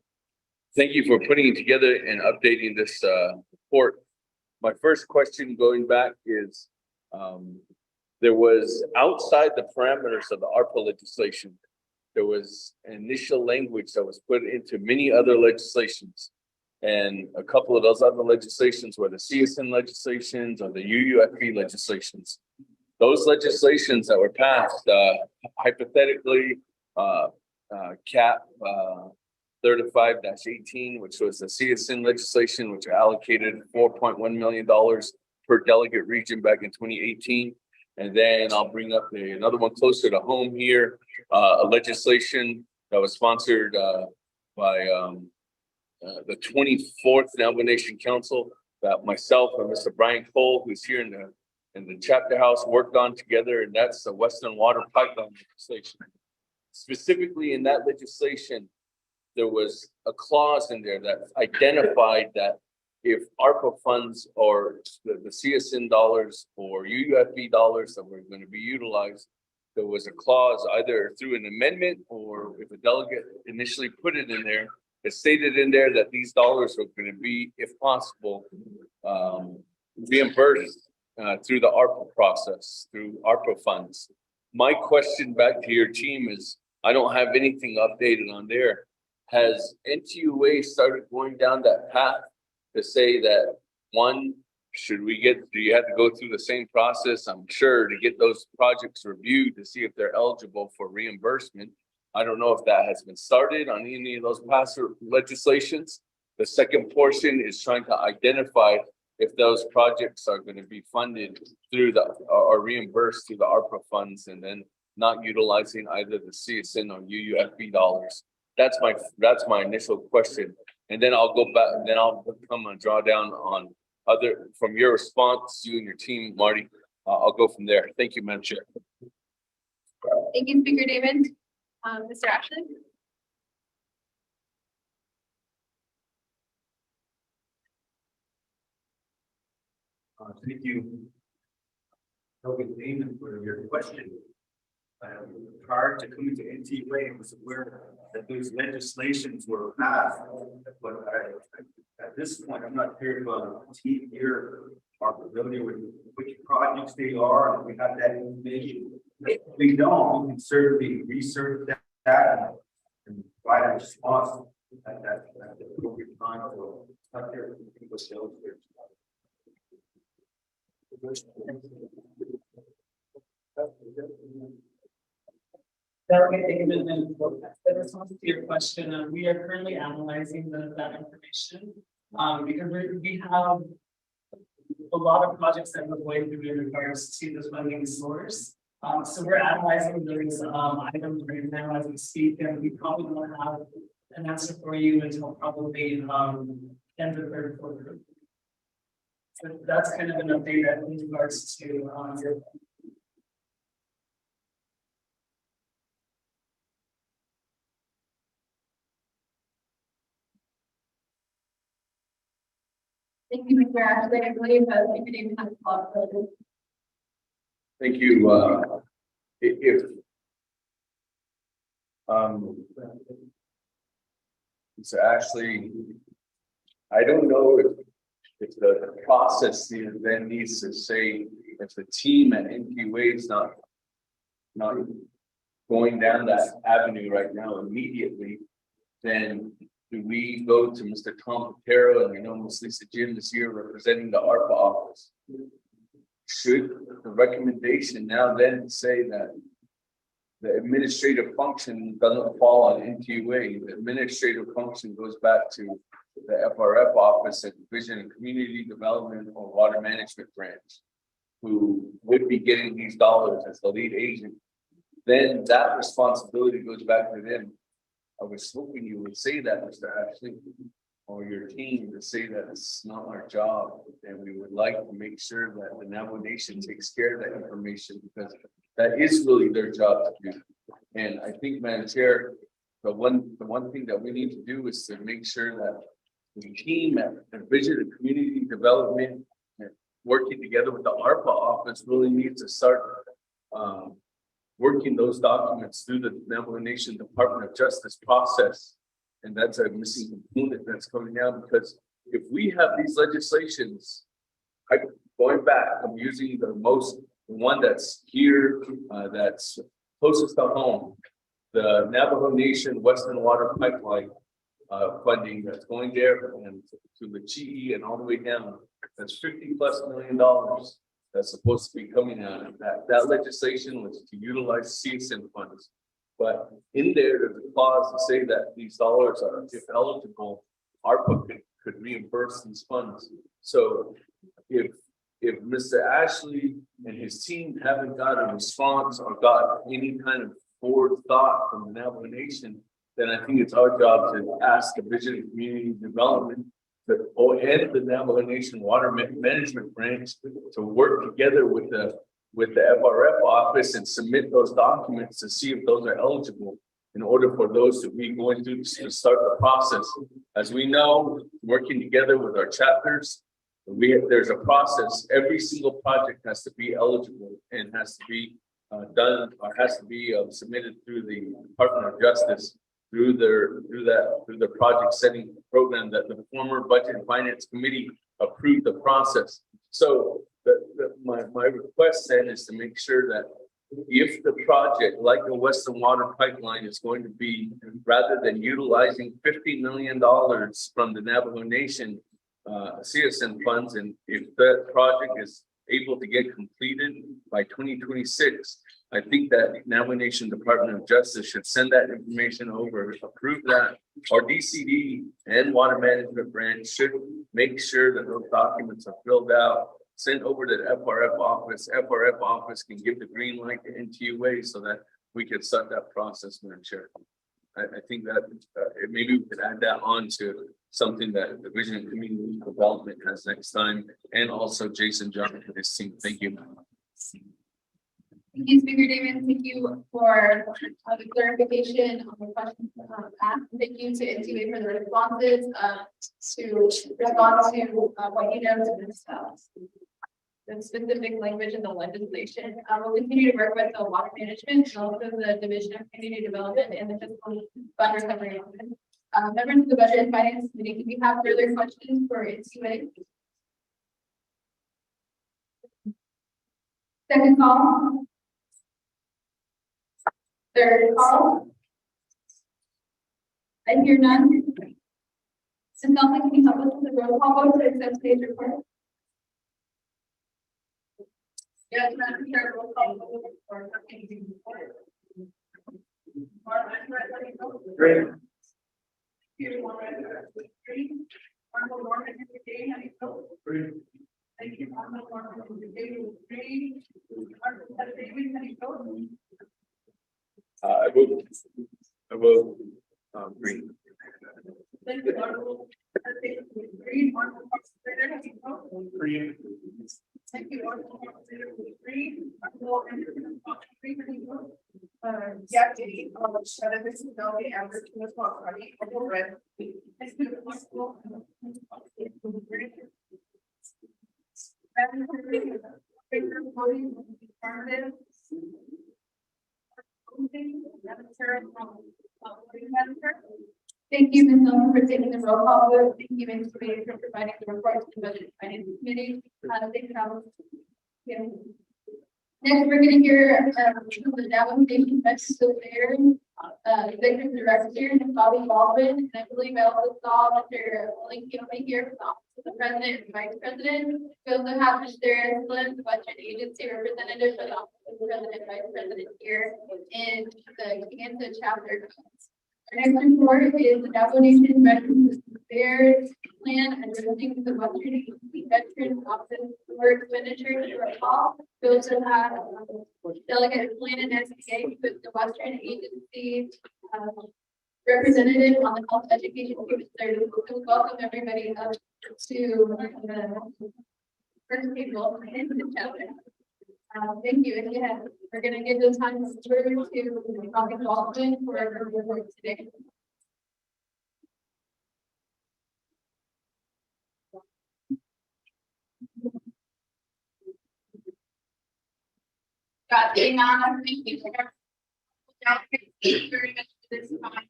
thank you for putting it together and updating this report. My first question going back is there was outside the parameters of the ARPA legislation, there was initial language that was put into many other legislations. And a couple of those other legislations were the CSN legislations or the UUFP legislations. Those legislations that were passed, hypothetically, CAP 35-18, which was the CSN legislation, which allocated $4.1 million per delegate region back in 2018. And then I'll bring up another one closer to home here, a legislation that was sponsored by the 24th Navajo Nation Council that myself and Mr. Brian Cole, who's here in the chapter house, worked on together, and that's the Western Water Pipeline legislation. Specifically in that legislation, there was a clause in there that identified that if ARPA funds or the CSN dollars or UUFB dollars that were going to be utilized, there was a clause either through an amendment or if a delegate initially put it in there, it stated in there that these dollars were going to be, if possible, reimbursed through the ARPA process, through ARPA funds. My question back to your team is, I don't have anything updated on there. Has NTUA started going down that path to say that, one, do you have to go through the same process, I'm sure, to get those projects reviewed to see if they're eligible for reimbursement? I don't know if that has been started on any of those past legislations. The second portion is trying to identify if those projects are going to be funded through or reimbursed through the ARPA funds and then not utilizing either the CSN or UUFB dollars. That's my initial question. And then I'll go back and then I'll come and draw down on from your response, you and your team, Marty. I'll go from there. Thank you, Madam Chair. Thank you, Speaker David. Mr. Ashley? Thank you, Kelvin Damon, for your question. Prior to coming to NTUA, I was aware that those legislations were passed, but at this point, I'm not sure if a team here are familiar with which projects they are, and we have that information. If we don't, we can certainly research that and provide a response at the appropriate time. So not there with those here. Delegate David, and in response to your question, we are currently analyzing that information because we have a lot of projects that we're going through in regards to the funding source. So we're analyzing those items right now as we speak, and we probably don't have an answer for you until probably end of third quarter. So that's kind of an update in regards to your. Thank you, Mr. Ashley. I believe Speaker David has a follow-up. Thank you. If Mr. Ashley, I don't know if the process then needs to say if the team at NPUA is not going down that avenue right now immediately, then do we go to Mr. Tom Patero and I know Ms. Lisa Jim this year representing the ARPA office should the recommendation now then say that the administrative function doesn't fall on NTUA, the administrative function goes back to the FRF office at Division of Community Development or Water Management Branch, who would be getting these dollars as the lead agent, then that responsibility goes back to them. I was hoping you would say that, Mr. Ashley, or your team, to say that it's not our job, and we would like to make sure that the Navajo Nation takes care of that information, because that is really their job to do. And I think, Madam Chair, the one thing that we need to do is to make sure that the team at the Division of Community Development, working together with the ARPA office, really needs to start working those documents through the Navajo Nation Department of Justice process. And that's a missing component that's coming out, because if we have these legislations, going back, I'm using the one that's here, that's closest to home, the Navajo Nation Western Water Pipeline funding that's going there and to the GE and all the way down. That's $50+ million that's supposed to be coming out of that. That legislation was to utilize CSN funds. But in there's a clause to say that these dollars are, if eligible, ARPA could reimburse these funds. So if Mr. Ashley and his team haven't got a response or got any kind of forward thought from the Navajo Nation, then I think it's our job to ask the Division of Community Development and the Navajo Nation Water Management Branch to work together with the FRF office and submit those documents to see if those are eligible in order for those to be going through to start the process. As we know, working together with our chapters, there's a process. Every single project has to be eligible and has to be done or has to be submitted through the Department of Justice through the project setting program that the former Budget and Finance Committee approved the process. So my request then is to make sure that if the project, like the Western Water Pipeline, is going to be, rather than utilizing $50 million from the Navajo Nation CSN funds, and if that project is able to get completed by 2026, I think that Navajo Nation Department of Justice should send that information over, approve that. Our DCD and Water Management Branch should make sure that those documents are filled out, sent over to the FRF office. FRF office can give the green light to NTUA so that we can start that process, Madam Chair. I think that maybe we could add that on to something that the Division of Community Development has next time, and also Jason John and his team. Thank you. Thank you, Speaker Damon. Thank you for the clarification on the questions asked. Thank you to NTA for the responses to respond to what you know to this the specific language in the legislation. We'll continue to work with the water management and also the Division of Community Development and the Fiscal Fund Recovery Office. Members of the Budget and Finance Committee, do we have further questions for NTA? Second call. Third call. I hear none. Ms. Nelson, can you help us with the roll call vote to accept today's report? Yes, Madam Chair, roll call vote for accepting the report. Great. Honorable Norman today, how do you vote? Great. Thank you, Honorable Norman today. Great. Honorable David, how do you vote? I will agree. Thank you, Honorable Green. Honorable Constitutor, how do you vote? Green. Thank you, Honorable Constitutor Green. Honorable Anderson, how do you vote? Yeah, Diddy, Shada, this is Melody, average to the top, right? Honorable Red. Thank you, Honorable. Thank you, Ms. Nelson, for taking the roll call vote. Thank you, Ms. Committee, for providing the report to the Budget and Finance Committee. Next, we're going to hear from the Navajo Nation Festival Fair Executive Director, Bobby Baldwin, and I believe I also saw Mr. Lincoln over here from the Office of the President and Vice President. We also have Mr. Flynn, the Budget Agency Representative for the Office of the President and Vice President here in the Kansas chapter. Our next report is the Nation Veterans Affairs Plan addressing the Western Agency Veterans Office for expenditures for a call. We also have Delegate Plan and SBA with the Western Agency representative on the health education service. So welcome everybody up to the first table in the chapter. Thank you. And yeah, we're going to give the time to Bobby Baldwin for our report today. Got the thank you. Thank you very much for this time.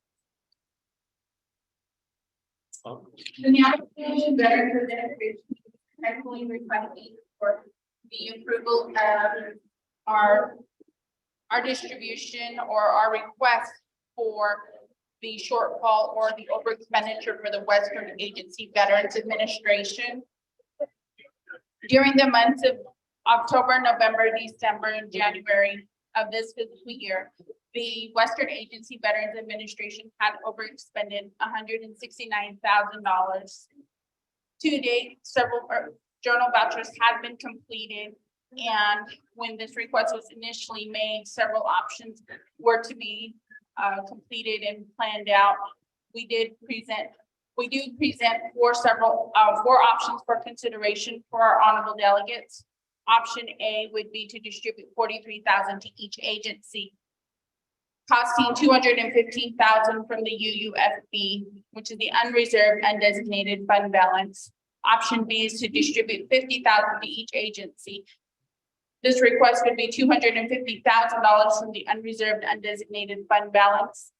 The application better presented technically requesting for the approval of our distribution or our request for the shortfall or the over expenditure for the Western Agency Veterans Administration. During the months of October, November, December, and January of this fiscal year, the Western Agency Veterans Administration had overexpended $169,000. To date, several journal vouchers had been completed, and when this request was initially made, several options were to be completed and planned out. We do present four options for consideration for our honorable delegates. Option A would be to distribute $43,000 to each agency, costing $215,000 from the UUFB, which is the unreserved undesignated fund balance. Option B is to distribute $50,000 to each agency. This request would be $250,000 from the unreserved undesignated fund balance.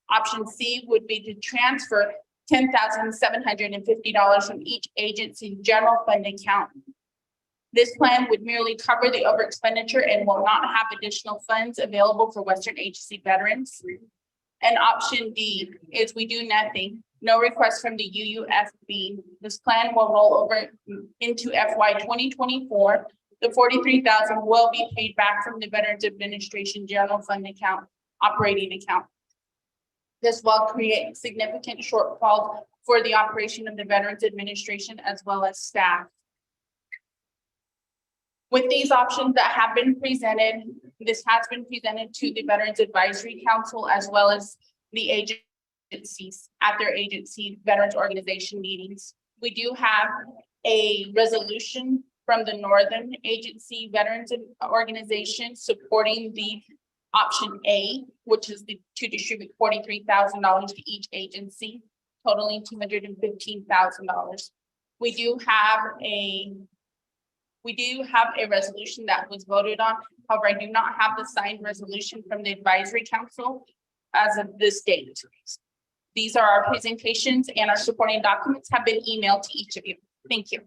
Option C would be to transfer $10,750 from each agency general fund account. This plan would merely cover the over expenditure and will not have additional funds available for Western Agency veterans. And option D is we do nothing, no request from the UUFB. This plan will roll over into FY 2024. The $43,000 will be paid back from the Veterans Administration General Fund account, operating account. This will create significant shortfall for the operation of the Veterans Administration as well as staff. With these options that have been presented, this has been presented to the Veterans Advisory Council as well as the agencies at their agency veterans organization meetings. We do have a resolution from the Northern Agency Veterans Organization supporting the option A, which is to distribute $43,000 to each agency, totaling $215,000. We do have a resolution that was voted on. However, I do not have the signed resolution from the advisory council as of this date. These are our presentations, and our supporting documents have been emailed to each of you. Thank you.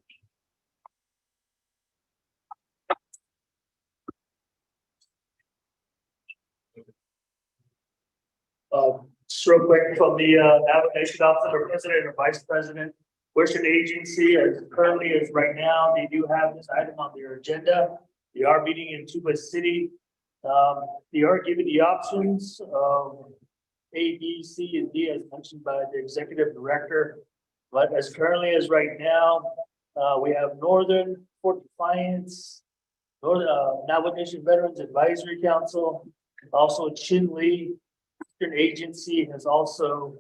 Just real quick from the navigation office or president or vice president, Western Agency, as currently as right now, they do have this item on their agenda. They are meeting in Tuba City. They are given the options of A, B, C, and D as mentioned by the executive director. But as currently as right now, we have Northern, Fort Defiance, Navajo Nation Veterans Advisory Council, also Chin Lee. Western Agency has also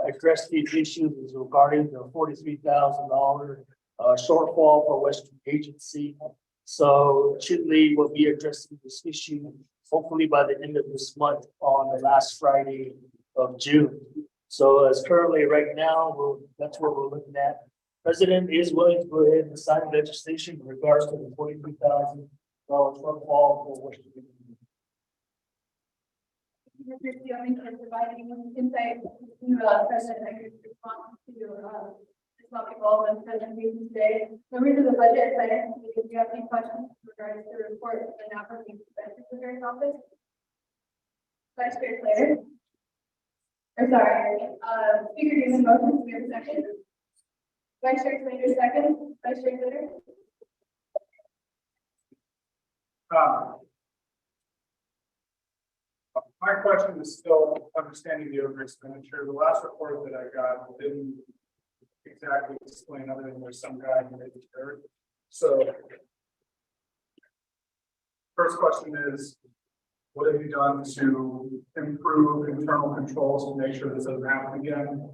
addressed these issues regarding the $43,000 shortfall for Western Agency. So Chin Lee will be addressing this issue hopefully by the end of this month on the last Friday of June. So as currently right now, that's what we're looking at. President is willing to go ahead and sign legislation in regards to the $43,000 shortfall for Western Agency. Mr. Sioning for providing insight to President Eckerd's response to this topic all in presentation today. Members of the Budget and Finance Committee, do you have any questions regarding the report of the NAPA Expenditure Secretary's Office? Vice Chair Slater. Speaker Newman motion, we have a second. Vice Chair Slater second. Vice Chair Slater. My question is still understanding the over expenditure. The last report that I got didn't exactly explain other than there's some guy who made it third. So first question is, what have you done to improve internal controls to make sure this doesn't happen again?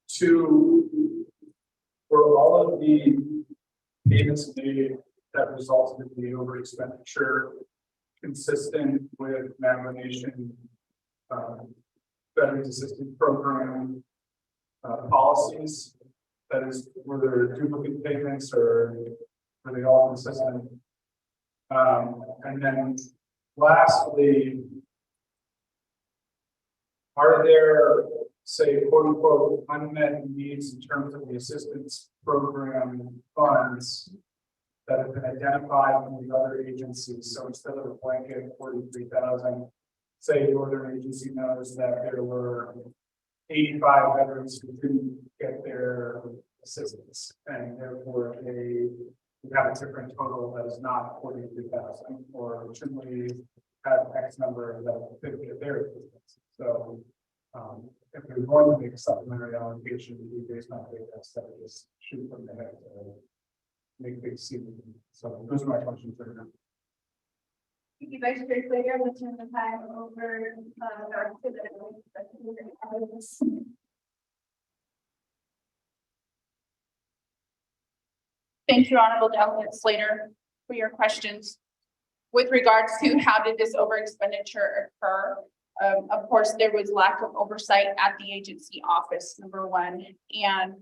Two, were all of the payments made that resulted in the over expenditure consistent with Nation Veterans Assistance Program policies? That is, were there duplicate payments or were they all consistent? And then lastly, are there, say, quote unquote, unmet needs in terms of the assistance program funds that have been identified from the other agencies? So instead of a blanket 43,000, say Northern Agency knows that there were 85 veterans who didn't get their assistance, and therefore we have a different total that is not 43,000, or should we have X number that didn't get their assistance? So if we're going to make a supplementary allocation, we based on data instead of just shoot from the head to make big C. So those are my questions right now. Thank you, Vice Chair Slater. Let's turn the time over back to the. Thank you, Honorable Delegate Slater, for your questions. With regards to how did this over expenditure occur? Of course, there was lack of oversight at the agency office, number one, and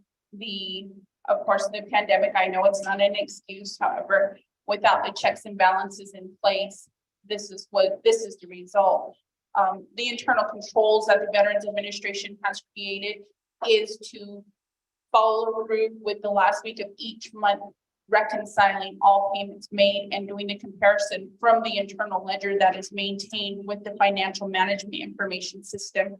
of course, the pandemic. I know it's not an excuse, however, without the checks and balances in place, this is the result. The internal controls that the Veterans Administration has created is to follow through with the last week of each month, reconciling all payments made and doing the comparison from the internal ledger that is maintained with the financial management information system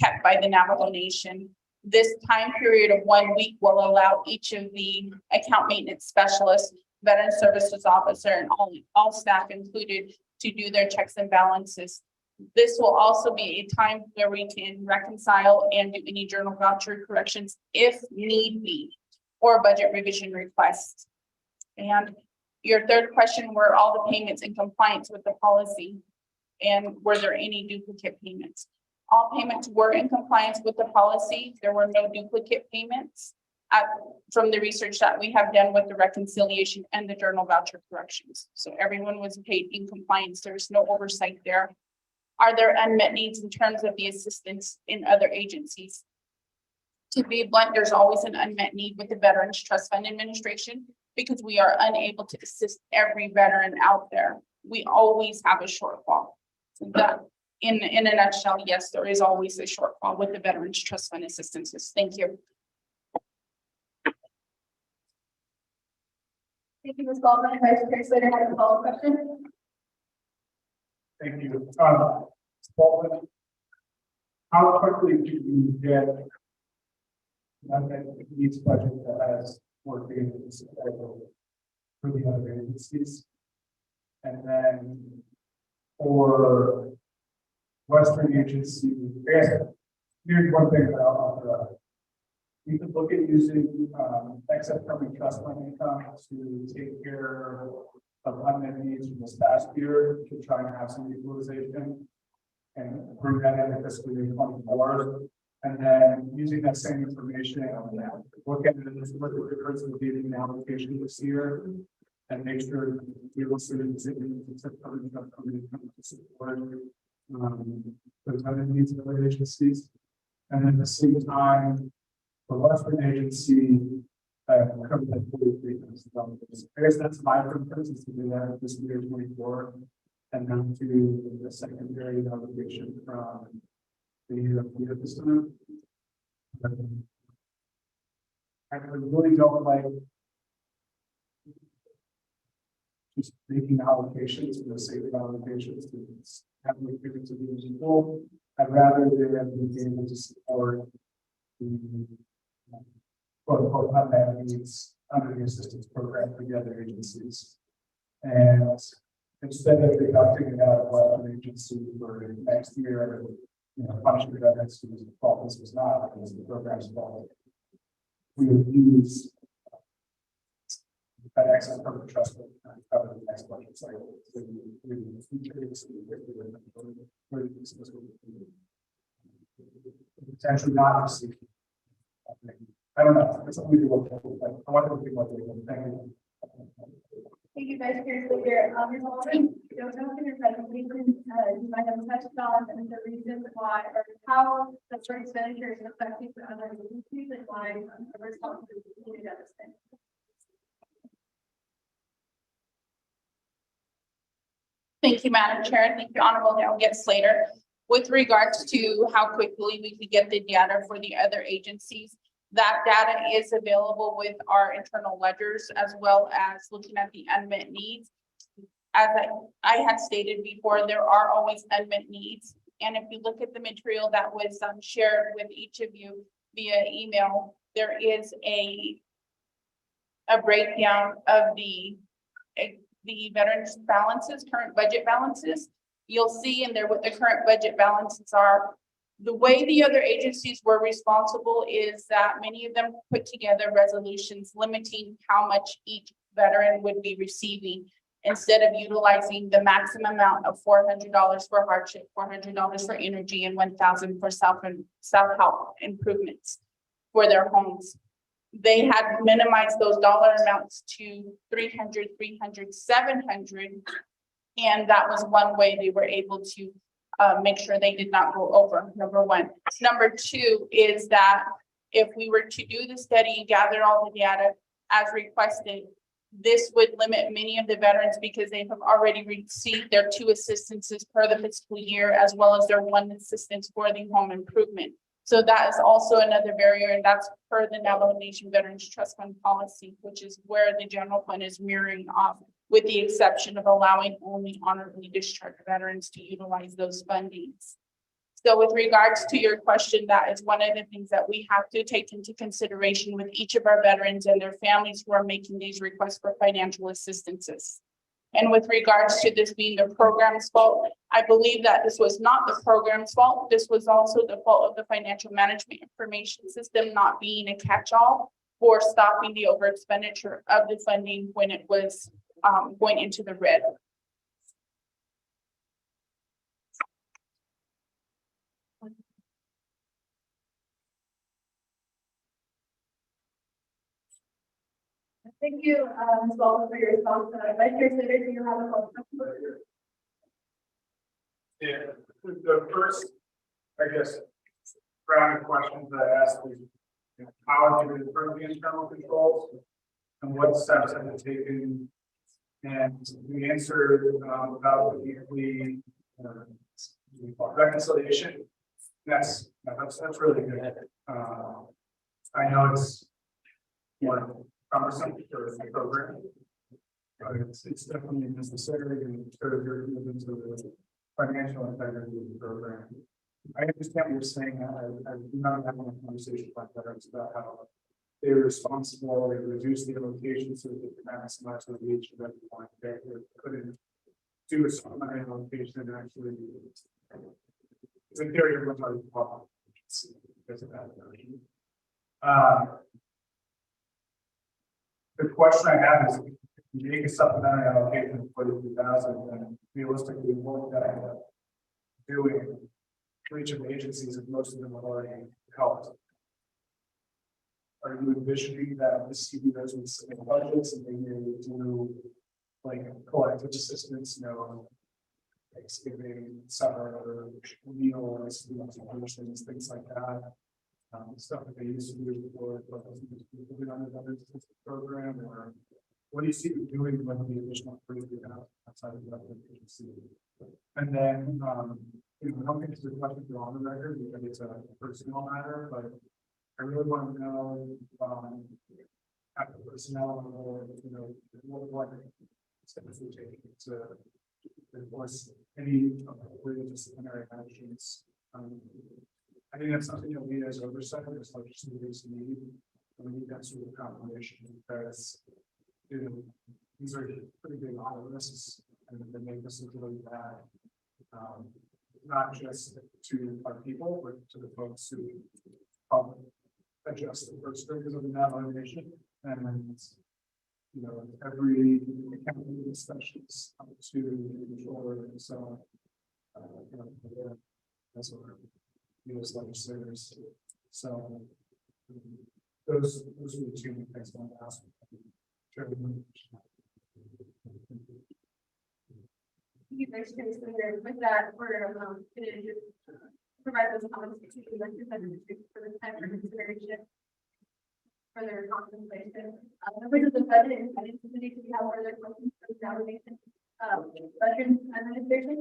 kept by the Navajo Nation. This time period of 1 week will allow each of the account maintenance specialists, veteran services officer, and all staff included to do their checks and balances. This will also be a time where we can reconcile and do any journal voucher corrections if need be, or budget revision requests. And your third question, were all the payments in compliance with the policy? And were there any duplicate payments? All payments were in compliance with the policy. There were no duplicate payments from the research that we have done with the reconciliation and the journal voucher corrections. So everyone was paid in compliance. There was no oversight there. Are there unmet needs in terms of the assistance in other agencies? To be blunt, there's always an unmet need with the Veterans Trust Fund Administration because we are unable to assist every veteran out there. We always have a shortfall. So that, in a nutshell, yes, there is always a shortfall with the Veterans Trust Fund assistances. Thank you. Thank you, Ms. Baldwin. Vice Chair Slater has a follow-up question. Thank you. Baldwin, how quickly do you get the needs budget that has more payments for the other agencies? And then for Western agency, here's one thing that I'll offer up. You could look at using excess permanent trust fund income to take care of unmet needs from this past year to try and have some utilization and bring that into fiscal year 24. And then using that same information, look at the difference of the allocation this year and make sure we will see the support those other needs of other agencies. And at the same time, the Western agency comes at $43,000. I guess that's my preference, is to do that this year 24 and then to the secondary allocation from the system. I really don't like just making allocations for the sake of allocations to have the figures to be usable. I'd rather them be able to support the quote unquote unmet needs under the assistance program for the other agencies. And instead of deducting it out of one agency for next year, punishing the veterans because the fault this was not, because the program's fault. We would use that excess from the trust fund to cover the next budget cycle. Potentially not receive. I don't know. It's something we can look at. I want to think about it. Thank you. Thank you, Vice Chair Slater. Ms. Walton, don't know in your presentation, you might have touched on the reasons why or how the short expenditure is affecting the other agencies and why the responsibility is needed at this time. Thank you, Madam Chair. Thank you, Honorable Delegate Slater. With regards to how quickly we could get the data for the other agencies, that data is available with our internal ledgers as well as looking at the unmet needs. As I had stated before, there are always unmet needs. And if you look at the material that was shared with each of you via email, there is a breakdown of the veterans balances, current budget balances. You'll see in there what the current budget balances are. The way the other agencies were responsible is that many of them put together resolutions limiting how much each veteran would be receiving instead of utilizing the maximum amount of $400 for hardship, $400 for energy, and $1,000 for self-help improvements for their homes. They had minimized those dollar amounts to 300, 300, 700. And that was one way they were able to make sure they did not go over, number one. Number two is that if we were to do the study and gather all the data as requested, this would limit many of the veterans because they have already received their 2 assistances per the fiscal year, as well as their 1 assistance for the home improvement. So that is also another barrier, and that's per the Navajo Nation Veterans Trust Fund policy, which is where the general fund is mirroring off, with the exception of allowing only honorably discharged veterans to utilize those fundings. So with regards to your question, that is one of the things that we have to take into consideration with each of our veterans and their families who are making these requests for financial assistances. And with regards to this being the program's fault, I believe that this was not the program's fault. This was also the fault of the financial management information system not being a catch-all for stopping the over expenditure of the funding when it was going into the red. Thank you, Ms. Walton, for your response. Vice Chair Slater, do you have a question? Yeah, the first, I guess, round of questions that I asked was, how have you improved the internal controls and what steps have you taken? And the answer about the reconciliation, that's really good. I know it's more cumbersome for the program, but it's definitely necessary and serve your commitment to the financial integrity of the program. I understand what you're saying. I've not having a conversation with veterans about how they're responsible, they reduce the allocation so that they can maximize the reach of everyone. They couldn't do a supplementary allocation and actually it's a theory of what problem because of that. The question I have is, you make a supplementary allocation of 42,000, and realistically, what would that end up doing for each of the agencies if most of them have already helped? Are you envisioning that the CBOs would submit budgets and maybe do like collective assistance, Thanksgiving, summer, meals, things like that? Stuff that they used to do before, moving on to another program, or what do you see them doing when the additional outside of the agency? And then, I don't think it's a question for on the record because it's a personal matter, but I really want to know at the personnel level, what steps we're taking to enforce any of the disciplinary actions I think that's something that we as oversight as legislators need. We need that sort of confirmation because, you know, these are pretty big risks and they make us look really bad. Not just to our people, but to the folks who adjust the first because of the malnourishment. And, you know, every accounting discussions to the controller and so on. You know, that's what U.S. legislators. So those are the two things I want to ask. Thank you, Vice Chair. So with that, we're going to just provide those comments to the legislature for the time for consideration. Further contemplation. Members of the Budget and Finance Committee, do you have further questions for the evaluation? Budget Administration.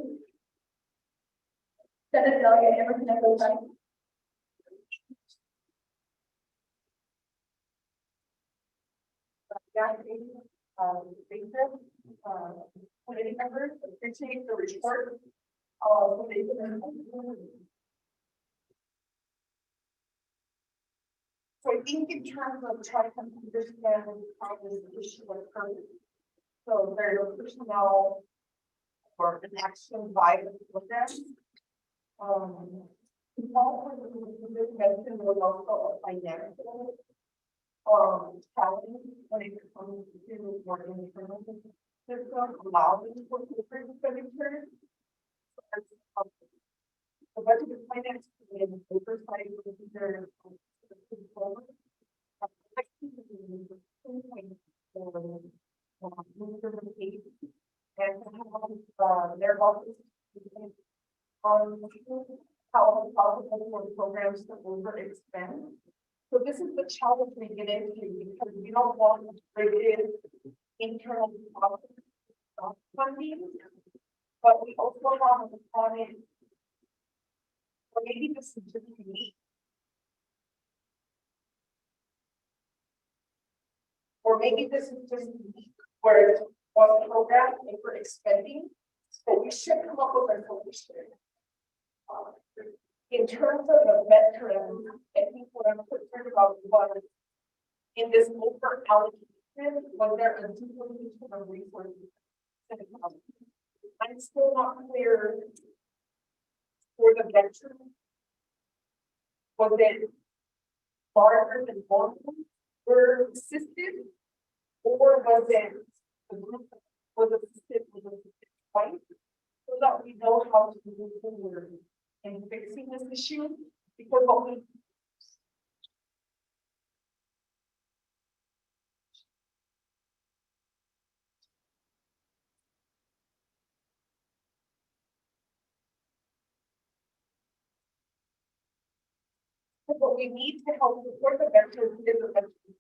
Senate Delegate Emerson Eccleston. Committee members, appreciate the report. So I think in terms of trying to understand how this issue occurred. So there's a personnel or an action by the program. This mentioned was also a financial challenge when it comes to working internal system, allowing for different expenditures. The budget and finance committee oversight procedure and their office how possible programs to overexpend. So this is the challenge we get into because we don't want rigid internal funding, but we also have a chronic, or maybe this is just unique. Or maybe this is just unique where it's one program and we're expending, but we should come up with a solution. In terms of the veteran, I think what I'm concerned about was in this over allocation, was there a duplication of resources? I'm still not clear for the veteran. Was it larger than normal were assisted, or was it the group was assisted twice, so that we know how to move forward in fixing this issue? Because what we need to help support the veterans is a veteran.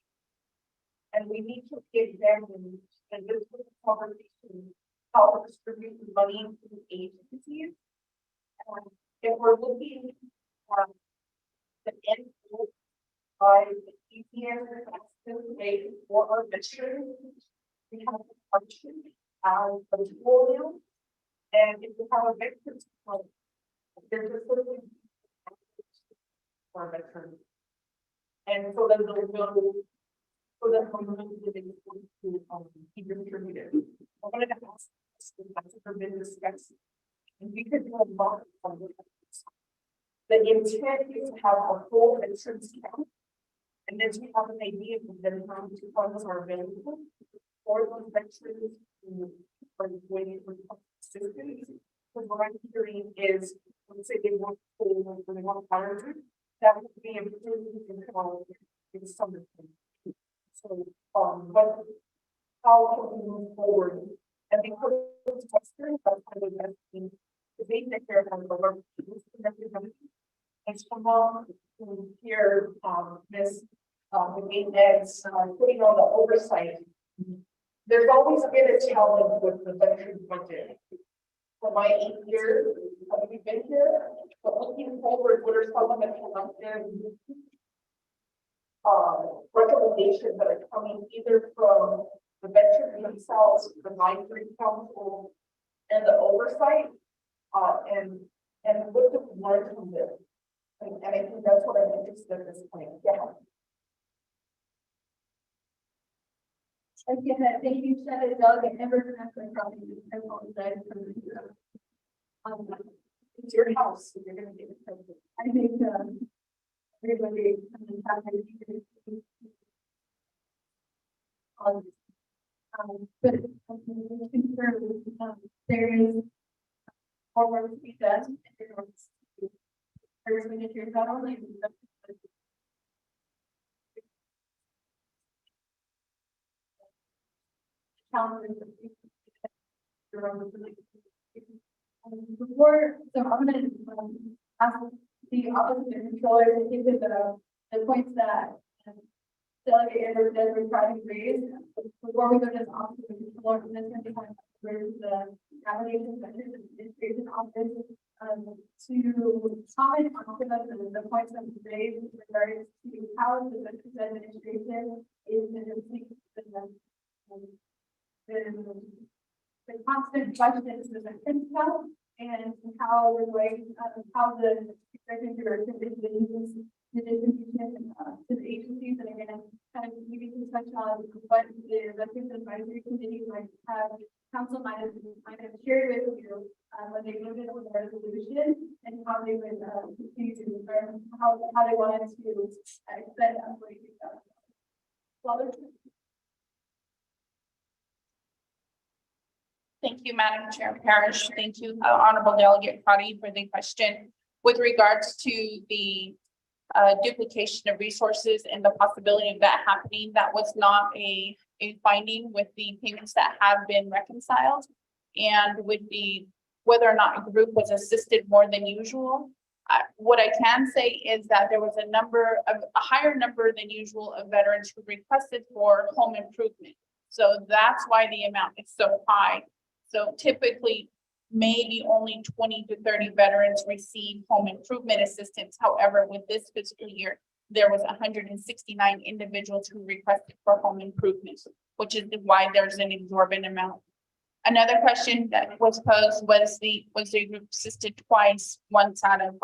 And we need to examine and this was a conversation how to distribute the money to agencies. If we're looking at the end goal by the easiest way for our veterans, we have to function as a portfolio. And if we have a veterans fund, there's a sort of for veterans. And so then they'll go so that living to be distributed. I wanted to ask if that's ever been discussed. And we could do a lot of the intent is to have a full veterans count, and then to have an idea of then how much funds are available for those veterans who are waiting for assistance. Because what I'm hearing is, let's say they want to they want to hire, that would be improved in some of them. So, but how can we move forward? And because it's Western, that's kind of the they take care of them over and someone who here, Miss maintenance, putting on the oversight. There's always been a challenge with the veteran budget. For my 8 years, we've been here, but looking forward, what are some of the collective recommendations that are coming either from the veterans themselves, the advisory council, and the oversight, and and what the word from this. And I think that's what I'm interested in this point. Yeah. Again, thank you, Senate Delegate Member, for probably I apologize for the, It's your house, so you're gonna get it. I think, everybody, but, there is more work to be done. There's been a year not only. Before, so I'm gonna ask the office of the controller to give the points that Delegate Edwards has tried to raise. Before we go to the office of the controller, and then going to find where's the allocation centers and administration office to comment on some of the points that we raised with regards to how the Veterans Administration is the constant questions the veterans have and how we're going, how the executive director is the distribution to the agencies. And again, kind of maybe to touch on what the Veterans Advisory Committee might have, council might have shared with you when they voted on the resolution and how they would continue to how they wanted to expend $40,000. Thank you, Madam Chair Parrish. Thank you, Honorable Delegate Crotty, for the question. With regards to the duplication of resources and the possibility of that happening, that was not a finding with the payments that have been reconciled. And with the whether or not a group was assisted more than usual. What I can say is that there was a higher number than usual of veterans who requested for home improvement. So that's why the amount is so high. So typically, maybe only 20 to 30 veterans receive home improvement assistance. However, with this fiscal year, there was 169 individuals who requested for home improvements, which is why there's an exorbitant amount. Another question that was posed was the group assisted twice, once out of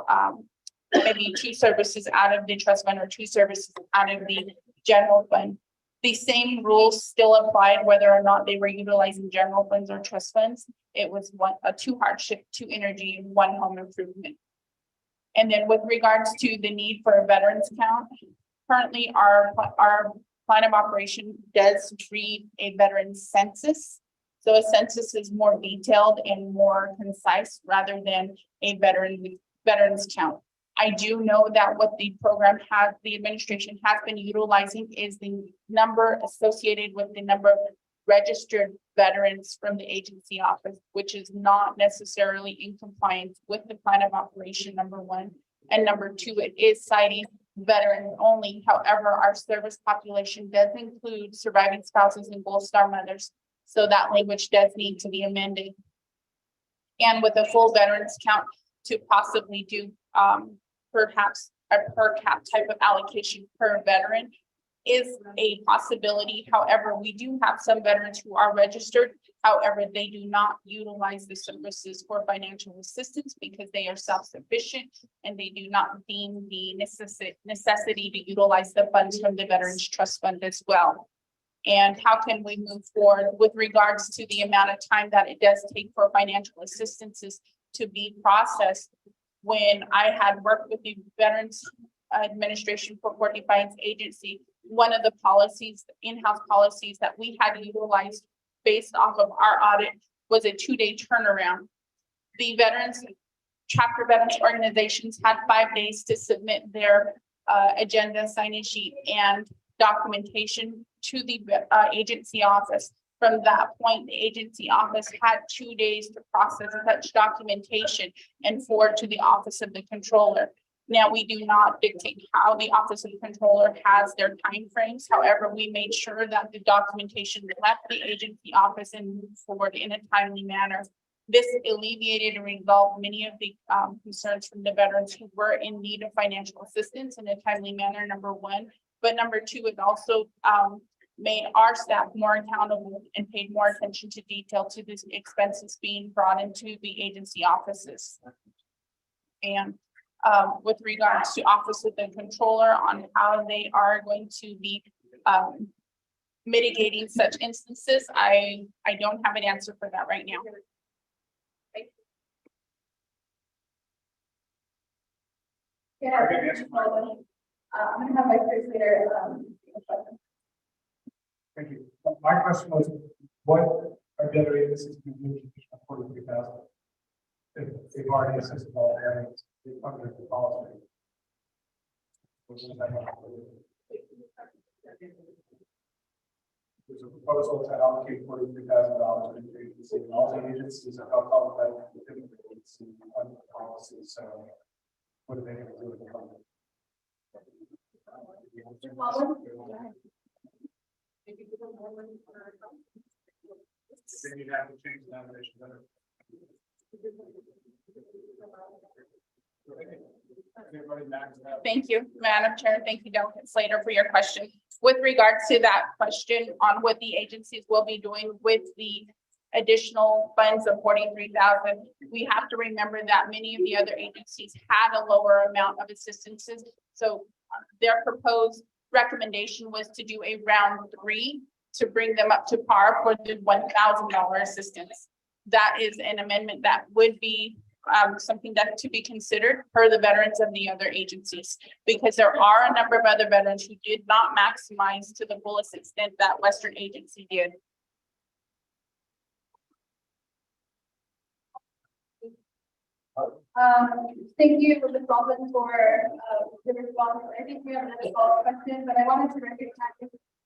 maybe 2 services out of the trust fund or 2 services out of the general fund. The same rules still applied whether or not they were utilizing general funds or trust funds. It was 2 hardship, 2 energy, 1 home improvement. And then with regards to the need for a veterans count, currently our plan of operation does read a veterans census. So a census is more detailed and more concise rather than a veterans count. I do know that what the program has, the administration has been utilizing is the number associated with the number of registered veterans from the agency office, which is not necessarily in compliance with the plan of operation, number 1. And number 2, it is citing veterans only. However, our service population does include surviving spouses and Gold Star mothers. So that language does need to be amended. And with a full veterans count to possibly do perhaps a per cap type of allocation per veteran is a possibility. However, we do have some veterans who are registered. However, they do not utilize the services for financial assistance because they are self-sufficient and they do not deem the necessity to utilize the funds from the Veterans Trust Fund as well. And how can we move forward with regards to the amount of time that it does take for financial assistances to be processed? When I had worked with the Veterans Administration for Court Defiance Agency, one of the policies, in-house policies that we had utilized based off of our audit was a 2-day turnaround. The veterans, chapter veterans organizations had 5 days to submit their agenda, sign-in sheet, and documentation to the agency office. From that point, the agency office had 2 days to process such documentation and forward to the office of the controller. Now, we do not dictate how the office of the controller has their timeframes. However, we made sure that the documentation left the agency office and moved forward in a timely manner. This alleviated and resolved many of the concerns from the veterans who were in need of financial assistance in a timely manner, number 1. But number 2, it also made our staff more accountable and paid more attention to detail to these expenses being brought into the agency offices. and with regards to Office of the Controller on how they are going to be mitigating such instances. I don't have an answer for that right now. Yeah, I'm gonna have my first leader, Thank you. My question was, what are the other agencies going to do to afford 3,000? If they've already assisted all areas, they funded the policy. There's a proposal to allocate $43,000 to the agency, and all the agencies are helped out by the different agencies on the policy. So, what are they going to do with the funding? Then you'd have to change the nomination. Thank you, Madam Chair. Thank you, Delegate Slater, for your question. With regards to that question on what the agencies will be doing with the additional funds of 43,000, we have to remember that many of the other agencies had a lower amount of assistances. So their proposed recommendation was to do a round 3 to bring them up to par for the $1,000 assistance. That is an amendment that would be something that to be considered per the veterans of the other agencies, because there are a number of other veterans who did not maximize to the fullest extent that Western agency did. Thank you, Ms. Baldwin, for the response. I think we have another follow-up question, but I wanted to recognize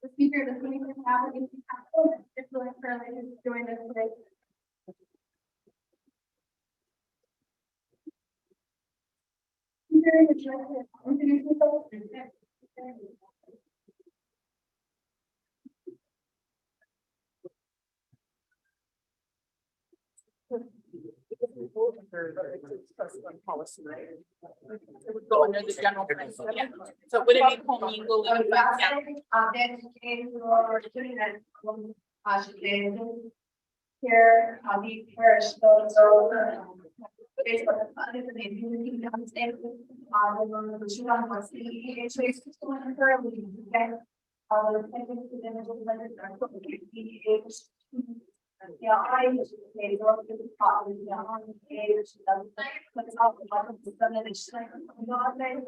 the speaker of the Community Advocacy Council, Mr. Philip Curley, who's joined us today. Speaker, would you like to introduce yourself? Policy, right? It would go under the general plan. Yeah. So would it be commingled? Here, the parish, so based on the funding for the community, understand, the Sudan was the HOA system currently, okay? Thank you to the individual members that are putting yeah, I made a lot of the part of the on the age, but it's all about the sun and it's like, you know what I mean?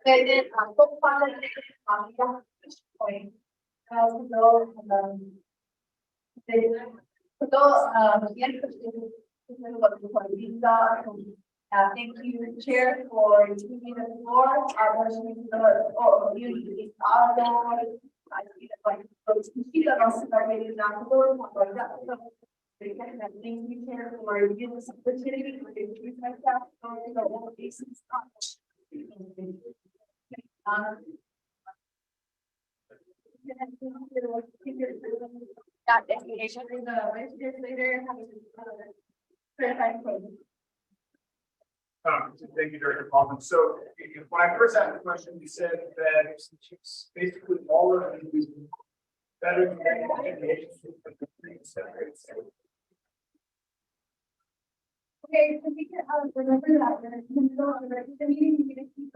They did, book fund, point. So, they, thank you, Chair, for giving the floor. Our motion is unity is our door. I see that like those who see that also are maybe not the door. Thank you, Chair, for giving this opportunity to introduce myself. The whole basis. That explanation is the vice chair later. Thank you, Director Baldwin. So when I first asked the question, you said that basically all of these better. Okay, so we can remember that when it's in the middle of the meeting, you can keep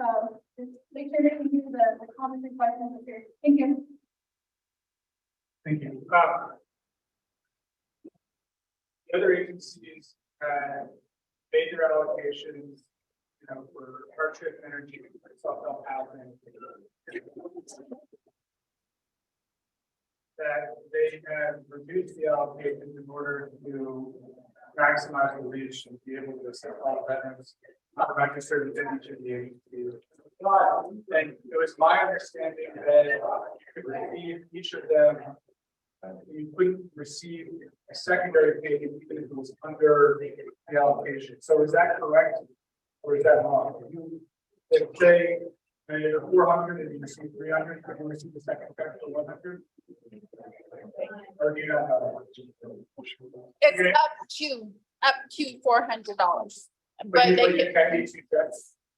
just make sure that you do the comments and questions here. Thank you. Thank you. The other agencies made their allocations, you know, for hardship energy, self-help housing. That they have reduced the allocation in order to maximize the reach and be able to assist all veterans, registered within each of the agencies. And it was my understanding that each of them, you couldn't receive a secondary payment even if it was under the allocation. So is that correct? Or is that wrong? If say you're 400 and you receive 300, you can receive the second check for 100? Or do you not know? It's up to $400. But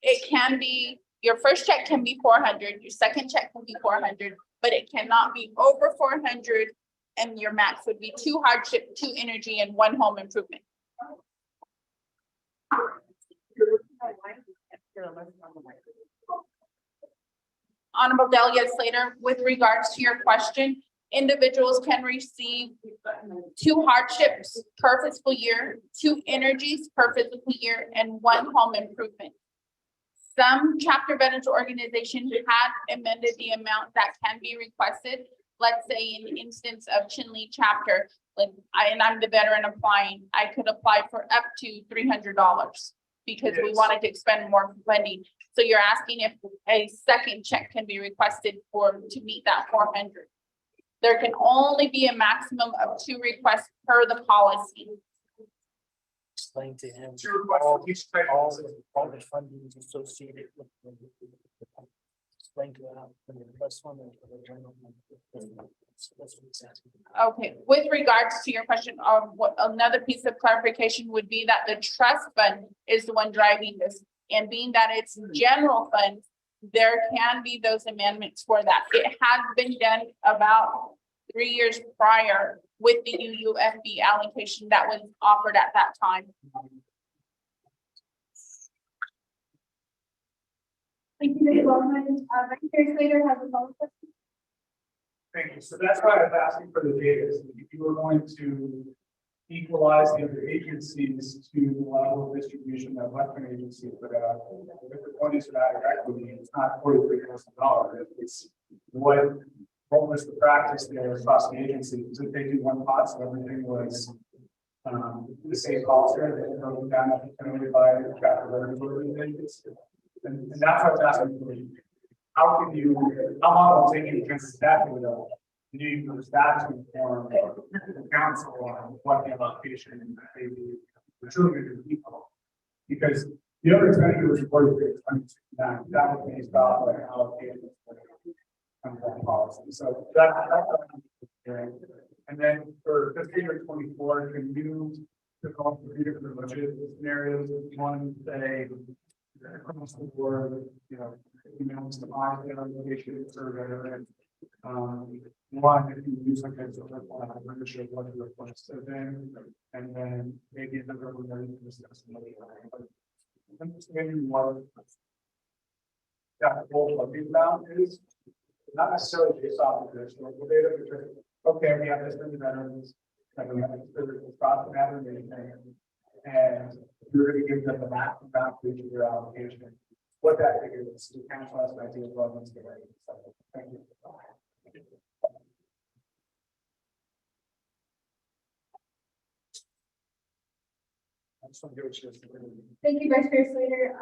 it can be, your first check can be 400, your second check can be 400, but it cannot be over 400, and your max would be 2 hardship, 2 energy, and 1 home improvement. Honorable Delegate Slater, with regards to your question, individuals can receive 2 hardships per fiscal year, 2 energies per fiscal year, and 1 home improvement. Some chapter veterans organizations have amended the amount that can be requested. Let's say in instance of Chinle chapter, I'm the veteran applying, I could apply for up to $300 because we wanted to expend more funding. So you're asking if a second check can be requested to meet that 400. There can only be a maximum of 2 requests per the policy. Explain to him. All the funding associated with. Explain to him the first one and the general. That's what he's asking. Okay, with regards to your question, what another piece of clarification would be that the trust fund is the one driving this. And being that it's general funds, there can be those amendments for that. It has been done about 3 years prior with the UUFB allocation that was offered at that time. Thank you, Ms. Wellman. Secretary Slater has a follow-up question. Thank you. So that's why I was asking for the data. So if you were going to equalize the other agencies to the level of distribution that Western agency put out, if the point is about equity, it's not $43,000. It's what was the practice there across the agency? Because if they do one pot, so everything was the same cost, they broke down only by chapter veterans organizations. And that's what I was asking for. How long will it take you to transfer staff data? You need for staff to inform the council on what the allocation may be for children and people. Because the other expenditure was reported that was based off of allocation under that policy. So that's and then for fiscal year 24, can you go through 3 different budget scenarios? One, say, across the board, emails to my allocation survey. One, if you use like a sort of I'm not sure what the request is then, and then maybe another one that we can discuss another time. But understanding what that whole funding amount is not necessarily based off of this local data, because okay, we have this many veterans, and we have this profit matter and you're going to give them the maximum amount for each of your allocation. What that figure is, the council has an idea of what it's going to be. Thank you. Thank you, Vice Chair Slater.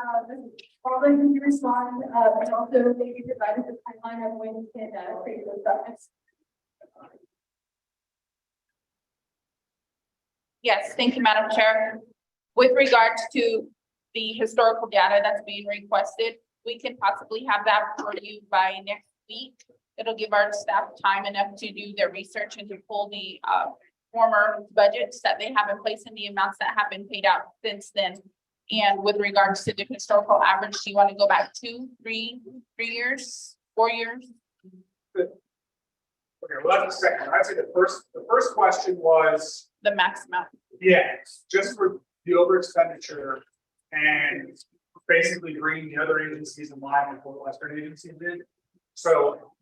Alden, can you respond? And also maybe provide us a timeline of when you can create those documents. Yes, thank you, Madam Chair. With regards to the historical data that's being requested, we can possibly have that for you by next week. It'll give our staff time enough to do their research and to pull the former budgets that they have in place and the amounts that have been paid out since then. And with regards to the historical average, do you want to go back 2, 3 years, 4 years? Okay, well, that's a second. I'd say the first question was the max amount. Yes, just for the over expenditure and basically bringing the other agencies in line with what Western agency did. So,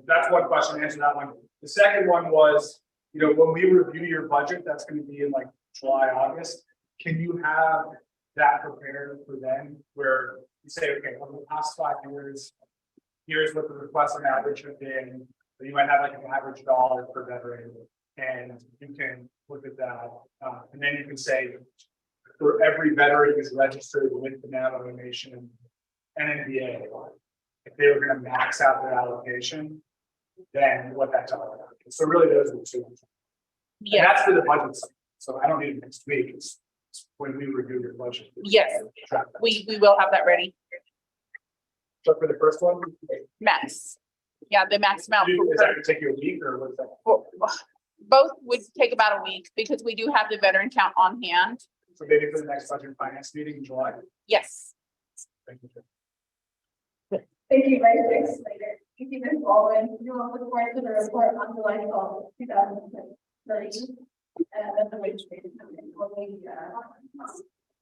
that's one question. Answer that one. The second one was, when we review your budget, that's going to be in like July, August. Can you have that prepared for then, where you say, okay, over the past 5 years, here's what the requested average have been. So you might have like an average dollar per veteran, and you can look at that, and then you can say, for every veteran who's registered with the NAV donation and NNBA, if they were going to max out their allocation, then what that's all about. So really, those are the 2. Yeah, and that's for the budget cycle. So I don't need it next week. It's when we review your budget. Yes, we will have that ready. So for the first one, max. Yeah, the max amount. Is that going to take you a week or what's that? Well, both would take about a week because we do have the veteran count on hand. So maybe for the next budget and finance meeting in July. Yes. Thank you. Thank you, Vice Chair Slater. Thank you, Ms. Baldwin. We will look forward to the report on July 12th, 2023. That's the wage rate.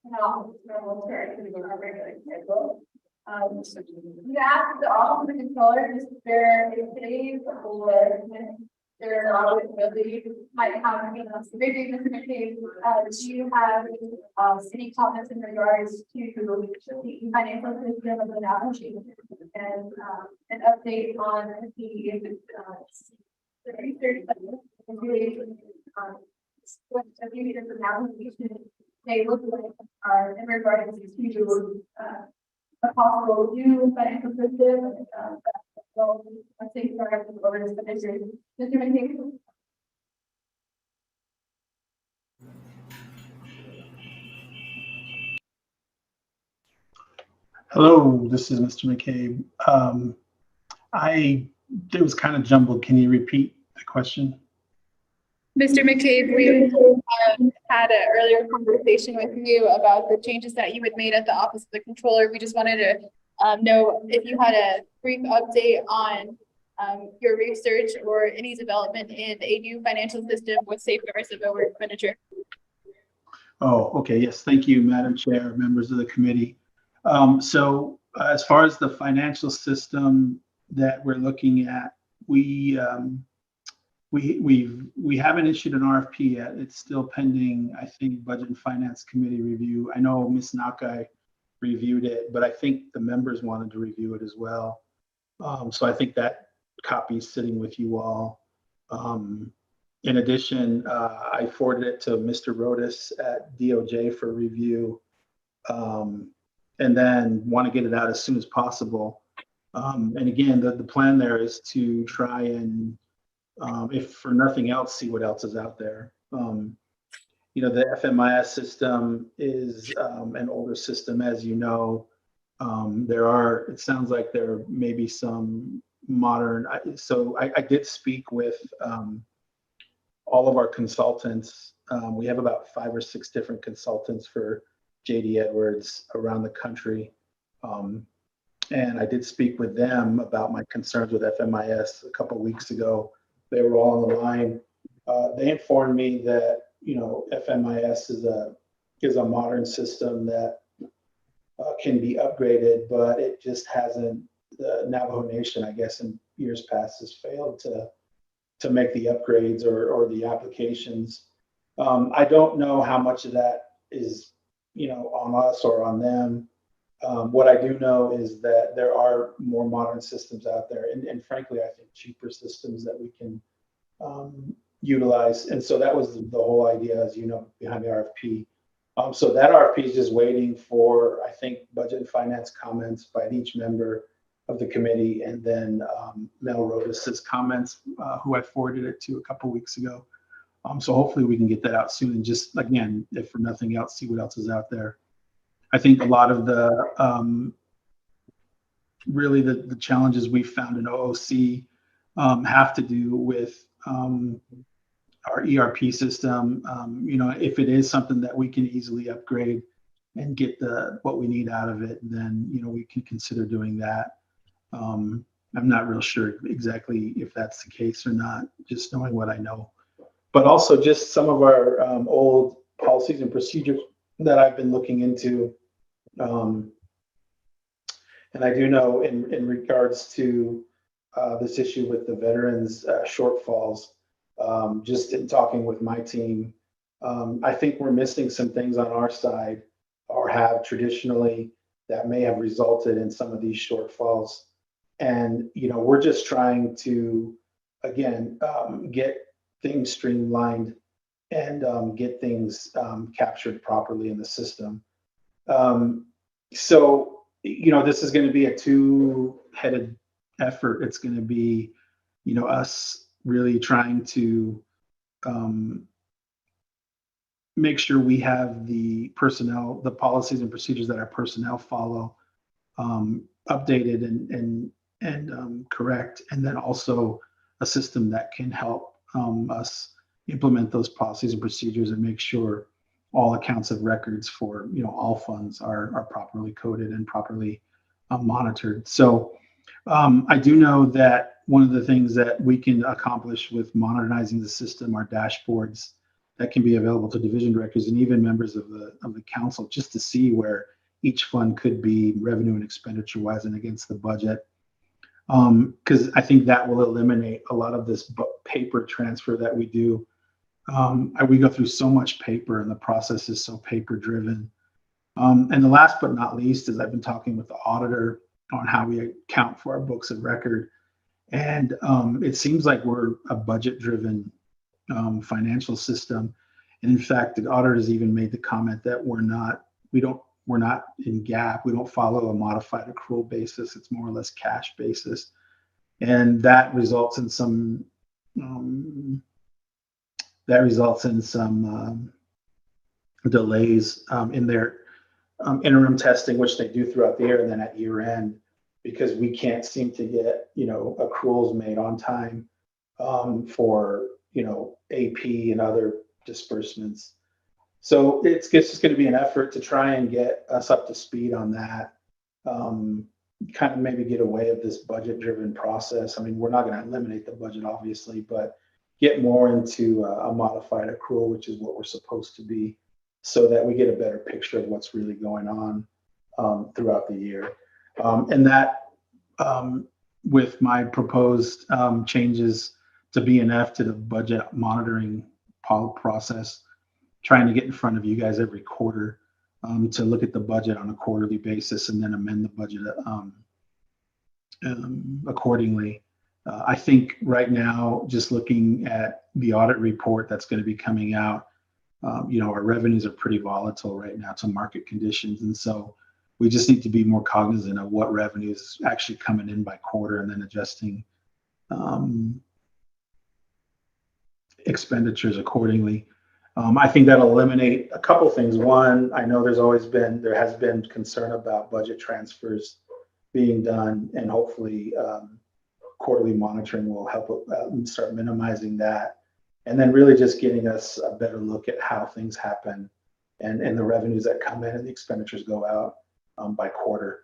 No, no, we're going to go our regular schedule. We asked the office of the controller just their activities or their responsibility might have, maybe Mr. McCabe, do you have any comments in regards to the financial system of the balance sheet and an update on the research that really what the unit of navigation may look like in regards to a possible new financial system. Well, I think for Mr. McCabe. Hello, this is Mr. McCabe. It was kind of jumbled. Can you repeat the question? Mr. McCabe, we had an earlier conversation with you about the changes that you had made at the Office of the Controller. We just wanted to know if you had a brief update on your research or any development in a new financial system with safeguards of over expenditure. Oh, okay. Yes. Thank you, Madam Chair, members of the committee. So as far as the financial system that we're looking at, we haven't issued an RFP yet. It's still pending, I think, Budget and Finance Committee review. I know Ms. Nakai reviewed it, but I think the members wanted to review it as well. So I think that copy is sitting with you all. In addition, I forwarded it to Mr. Rodas at DOJ for review, and then want to get it out as soon as possible. And again, the plan there is to try and, if for nothing else, see what else is out there. The FMIS system is an older system, as you know. It sounds like there may be some modern, so I did speak with all of our consultants. We have about 5 or 6 different consultants for JD Edwards around the country. And I did speak with them about my concerns with FMIS a couple of weeks ago. They were all on the line. They informed me that, FMIS is a modern system that can be upgraded, but it just hasn't, the Navajo Nation, I guess, in years past has failed to make the upgrades or the applications. I don't know how much of that is, on us or on them. What I do know is that there are more modern systems out there, and frankly, I think cheaper systems that we can utilize. And so that was the whole idea, as you know, behind the RFP. So that RFP is just waiting for, I think, Budget and Finance comments by each member of the committee, and then Mel Rodas's comments, who I forwarded it to a couple weeks ago. So hopefully we can get that out soon, and just, again, if for nothing else, see what else is out there. I think a lot of the really the challenges we found in OOC have to do with our ERP system. If it is something that we can easily upgrade and get what we need out of it, then we can consider doing that. I'm not real sure exactly if that's the case or not, just knowing what I know. But also just some of our old policies and procedures that I've been looking into. And I do know in regards to this issue with the veterans shortfalls, just in talking with my team, I think we're missing some things on our side, or have traditionally, that may have resulted in some of these shortfalls. And, we're just trying to, again, get things streamlined and get things captured properly in the system. So, this is going to be a two-headed effort. It's going to be, us really trying to make sure we have the personnel, the policies and procedures that our personnel follow, updated and correct, and then also a system that can help us implement those policies and procedures and make sure all accounts of records for all funds are properly coded and properly monitored. So I do know that one of the things that we can accomplish with modernizing the system are dashboards that can be available to division directors and even members of the council, just to see where each fund could be revenue and expenditure wise and against the budget. Because I think that will eliminate a lot of this paper transfer that we do. We go through so much paper and the process is so paper driven. And the last but not least is I've been talking with the auditor on how we account for our books of record. And it seems like we're a budget driven financial system. And in fact, the auditor has even made the comment that we're not in GAAP. We don't follow a modified accrual basis. It's more or less cash basis. And that results in some delays in their interim testing, which they do throughout the year, and then at year end, because we can't seem to get, accruals made on time for, AP and other disbursements. So it's just going to be an effort to try and get us up to speed on that. Kind of maybe get away of this budget driven process. I mean, we're not going to eliminate the budget, obviously, but get more into a modified accrual, which is what we're supposed to be, so that we get a better picture of what's really going on throughout the year. And that with my proposed changes to BNF, to the budget monitoring process, trying to get in front of you guys every quarter to look at the budget on a quarterly basis and then amend the budget accordingly. I think right now, just looking at the audit report that's going to be coming out, our revenues are pretty volatile right now to market conditions. And so we just need to be more cognizant of what revenue is actually coming in by quarter and then adjusting expenditures accordingly. I think that'll eliminate a couple things. One, I know there has been concern about budget transfers being done, and hopefully quarterly monitoring will help start minimizing that. And then really just getting us a better look at how things happen and the revenues that come in and the expenditures go out by quarter.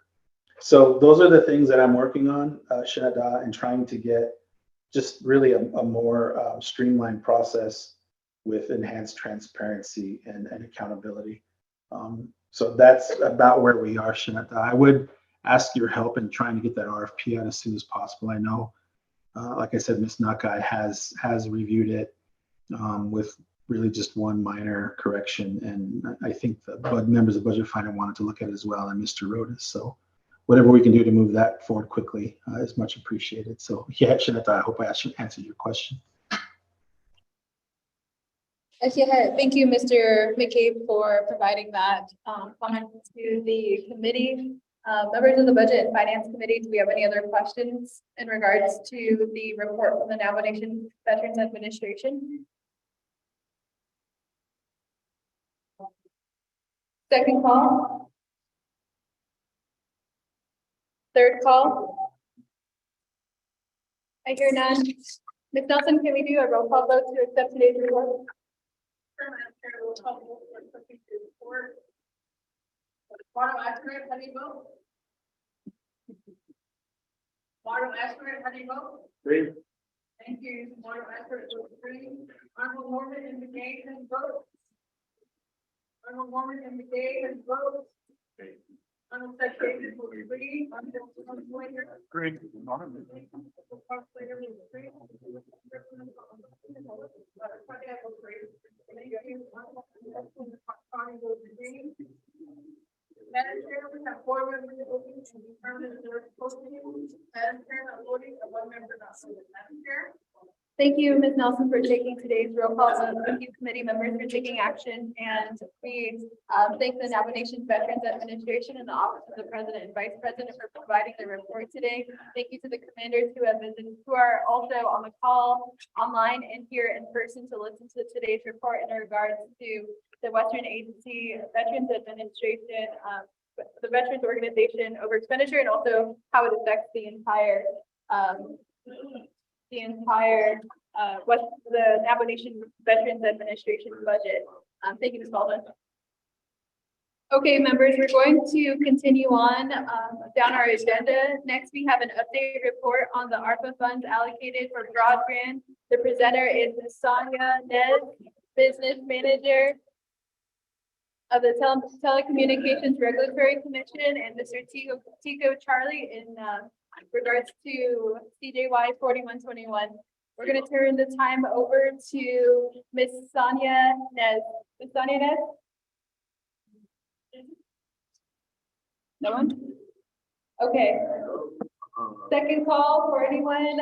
So those are the things that I'm working on, Shanada, and trying to get just really a more streamlined process with enhanced transparency and accountability. So that's about where we are, Shanada. I would ask your help in trying to get that RFP out as soon as possible. I know, like I said, Ms. Nakai has reviewed it with really just one minor correction, and I think the members of Budget Finder wanted to look at it as well, and Mr. Rodas. So whatever we can do to move that forward quickly is much appreciated. So yeah, Shanata, I hope I answered your question. Thank you, Mr. McCabe, for providing that comment to the committee. Members of the Budget and Finance Committee, do we have any other questions in regards to the report from the Navigation Veterans Administration? Second call? Third call? I hear none. Ms. Nelson, can we do a roll call vote to accept today's report? Marlo Astor, how do you vote? Marlo Astor, how do you vote? Green. Thank you. Marlo Astor votes green. Honorable Mormon and McGay has voted. Honorable Mormon and McGay has voted. Honorable Secretary votes green. Honorable Slater. Green. Madam Chair, we have 4 members voting to determine the posting. Madam Chair, not voting, and 1 member not voting. Madam Chair. Thank you, Ms. Nelson, for taking today's roll call. Thank you, committee members, for taking action. And we thank the Navigation Veterans Administration and the Office of the President and Vice President for providing the report today. Thank you to the commanders who have visited, who are also on the call, online, and here in person to listen to today's report in regards to the Western Agency Veterans Administration, the Veterans Organization over expenditure, and also how it affects the entire the Navigation Veterans Administration budget. Thank you, Ms. Baldwin. Okay, members, we're going to continue on down our agenda. Next, we have an update report on the ARPA funds allocated for broadband. The presenter is Ms. Sonia Nez. Business Manager of the Telecommunications Regulatory Commission, and Mr. Tico Charlie in regards to CJY 4121. We're going to turn the time over to Ms. Sonia Nez. Ms. Sonia Nez? No one? Okay. Second call for anyone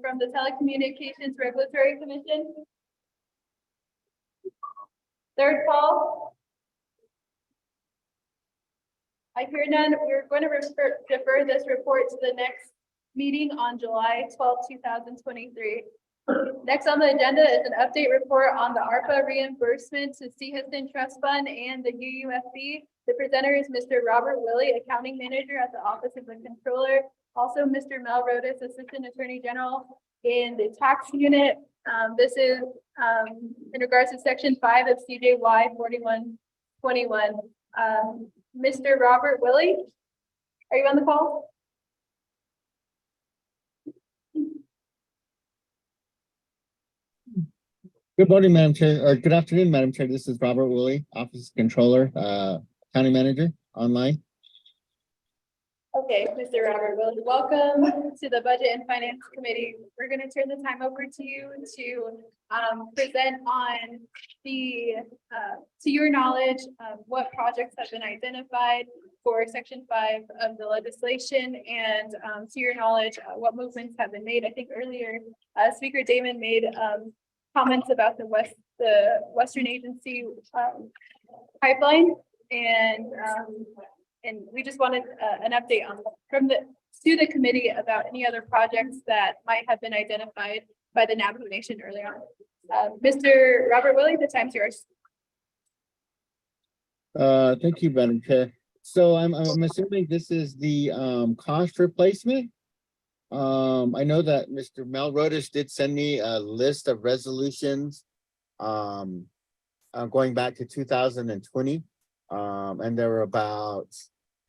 from the Telecommunications Regulatory Commission. Third call. I hear none. We're going to defer this report to the next meeting on July 12, 2023. Next on the agenda is an update report on the ARPA reimbursement to CHISN Trust Fund and the UUFB. The presenter is Mr. Robert Willie, Accounting Manager at the Office of the Controller. Also, Mr. Mel Rodas, Assistant Attorney General in the Tax Unit. This is in regards to Section 5 of CJY 4121. Mr. Robert Willie, are you on the call? Good morning, Madam Chair, or good afternoon, Madam Chair. This is Robert Willie, Office Controller, County Manager, online. Okay, Mr. Robert Willie, welcome to the Budget and Finance Committee. We're going to turn the time over to you to present on the, to your knowledge, what projects have been identified for Section 5 of the legislation, and to your knowledge, what movements have been made. I think earlier, Speaker Damon made comments about the Western Agency pipeline, and we just wanted an update on to the committee about any other projects that might have been identified by the Navajo Nation early on. Mr. Robert Willie, the time's yours. Thank you, Madam Chair. So I'm assuming this is the cost replacement. I know that Mr. Mel Rodas did send me a list of resolutions going back to 2020. And there were about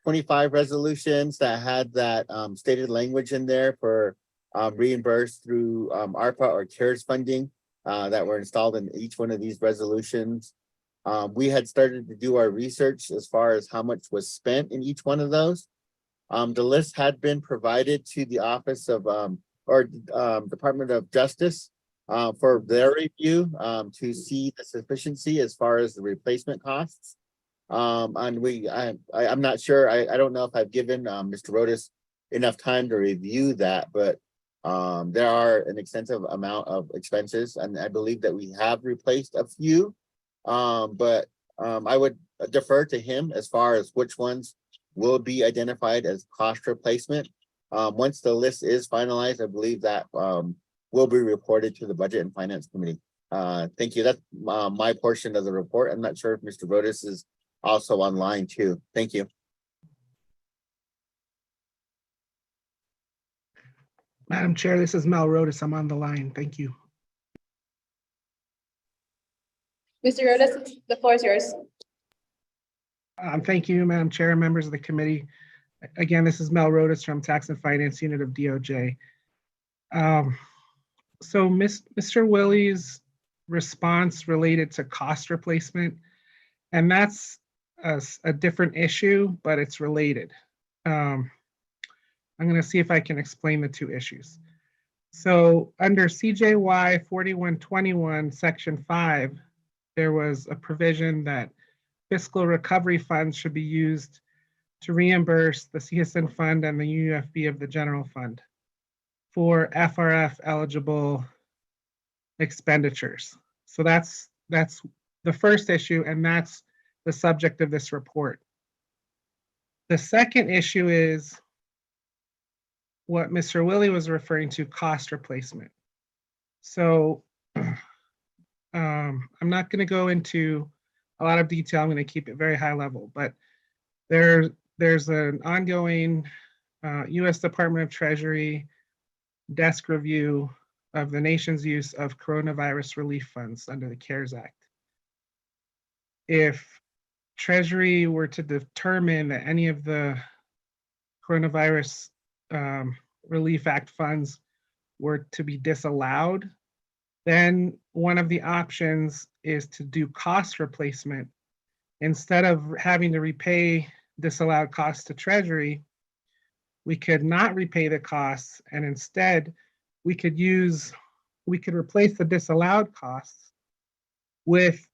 25 resolutions that had that stated language in there for reimbursed through ARPA or CARES funding that were installed in each one of these resolutions. We had started to do our research as far as how much was spent in each one of those. The list had been provided to the Office of Department of Justice for their review to see the sufficiency as far as the replacement costs. And I'm not sure. I don't know if I've given Mr. Rodas enough time to review that, but there are an extensive amount of expenses, and I believe that we have replaced a few. But I would defer to him as far as which ones will be identified as cost replacement. Once the list is finalized, I believe that will be reported to the Budget and Finance Committee. Thank you. That's my portion of the report. I'm not sure if Mr. Rodas is also online too. Thank you. Madam Chair, this is Mel Rodas. I'm on the line. Thank you. Mr. Rodas, the floor is yours. Thank you, Madam Chair, and members of the committee. Again, this is Mel Rodas from Tax and Finance Unit of DOJ. So Mr. Willie's response related to cost replacement, and that's a different issue, but it's related. I'm going to see if I can explain the two issues. So under CJY 4121, Section 5, there was a provision that fiscal recovery funds should be used to reimburse the CHISN fund and the UUFB of the general fund for FRF eligible expenditures. So that's the first issue, and that's the subject of this report. The second issue is what Mr. Willie was referring to, cost replacement. So I'm not going to go into a lot of detail. I'm going to keep it very high level, but there's an ongoing U.S. Department of Treasury desk review of the nation's use of coronavirus relief funds under the CARES Act. If Treasury were to determine that any of the coronavirus Relief Act funds were to be disallowed, then one of the options is to do cost replacement. Instead of having to repay disallowed costs to Treasury, we could not repay the costs, and instead we could replace the disallowed costs with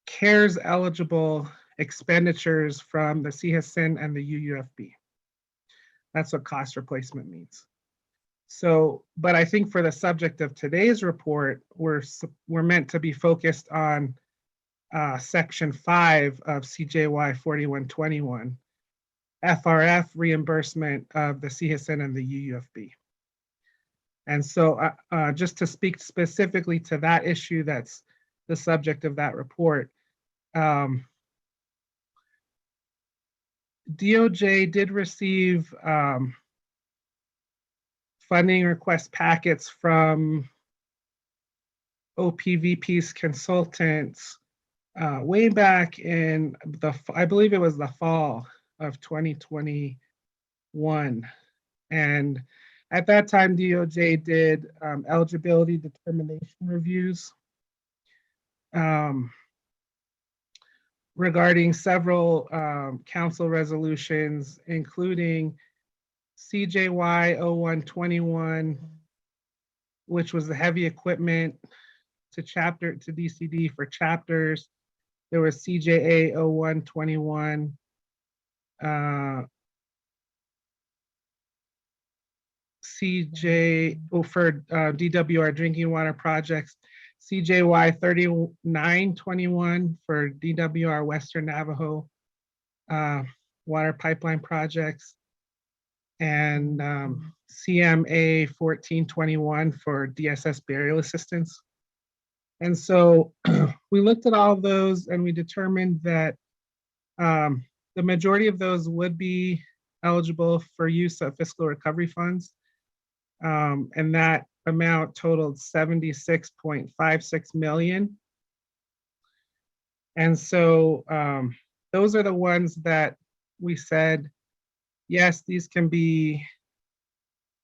CARES eligible expenditures from the CHSN and the UUFB. That's what cost replacement means. So, but I think for the subject of today's report, we're meant to be focused on Section 5 of CJY 4121, FRF reimbursement of the CHSN and the UUFB. And so just to speak specifically to that issue, that's the subject of that report, DOJ did receive funding request packets from OPVP's consultants way back in I believe it was the fall of 2021. And at that time, DOJ did eligibility determination reviews regarding several council resolutions, including CJY 0121, which was the heavy equipment to DCD for chapters. There was CJA 0121, for DWR drinking water projects, CJY 3921 for DWR Western Navajo water pipeline projects, and CMA 1421 for DSS burial assistance. And so we looked at all of those and we determined that the majority of those would be eligible for use of fiscal recovery funds. And that amount totaled 76.56 million. And so those are the ones that we said, yes, these can be,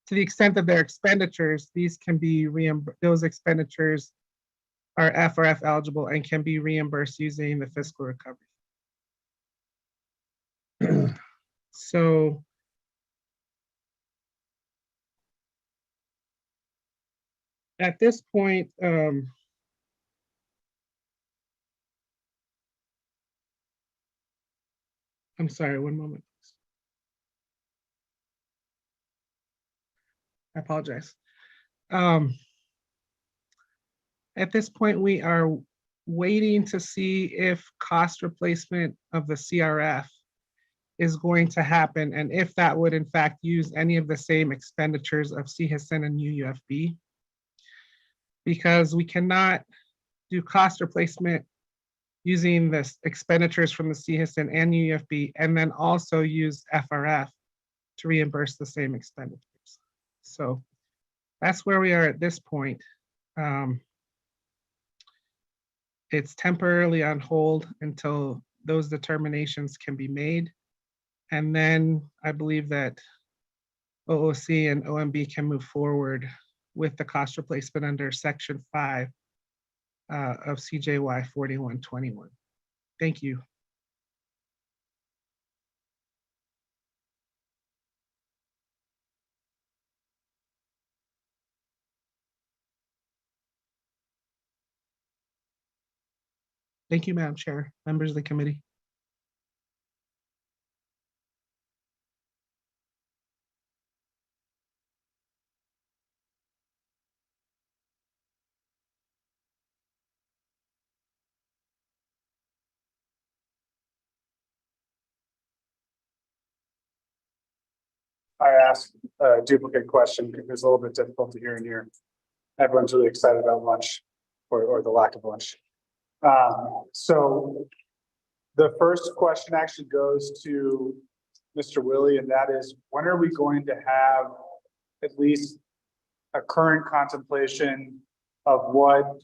to the extent that they're expenditures, these can be reimbursed, those expenditures are FRF eligible and can be reimbursed using the fiscal recovery. So at this point, I'm sorry, one moment. I apologize. At this point, we are waiting to see if cost replacement of the CRF is going to happen, and if that would in fact use any of the same expenditures of CHSN and UUFB, because we cannot do cost replacement using the expenditures from the CHSN and UUFB and then also use FRF to reimburse the same expenditures. So that's where we are at this point. It's temporarily on hold until those determinations can be made. And then I believe that OOC and OMB can move forward with the cost replacement under Section 5 of CJY 4121. Thank you. Thank you, Madam Chair, members of the committee. I asked a duplicate question because it's a little bit difficult to hear in here. Everyone's really excited about lunch or the lack of lunch. So the first question actually goes to Mr. Willie, and that is, when are we going to have at least a current contemplation of what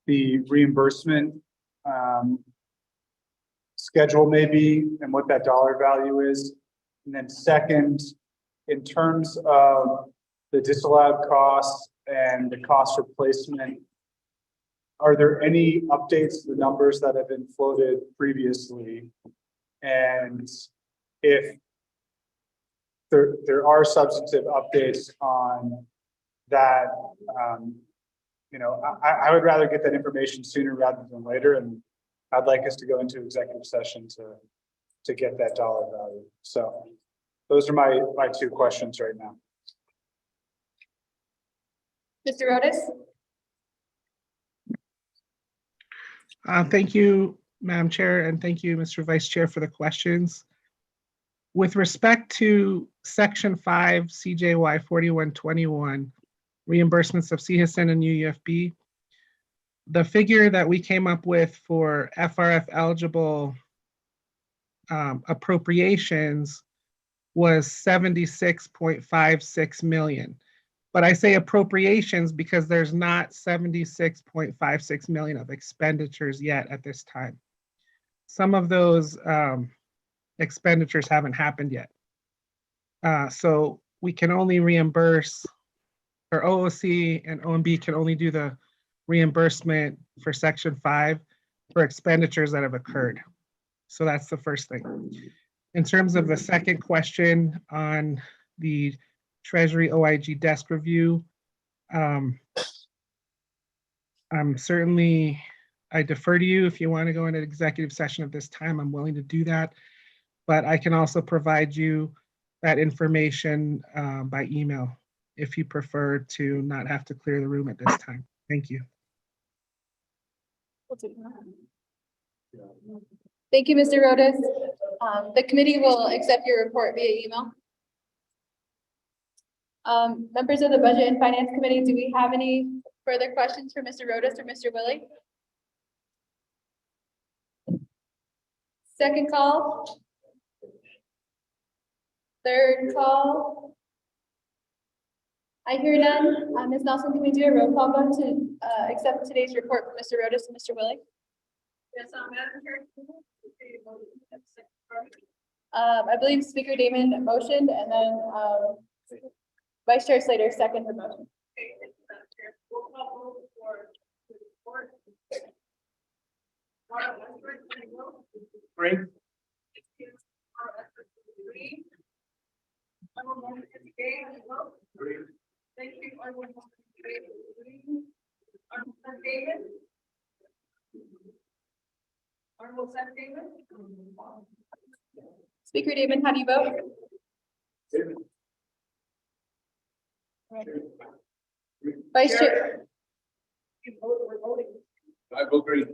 the reimbursement schedule may be and what that dollar value is? And then second, in terms of the disallowed costs and the cost replacement are there any updates to the numbers that have been floated previously? And if there are substantive updates on that, you know, I would rather get that information sooner rather than later, and I'd like us to go into executive session to get that dollar value. So those are my two questions right now. Mr. Rodas? Thank you, Madam Chair, and thank you, Mr. Vice Chair, for the questions. With respect to Section 5, CJY 4121, reimbursements of CHISN and UUFB, the figure that we came up with for FRF eligible appropriations was 76.56 million. But I say appropriations because there's not 76.56 million of expenditures yet at this time. Some of those expenditures haven't happened yet. So we can only reimburse, or OOC and OMB can only do the reimbursement for Section 5 for expenditures that have occurred. So that's the first thing. In terms of the second question on the Treasury OIG desk review, I'm certainly, I defer to you if you want to go into executive session at this time. I'm willing to do that, but I can also provide you that information by email if you prefer to not have to clear the room at this time. Thank you. Thank you, Mr. Rodas. The committee will accept your report via email. Members of the Budget and Finance Committee, do we have any further questions for Mr. Rodas or Mr. Willie? Second call. Third call. I hear none. Ms. Nelson, can we do a roll call vote to accept today's report from Mr. Rodas and Mr. Willie? Yes, Madam Chair. I believe Speaker Damon motioned, and then Vice Chair Slater seconded the motion. Three. Thank you. David. Speaker Damon, how do you vote? Vice Chair. I agree.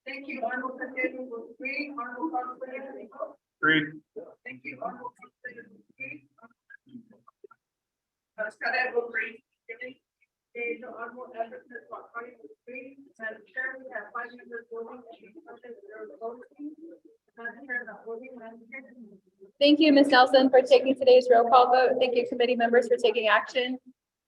Thank you, Arnold. Three, Arnold. Three. Thank you, Arnold. Scott, agree. Madam Chair, we have 5 members voting. Thank you, Ms. Nelson, for taking today's roll call vote. Thank you, committee members, for taking action.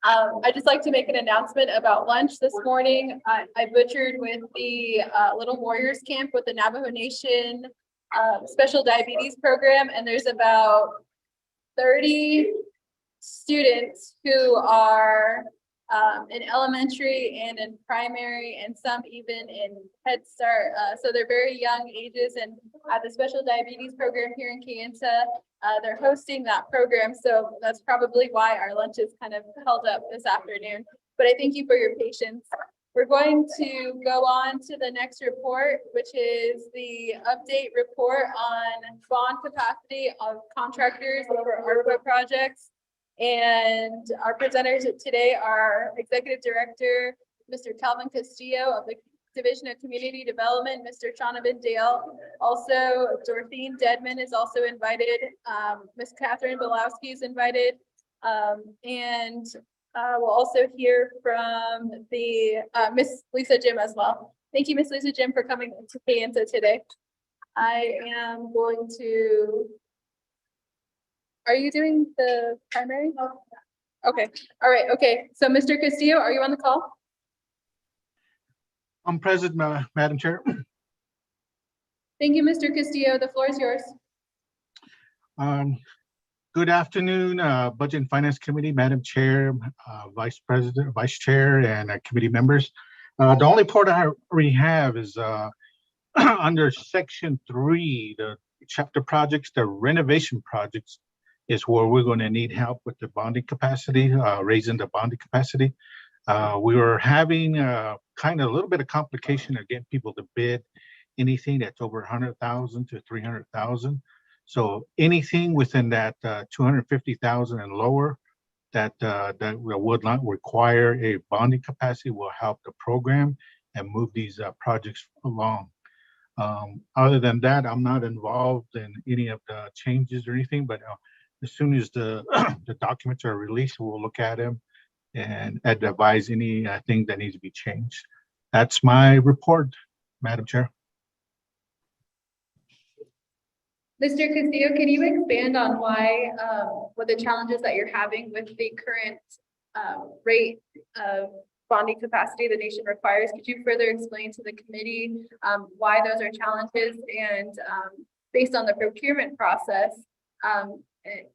I'd just like to make an announcement about lunch this morning. I butchered with the Little Warriors Camp with the Navajo Nation Special Diabetes Program, and there's about 30 students who are in elementary and in primary, and some even in Head Start. So they're very young ages, and at the Special Diabetes Program here in Kayenta, they're hosting that program. So that's probably why our lunch is kind of held up this afternoon. But I thank you for your patience. We're going to go on to the next report, which is the update report on bond capacity of contractors for ARPA projects. And our presenters today are Executive Director, Mr. Calvin Castillo of the Division of Community Development, Mr. Chonavin Dale. Also, Dorothy Dedman is also invited. Ms. Catherine Belowski is invited. And we'll also hear from the Ms. Lisa Jim as well. Thank you, Ms. Lisa Jim, for coming to Kayenta today. I am going to. Are you doing the primary? Okay. All right. Okay. So Mr. Castillo, are you on the call? I'm present, Madam Chair. Thank you, Mr. Castillo. The floor is yours. Good afternoon, Budget and Finance Committee, Madam Chair, Vice President, Vice Chair, and committee members. The only part I already have is under Section 3, the chapter projects, the renovation projects is where we're going to need help with the bonding capacity, raising the bonding capacity. We were having kind of a little bit of complication of getting people to bid anything that's over 100,000 to 300,000. So anything within that 250,000 and lower that would not require a bonding capacity will help the program and move these projects along. Other than that, I'm not involved in any of the changes or anything, but as soon as the the documents are released, we'll look at them and advise anything that needs to be changed. That's my report, Madam Chair. Mr. Castillo, can you expand on why, what the challenges that you're having with the current rate of bonding capacity the nation requires? Could you further explain to the committee why those are challenges, and based on the procurement process,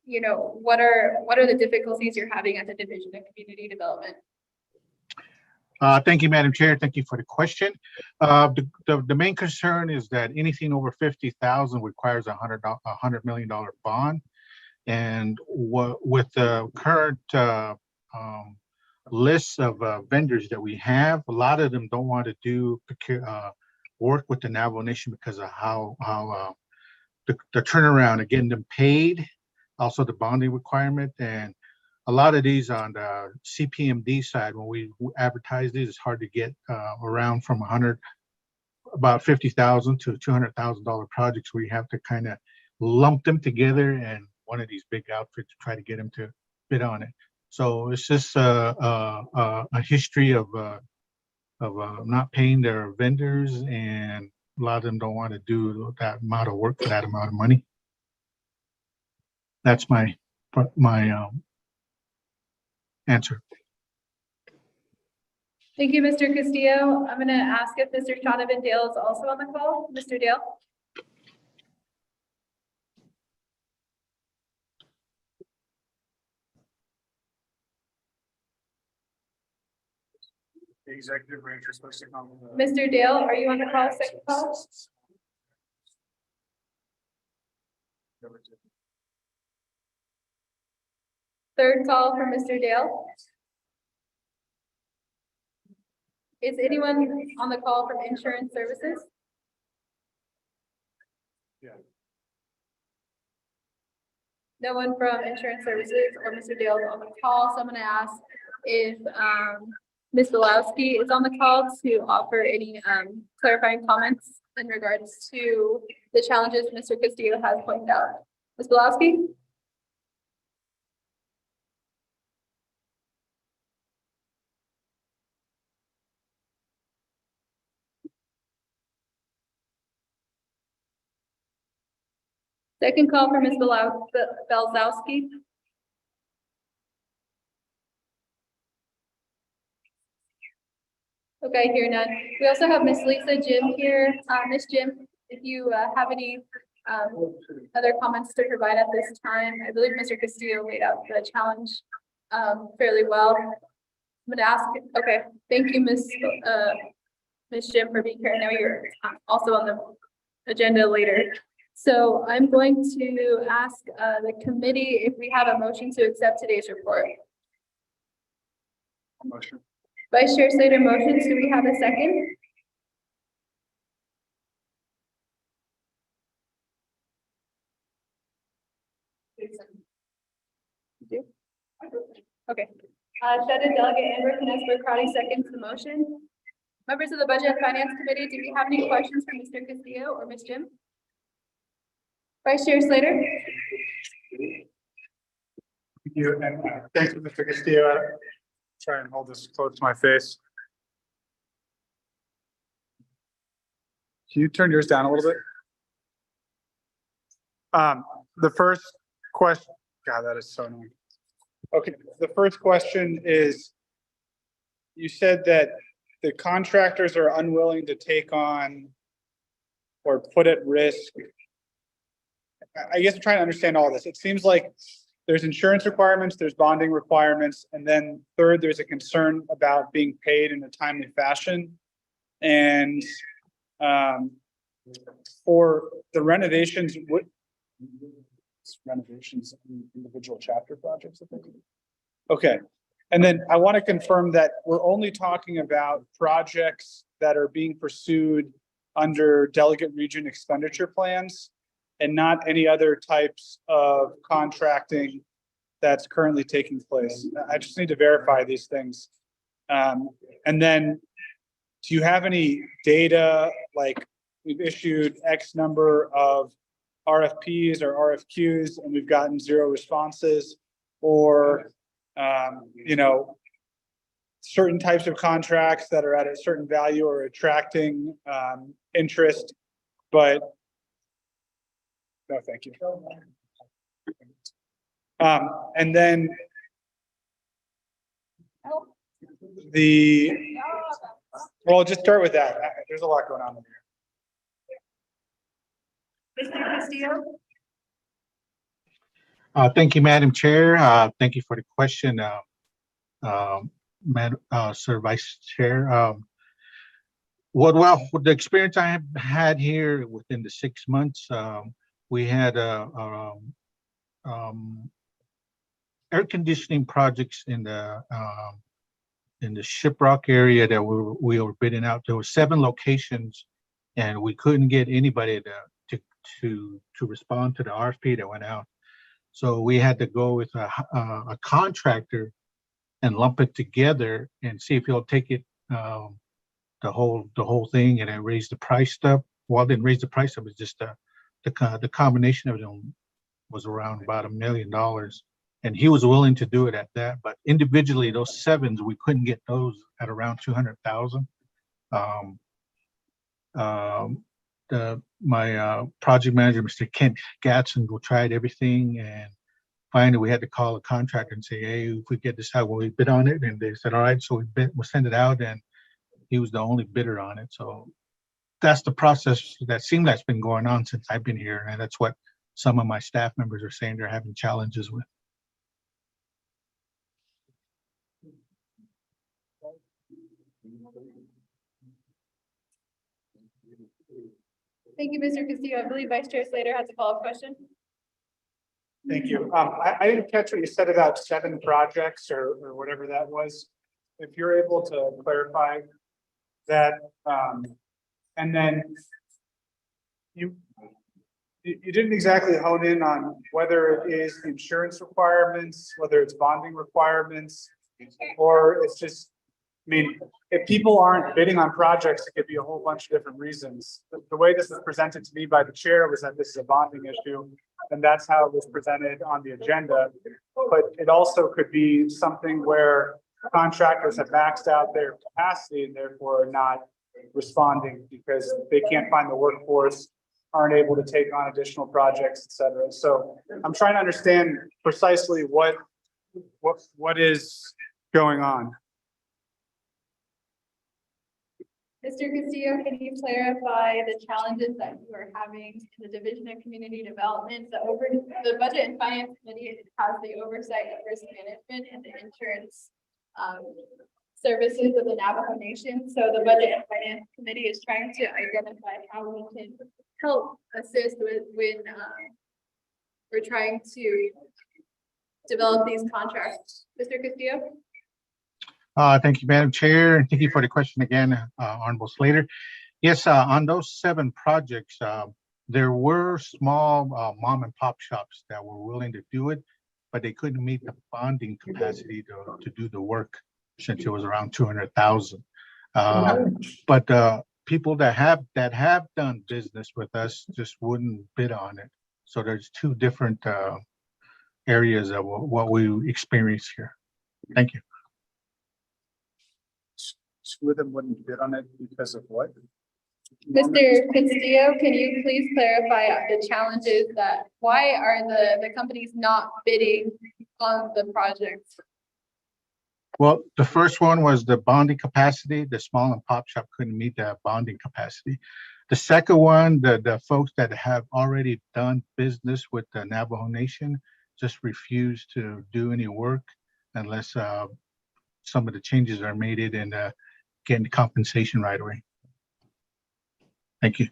you know, what are the difficulties you're having at the Division of Community Development? Thank you, Madam Chair. Thank you for the question. The main concern is that anything over 50,000 requires a $100 million bond, and with the current lists of vendors that we have, a lot of them don't want to do work with the Navajo Nation because of how the turnaround of getting them paid, also the bonding requirement, and a lot of these on the CPMD side, when we advertise these, it's hard to get around from about 50,000 to $200,000 projects where you have to kind of lump them together and one of these big outfits try to get them to bid on it. So it's just a history of not paying their vendors, and a lot of them don't want to do that amount of work for that amount of money. That's my answer. Thank you, Mr. Castillo. I'm going to ask if Mr. Donovan Dale is also on the call. Mr. Dale? The executive branch is supposed to come. Mr. Dale, are you on the call? Second call? Third call for Mr. Dale. Is anyone on the call from Insurance Services? Yeah. No one from Insurance Services or Mr. Dale is on the call, so I'm going to ask if Ms. Bilowski is on the call to offer any clarifying comments in regards to the challenges Mr. Castillo has pointed out. Ms. Bilowski? Second call for Ms. Belzowski. Okay, here none. We also have Ms. Lisa Jim here. Ms. Jim, if you have any other comments to provide at this time, I believe Mr. Castillo laid out the challenge fairly well. I'm going to ask, okay, thank you, Ms. Jim, for being here. I know you're also on the agenda later. So I'm going to ask the committee if we have a motion to accept today's report. Motion. Vice Chair Slater motions. Do we have a second? Okay. Shredded Delegate Amber Canesper Crowdy seconds the motion. Members of the Budget and Finance Committee, do we have any questions for Mr. Castillo or Ms. Jim? Vice Chair Slater? Thank you, and thanks to Mr. Castillo. Try and hold this close to my face. Can you turn yours down a little bit? The first question, God, that is so annoying. Okay, the first question is, you said that the contractors are unwilling to take on or put at risk. I guess I'm trying to understand all this. It seems like there's insurance requirements, there's bonding requirements, and then third, there's a concern about being paid in a timely fashion. And for the renovations, what renovations in individual chapter projects? Okay, and then I want to confirm that we're only talking about projects that are being pursued under delegate region expenditure plans and not any other types of contracting that's currently taking place. I just need to verify these things. And then, do you have any data, like we've issued X number of RFPs or RFQs and we've gotten 0 responses, or you know, certain types of contracts that are at a certain value or attracting interest, but no, thank you. And then well, just start with that. There's a lot going on here. Mr. Castillo? Thank you, Madam Chair. Thank you for the question, Sir Vice Chair. Well, with the experience I have had here within the 6 months, we had air conditioning projects in the Shiprock area that we were bidding out. There were 7 locations, and we couldn't get anybody to respond to the RFP that went out. So we had to go with a contractor and lump it together and see if he'll take it, the whole thing, and then raise the price up. Well, it didn't raise the price up. It's just the combination of them was around about $1 million, and he was willing to do it at that. But individually, those 7s, we couldn't get those at around 200,000. My project manager, Mr. Kent Gatson, tried everything, and finally we had to call a contractor and say, hey, if we get this out, will we bid on it? And they said, all right. So we'll send it out, and he was the only bidder on it. So that's the process that seems like it's been going on since I've been here, and that's what some of my staff members are saying they're having challenges with. Thank you, Mr. Castillo. I believe Vice Chair Slater has a follow-up question. Thank you. I didn't catch what you said about 7 projects or whatever that was. If you're able to clarify that, and then you didn't exactly hone in on whether it is insurance requirements, whether it's bonding requirements, or it's just, I mean, if people aren't bidding on projects, it could be a whole bunch of different reasons. The way this was presented to me by the chair was that this is a bonding issue, and that's how it was presented on the agenda. But it also could be something where contractors have maxed out their capacity and therefore are not responding because they can't find the workforce, aren't able to take on additional projects, et cetera. So I'm trying to understand precisely what is going on. Mr. Castillo, can you clarify the challenges that you are having in the Division of Community Development? The Budget and Finance Committee has the oversight of risk management and the insurance services of the Navajo Nation. So the Budget and Finance Committee is trying to identify how we can help assist with when we're trying to develop these contracts. Mr. Castillo? Thank you, Madam Chair, and thank you for the question again, Honorable Slater. Yes, on those 7 projects, there were small mom and pop shops that were willing to do it, but they couldn't meet the bonding capacity to do the work since it was around 200,000. But people that have done business with us just wouldn't bid on it. So there's 2 different areas of what we experience here. Thank you. 2 of them wouldn't bid on it because of what? Mr. Castillo, can you please clarify the challenges why are the companies not bidding on the projects? Well, the first one was the bonding capacity. The small and pop shop couldn't meet that bonding capacity. The second one, the folks that have already done business with the Navajo Nation just refuse to do any work unless some of the changes are made it and getting compensation right away. Thank you.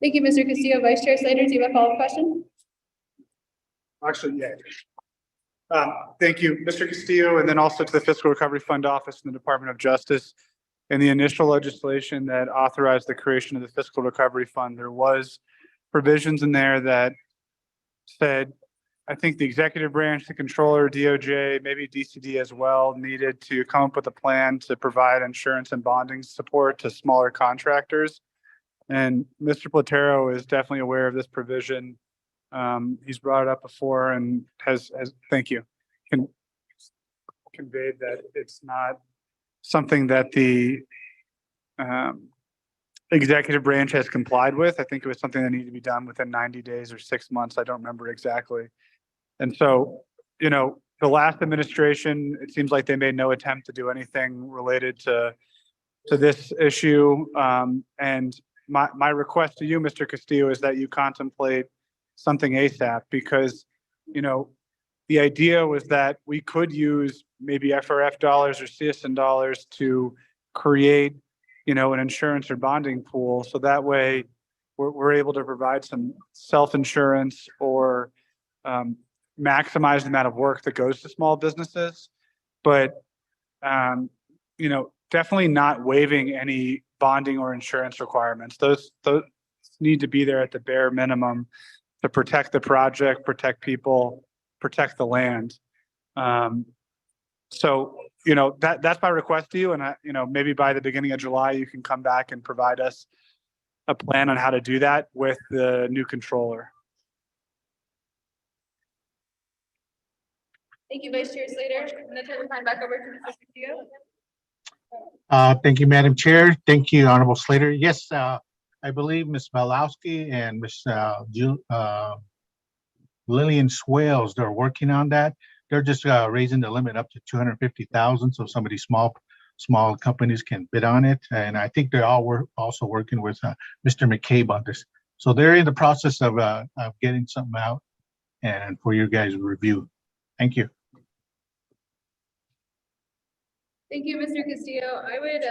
Thank you, Mr. Castillo. Vice Chair Slater, do you have a follow-up question? Actually, yeah. Thank you, Mr. Castillo, and then also to the Fiscal Recovery Fund Office and the Department of Justice. In the initial legislation that authorized the creation of the Fiscal Recovery Fund, there was provisions in there that said, I think the executive branch, the controller, DOJ, maybe DCD as well, needed to come up with a plan to provide insurance and bonding support to smaller contractors. And Mr. Platero is definitely aware of this provision. He's brought it up before and has thank you, conveyed that it's not something that the executive branch has complied with. I think it was something that needed to be done within 90 days or 6 months. I don't remember exactly. And so, you know, the last administration, it seems like they made no attempt to do anything related to this issue. And my request to you, Mr. Castillo, is that you contemplate something ASAP, because, you know, the idea was that we could use maybe FRF dollars or CSN dollars to create, you know, an insurance or bonding pool. So that way we're able to provide some self-insurance or maximize the amount of work that goes to small businesses. But, you know, definitely not waiving any bonding or insurance requirements. Those need to be there at the bare minimum to protect the project, protect people, protect the land. So, you know, that's my request to you. And, you know, maybe by the beginning of July, you can come back and provide us a plan on how to do that with the new controller. Thank you, Vice Chair Slater. I'm going to turn the time back over to Mr. Castillo. Thank you, Madam Chair. Thank you, Honorable Slater. Yes, I believe Ms. Malowski and Ms. Lillian Swales, they're working on that. They're just raising the limit up to 250,000, so some of these small companies can bid on it. And I think they're all also working with Mr. McCabe on this. So they're in the process of getting something out and for your guys' review. Thank you. Thank you, Mr. Castillo. I would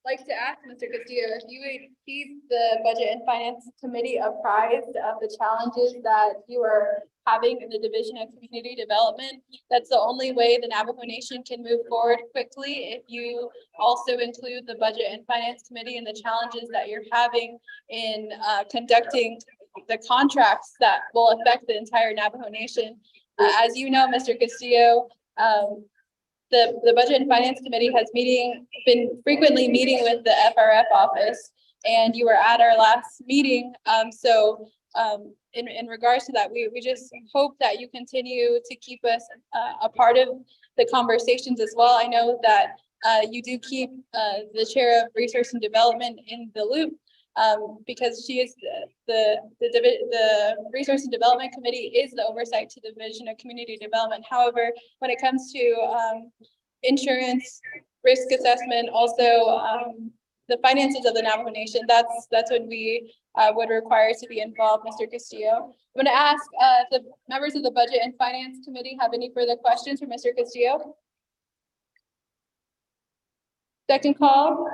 like to ask Mr. Castillo if you would keep the Budget and Finance Committee apprised of the challenges that you are having in the Division of Community Development. That's the only way the Navajo Nation can move forward quickly, if you also include the Budget and Finance Committee and the challenges that you're having in conducting the contracts that will affect the entire Navajo Nation. As you know, Mr. Castillo, the Budget and Finance Committee has been frequently meeting with the FRF office, and you were at our last meeting. In regards to that, we just hope that you continue to keep us a part of the conversations as well. I know that you do keep the Chair of Research and Development in the loop, because she is the Resource and Development Committee is the oversight to the Division of Community Development. However, when it comes to insurance, risk assessment, also the finances of the Navajo Nation, that's what we would require to be involved, Mr. Castillo. I'm going to ask the members of the Budget and Finance Committee have any further questions for Mr. Castillo? Second call.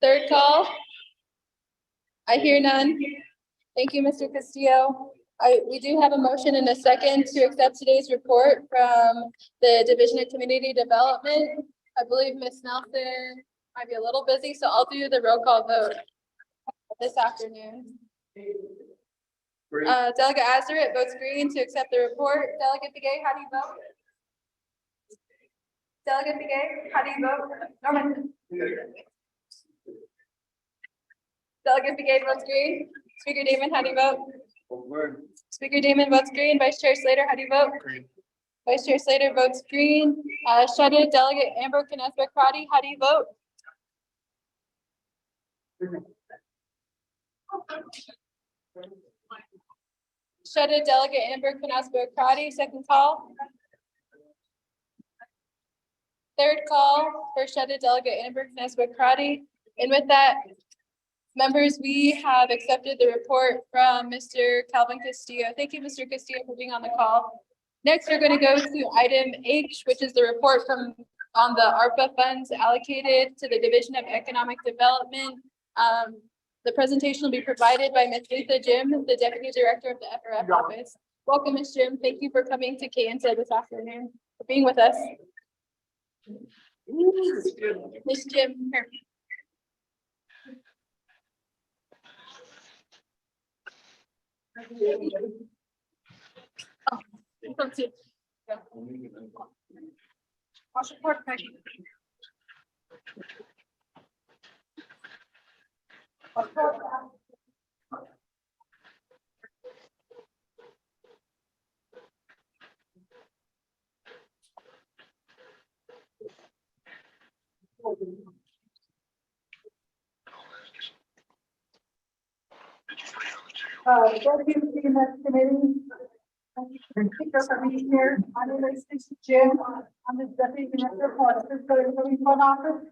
Third call. I hear none. Thank you, Mr. Castillo. We do have a motion and a second to accept today's report from the Division of Community Development. I believe Ms. Nelson might be a little busy, so I'll do the roll call vote this afternoon. Delegate Azaritt votes green to accept the report. Delegate Begay, how do you vote? Delegate Begay, how do you vote? Norman. Delegate Begay votes green. Speaker Damon, how do you vote? Speaker Damon votes green. Vice Chair Slater, how do you vote? Green. Vice Chair Slater votes green. Shredded Delegate Amber Canespa-Crotty, how do you vote? Shredded Delegate Amber Canespa-Crotty, second call. Third call for shredded Delegate Amber Canespa-Crotty. And with that, Members, we have accepted the report from Mr. Calvin Castillo. Thank you, Mr. Castillo, for being on the call. Next, we're going to go to item H, which is the report on the ARPA funds allocated to the Division of Economic Development. The presentation will be provided by Ms. Lisa Jim, the Deputy Director of the FRF office. Welcome, Ms. Jim. Thank you for coming to KNSA this afternoon, for being with us. Ms. Jim, here. Oh, let's see. Yeah. I'll support Peggy. Deputy CMS Committee. Thank you for being here. My name is Lisa Jim. I'm the Deputy Director for the Fiscal Recovery Fund Office.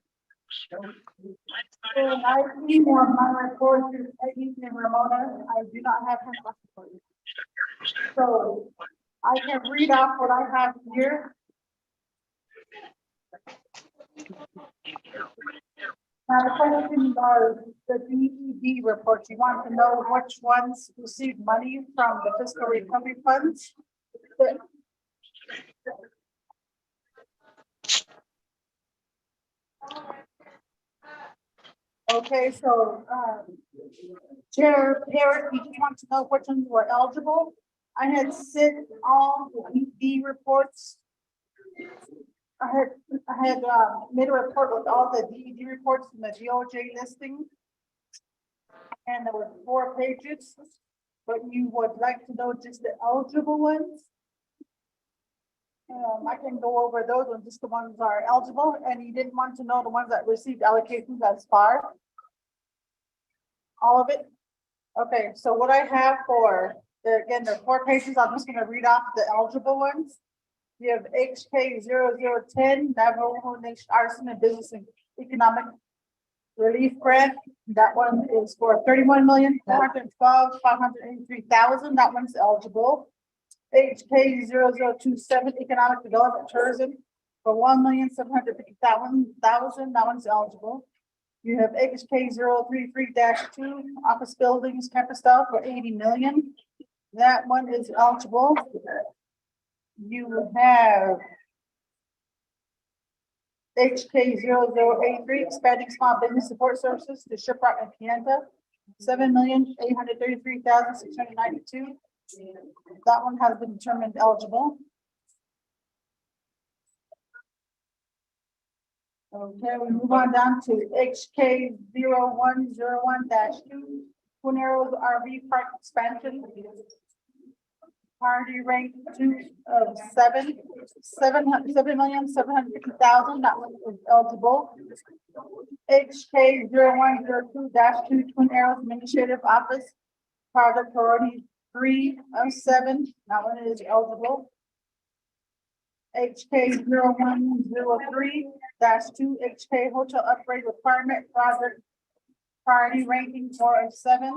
And I emailed my report to Peggy and Ramona. I do not have her question for you. So I can read off what I have here. Now the questions are the DED reports. You want to know which ones received money from the fiscal recovery funds? Okay, so Chair Parrott, you just want to know which ones were eligible? I had sent all the DED reports. I had made a report with all the DED reports from the DOJ listing. And there were 4 pages, but you would like to know just the eligible ones. I can go over those ones, just the ones that are eligible, and you didn't want to know the ones that received allocations as far. All of it? Okay, so what I have for, again, there are 4 pages, I'm just gonna read off the eligible ones. You have HK 0010, Navajo Nation Arson and Business and Economic Relief Grant. That one is for 31,412,583,000. That one's eligible. HK 0027, Economic Development Tourism for 1,750,000. That one's eligible. You have HK 033-2, Office Buildings Campus Staff for 80 million. That one is eligible. You have HK 0083, expanding small business support services to Shiprock and Pianta, 7,833,692. That one has been determined eligible. Okay, we move on down to HK 0101-2, Twin Arrows RV Park expansion. Priority rank 2 of 7,750,000. That one is eligible. HK 0102-2, Twin Arrows Administrative Office. Project priority 3 of 7. That one is eligible. HK 0103-2, HK Hotel Upgrade Requirement Project Priority Ranking 4 of 7.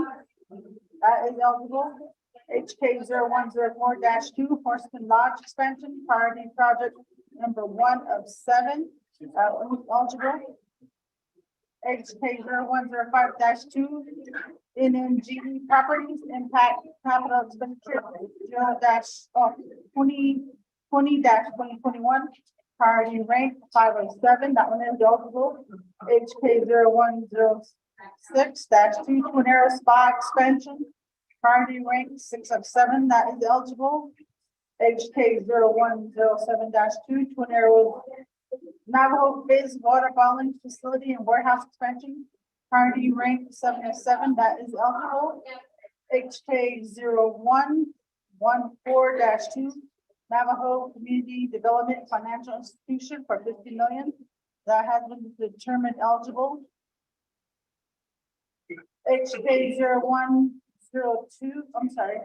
That is eligible. HK 0104-2, Horseman Lodge Expansion, Priority Project number 1 of 7. That one is eligible. HK 0105-2, NNGE Properties Impact Capital Expenditure 2020-2021. Priority rank 5 of 7. That one is eligible. HK 0106-2, Twin Arrows Spa Expansion. Priority rank 6 of 7, that is eligible. HK 0107-2, Twin Arrows Navajo Biz Water Bottling Facility and Warehouse Expansion. Priority rank 7 of 7, that is eligible. HK 0114-2, Navajo Community Development Financial Institution for 50 million. That has been determined eligible. HK 0102, I'm sorry,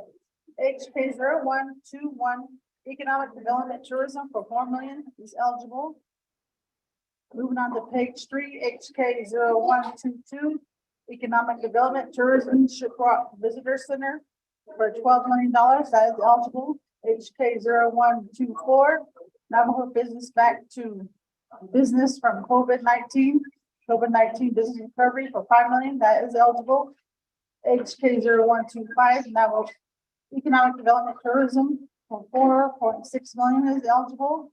HK 0121, Economic Development Tourism for 4 million is eligible. Moving on to page 3, HK 0122, Economic Development Tourism Shiprock Visitor Center for $12 million. That is eligible. HK 0124, Navajo business back to business from COVID-19 business recovery for $5 million. That is eligible. HK 0125, Navajo Economic Development Tourism for $4.6 million is eligible.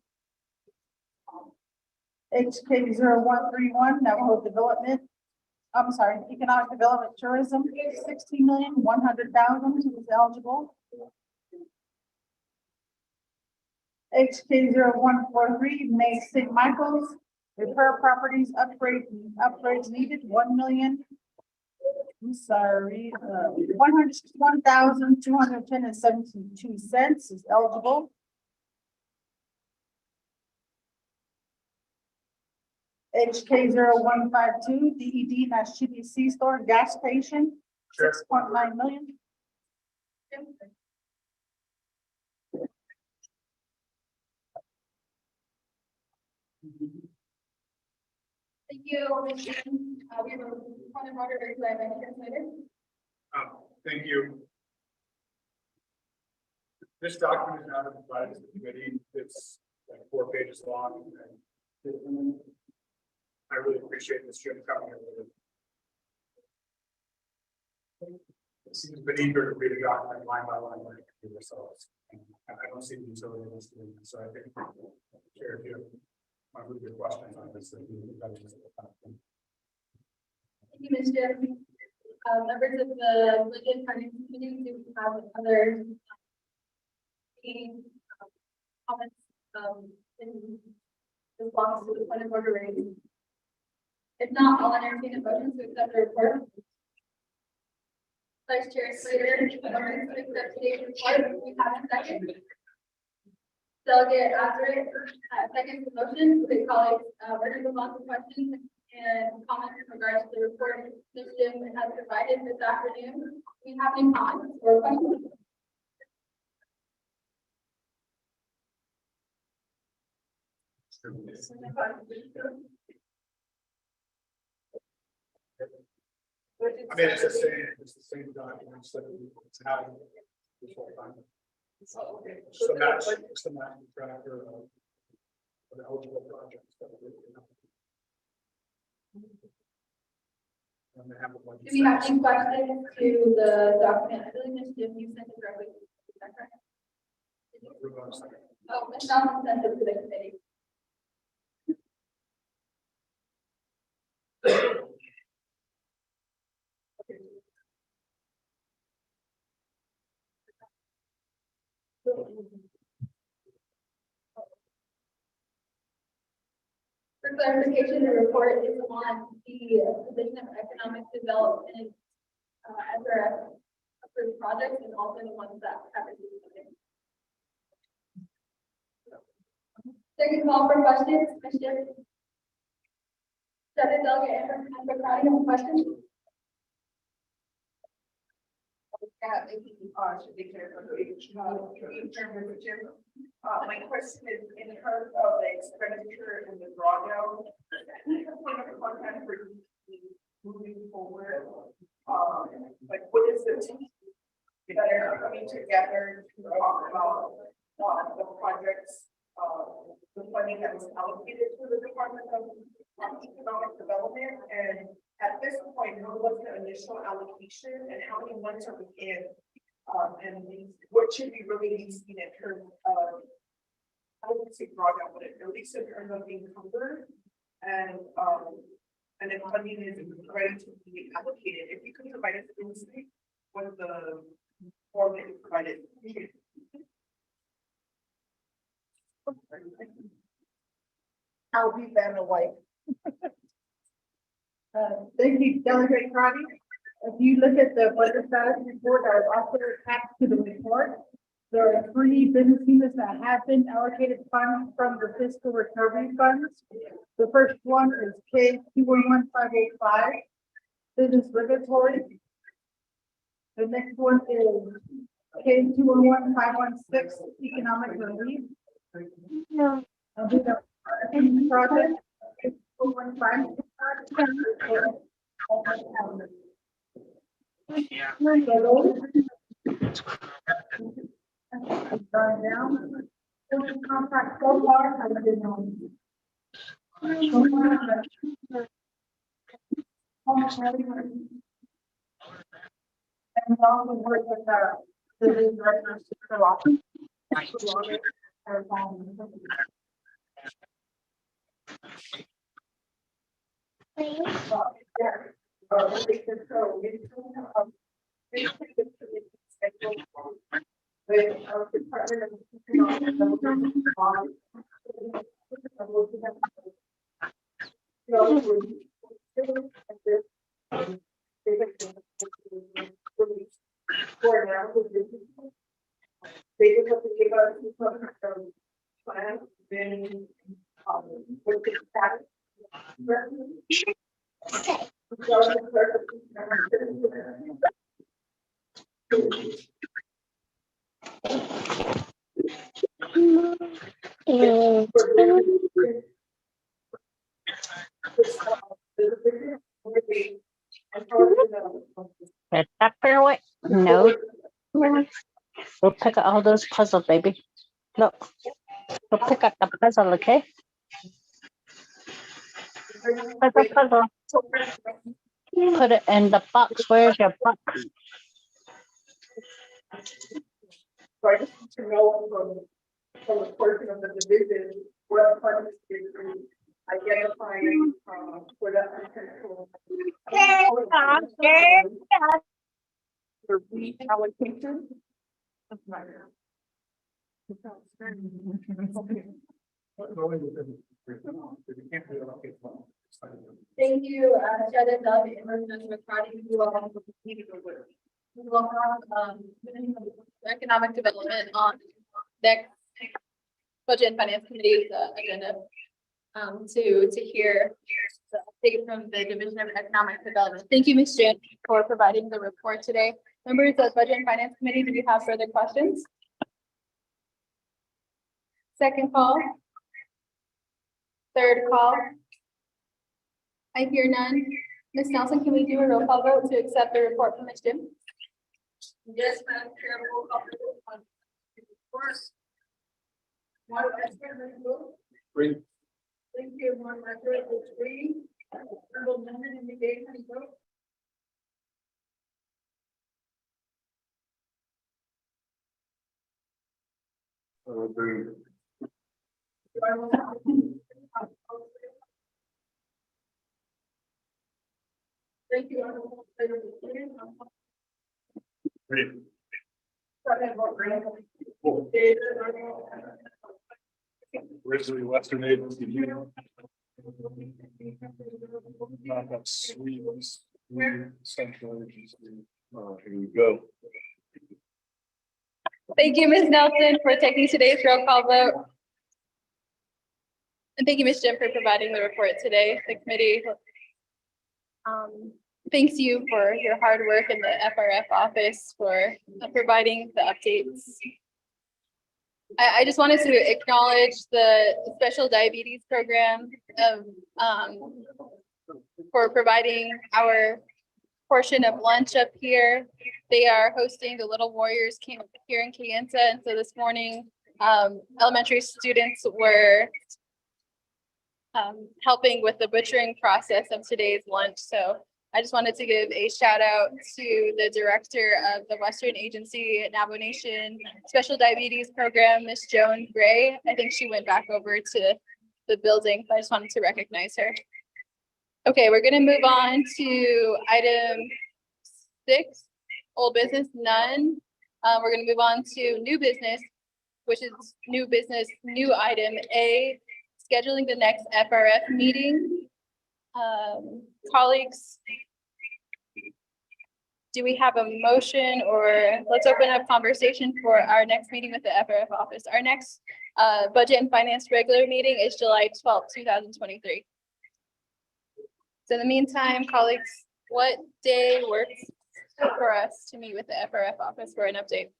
HK 0131, Navajo Development, Economic Development Tourism, $16,100,000 is eligible. HK 0143, May St. Michael's, repair properties upgrades needed, $1,210.72 is eligible. HK 0152, DED Nash GBC store gas station, 6.9 million. Thank you. We have a point of order raised by Vice President. Thank you. This document is now provided to the committee. It's like 4 pages long. And I really appreciate Ms. Jim coming in with it. It seems beneath her to read a document line by line like we do ourselves. I don't see the utility of this doing this, so I think, Chair, if you want to move your questions on this, then we can better just. Thank you, Ms. Jim. Members of the Budget Finance Committee, do we have other comments in response to the point of order raised? If not, I'll entertain a motion to accept the report. Vice Chair Slater, the motion to accept today's report. We have a second. Delegate Azarick, second the motion. Okay, colleagues, we're going to move on to questions and comments in regards to the report Ms. Jim has provided this afternoon. Do we have any comments or questions? I mean, it's the same documents that it's having this whole time. It's the match tracker of the eligible projects that we're working on. And they have a budget. Do we have any questions to the document? I believe Ms. Jim, you sent it directly. Is that correct? Oh, Ms. Johnson sent it to the committee. For clarification, the report is on the Division of Economic Development SRF approved projects and also the ones that haven't been submitted. Second call for questions, Ms. Jim. Second delegate, Amber Crowdy, have a question? My question is in terms of the expenditure and the drawdown, point of contact for moving forward. Like what is the team that are coming together to talk about the projects, the funding that was allocated to the Department of Economic Development, and at this point, what was the initial allocation and how many months are we in? And what should we really be seeing in terms of, I don't want to say drawdown, but at least in terms of being covered and if funding is ready to be allocated. If you could provide us insight with the form that you provided. I'll be Vanna White. Thank you, Delegate Crowdy. If you look at the budget status report that is also attached to the report, there are 3 business units that have been allocated funds from the fiscal recovery funds. The first one is K211585, business regulatory. The next one is K211516, economic relief. I'll do the project. Contract so far, I didn't know. And also work with the directors to go off. They just have to give us some plan, then, with the status. Get that fair away. No. Go pick up all those puzzles, baby. Look. Go pick up the puzzle, okay? Puzzle. Put it in the box. Where's your box? So I just need to know from the portion of the division, what funds is identifying, for that potential. For reallocation. Thank you, Shannon, Doug, and McCarty, you all. We will have, economic development on next budget and finance committee's agenda. To hear the update from the Division of Economic Development. Thank you, Ms. Jan, for providing the report today. Members of Budget and Finance Committee, do you have further questions? Second call. Third call. I hear none. Ms. Nelson, can we do a roll call vote to accept the report from Ms. Jim? Yes, Madam Chair, roll call on report. One vote. Three. Thank you, one record, three. Honorable amendment in the game, vote. Thank you. Honorable Originally Western Agency. Not that sweet, Central Agency. Here we go. Thank you, Ms. Nelson, for taking today's roll call vote. And thank you, Ms. Jim, for providing the report today. The committee thanks you for your hard work in the FRF office for providing the updates. I just wanted to acknowledge the special diabetes program for providing our portion of lunch up here. They are hosting the Little Warriors camp here in Kayenta, and so this morning, elementary students were helping with the butchering process of today's lunch. So I just wanted to give a shout out to the director of the Western Agency Navajo Nation Special Diabetes Program, Ms. Joan Gray. I think she went back over to the building, but I just wanted to recognize her. Okay, we're gonna move on to item 6, old business, none. We're gonna move on to new business, which is new business, new item A, scheduling the next FRF meeting. Colleagues, do we have a motion, or let's open up conversation for our next meeting with the FRF office? Our next budget and finance regular meeting is July 12th, 2023. So in the meantime, colleagues, what day works for us to meet with the FRF office for an update?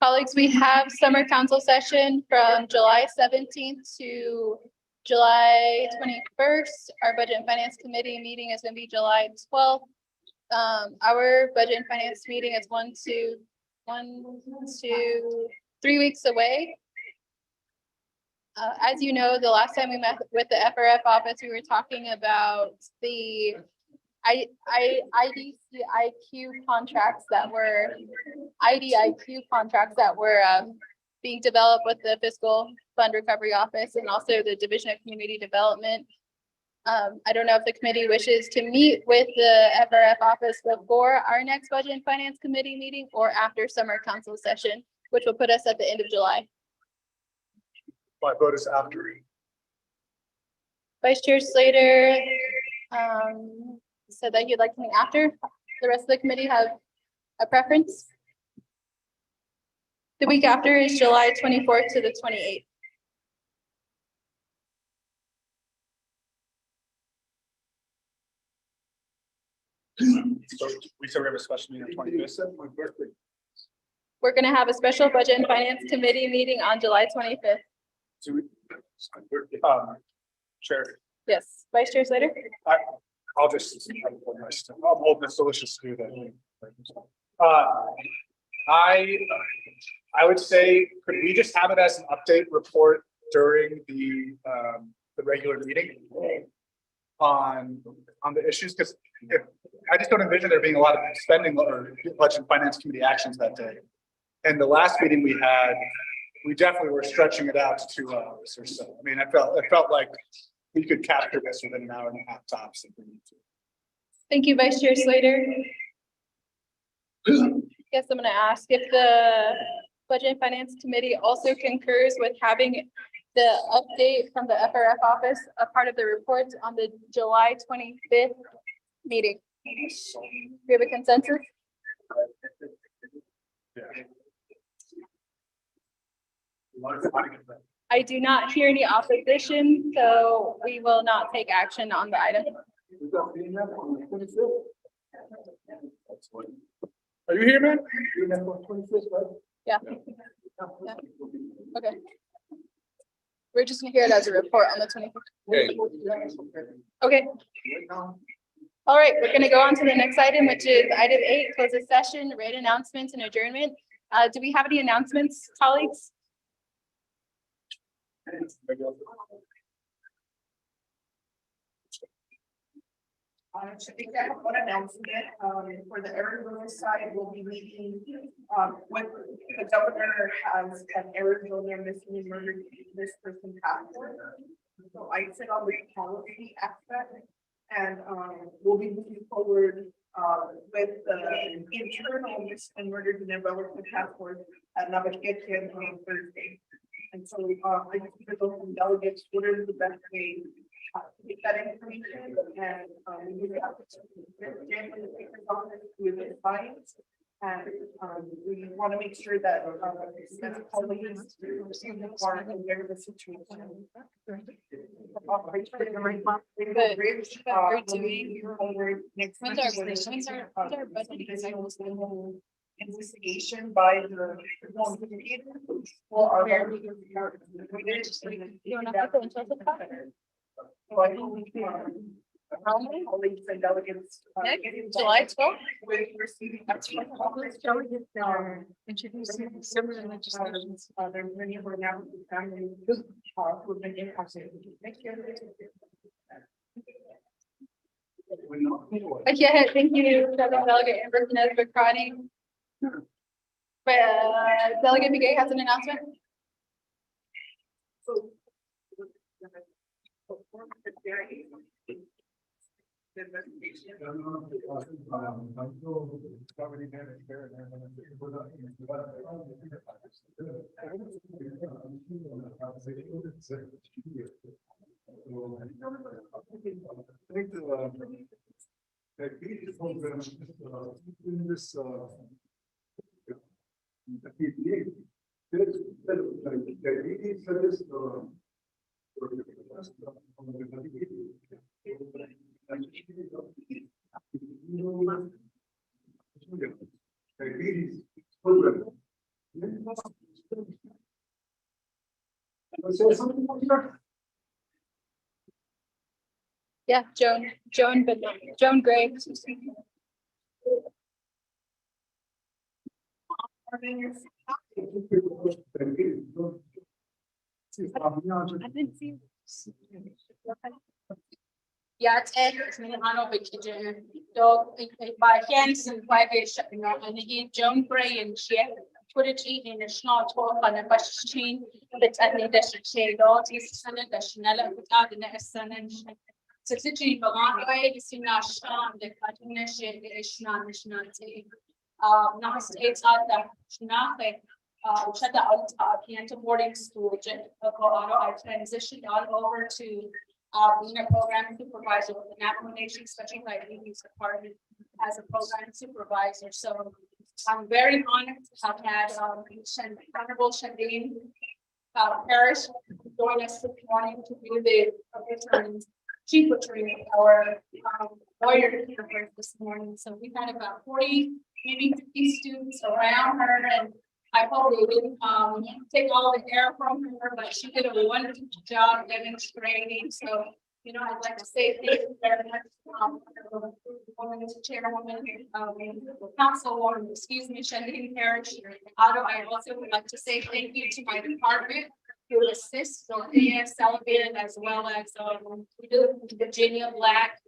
Colleagues, we have summer council session from July 17th to July 21st. Our Budget and Finance Committee meeting is going to be July 12th. Our Budget and Finance meeting is 3 weeks away. As you know, the last time we met with the FRF office, we were talking about the IDIQ contracts that were being developed with the Fiscal Fund Recovery Office and also the Division of Community Development. I don't know if the committee wishes to meet with the FRF office before our next Budget and Finance Committee meeting or after summer council session, which will put us at the end of July. My vote is after. Vice Chair Slater said that he'd like to meet after. The rest of the committee have a preference. The week after is July 24th to the 28th. So we said we have a special meeting on 25th. We're going to have a special Budget and Finance Committee meeting on July 25th. So Chair. Yes, Vice Chair Slater. I'll just, I'll hold Ms. Delicious to do that. I would say, could we just have it as an update report during the regular meeting on the issues? Because I just don't envision there being a lot of spending or Budget and Finance Committee actions that day. And the last meeting we had, we definitely were stretching it out to 2 hours or so. I mean, it felt like we could capture this within an hour and a half tops if we need to. Thank you, Vice Chair Slater. Guess I'm going to ask if the Budget and Finance Committee also concurs with having the update from the FRF office a part of the report on the July 25th meeting. Do we have a consensus? I do not hear any opposition, so we will not take action on the item. Are you here, man? Yeah. Okay. We're just gonna hear it as a report on the 25th. Okay. All right, we're gonna go on to the next item, which is item 8, close the session, rate announcements and adjournment. Do we have any announcements, colleagues? I think I have one announcement, for the Arizona side, we'll be meeting, with the governor has an Arizona missing and murdered this person task force. So I sit on the policy aspect and, we'll be moving forward, with the internal missing and murdered and development task force at Navajo on Thursday. And so, I just need to go from delegates, what is the best way to get that information, and we give the opportunity to Jen in the paper's office with the science. And, we want to make sure that, as colleagues receive the warrant and get the situation. We're doing. When's our budget? Investigation by the. Well, our. So I believe, how many colleagues and delegates? July 12th? With receiving. Introducing similar legislations, there are many of our now families, who've been impacted. Thank you. Okay, thank you, Delegate Amber Bacrani. Delegate Begay has an announcement. Yeah, Joan Gray. I didn't see. Ja, het is met een aantal beetje door bij Jens en bij de en die Joan Gray en Chef put it in a small talk on a question that I need to share dot is sana national without the national so literally belong way is in our sham the continuation is national now states out that nothing shut out can't boarding school I transitioned all over to being a program supervisor with an application, especially like Amy's department as a program supervisor. So I'm very honored to have had Honorable Shandine Parrish join us this morning to do the chief attorney or lawyer conference this morning. So we've had about 40, maybe 50 students around her, and I hope they didn't take all the air from her, but she did a wonderful job demonstrating. So, you know, I'd like to say thank you very much, Chairwoman, Councilwoman, excuse me, Shandine Parrish. I also would like to say thank you to my department who assists Dorothea Sullivan as well as Virginia Black,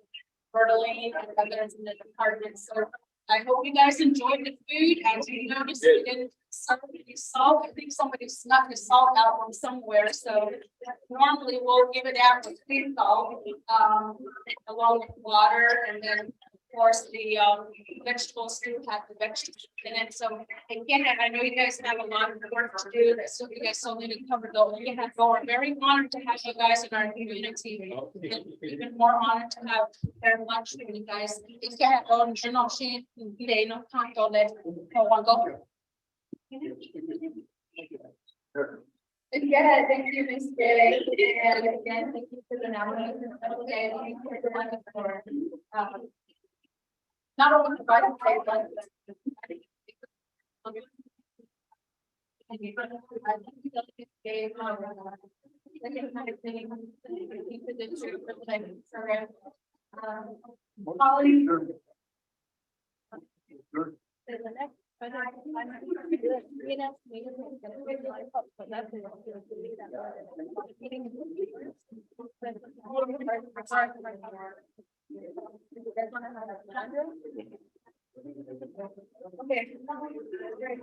Bertolene, and others in the department. So I hope you guys enjoyed the food. As you noticed, we didn't serve any salt. I think somebody snuck the salt out from somewhere. So normally we'll give it out with clean salt, along with water, and then of course the vegetables do have the vegetables in it. So again, I know you guys have a lot of work to do. So you guys still need to cover those. We're very honored to have you guys in our community. And even more honored to have their lunch with you guys. If you have on journal sheet, they no time to let one go. Yeah, thank you, Ms. Gray. And again, thank you for the nomination. Okay, thank you for not only providing great lunch, but okay,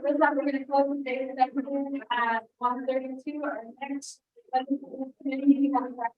with that, we're gonna close the day at 1:32. Our next committee meeting on travel.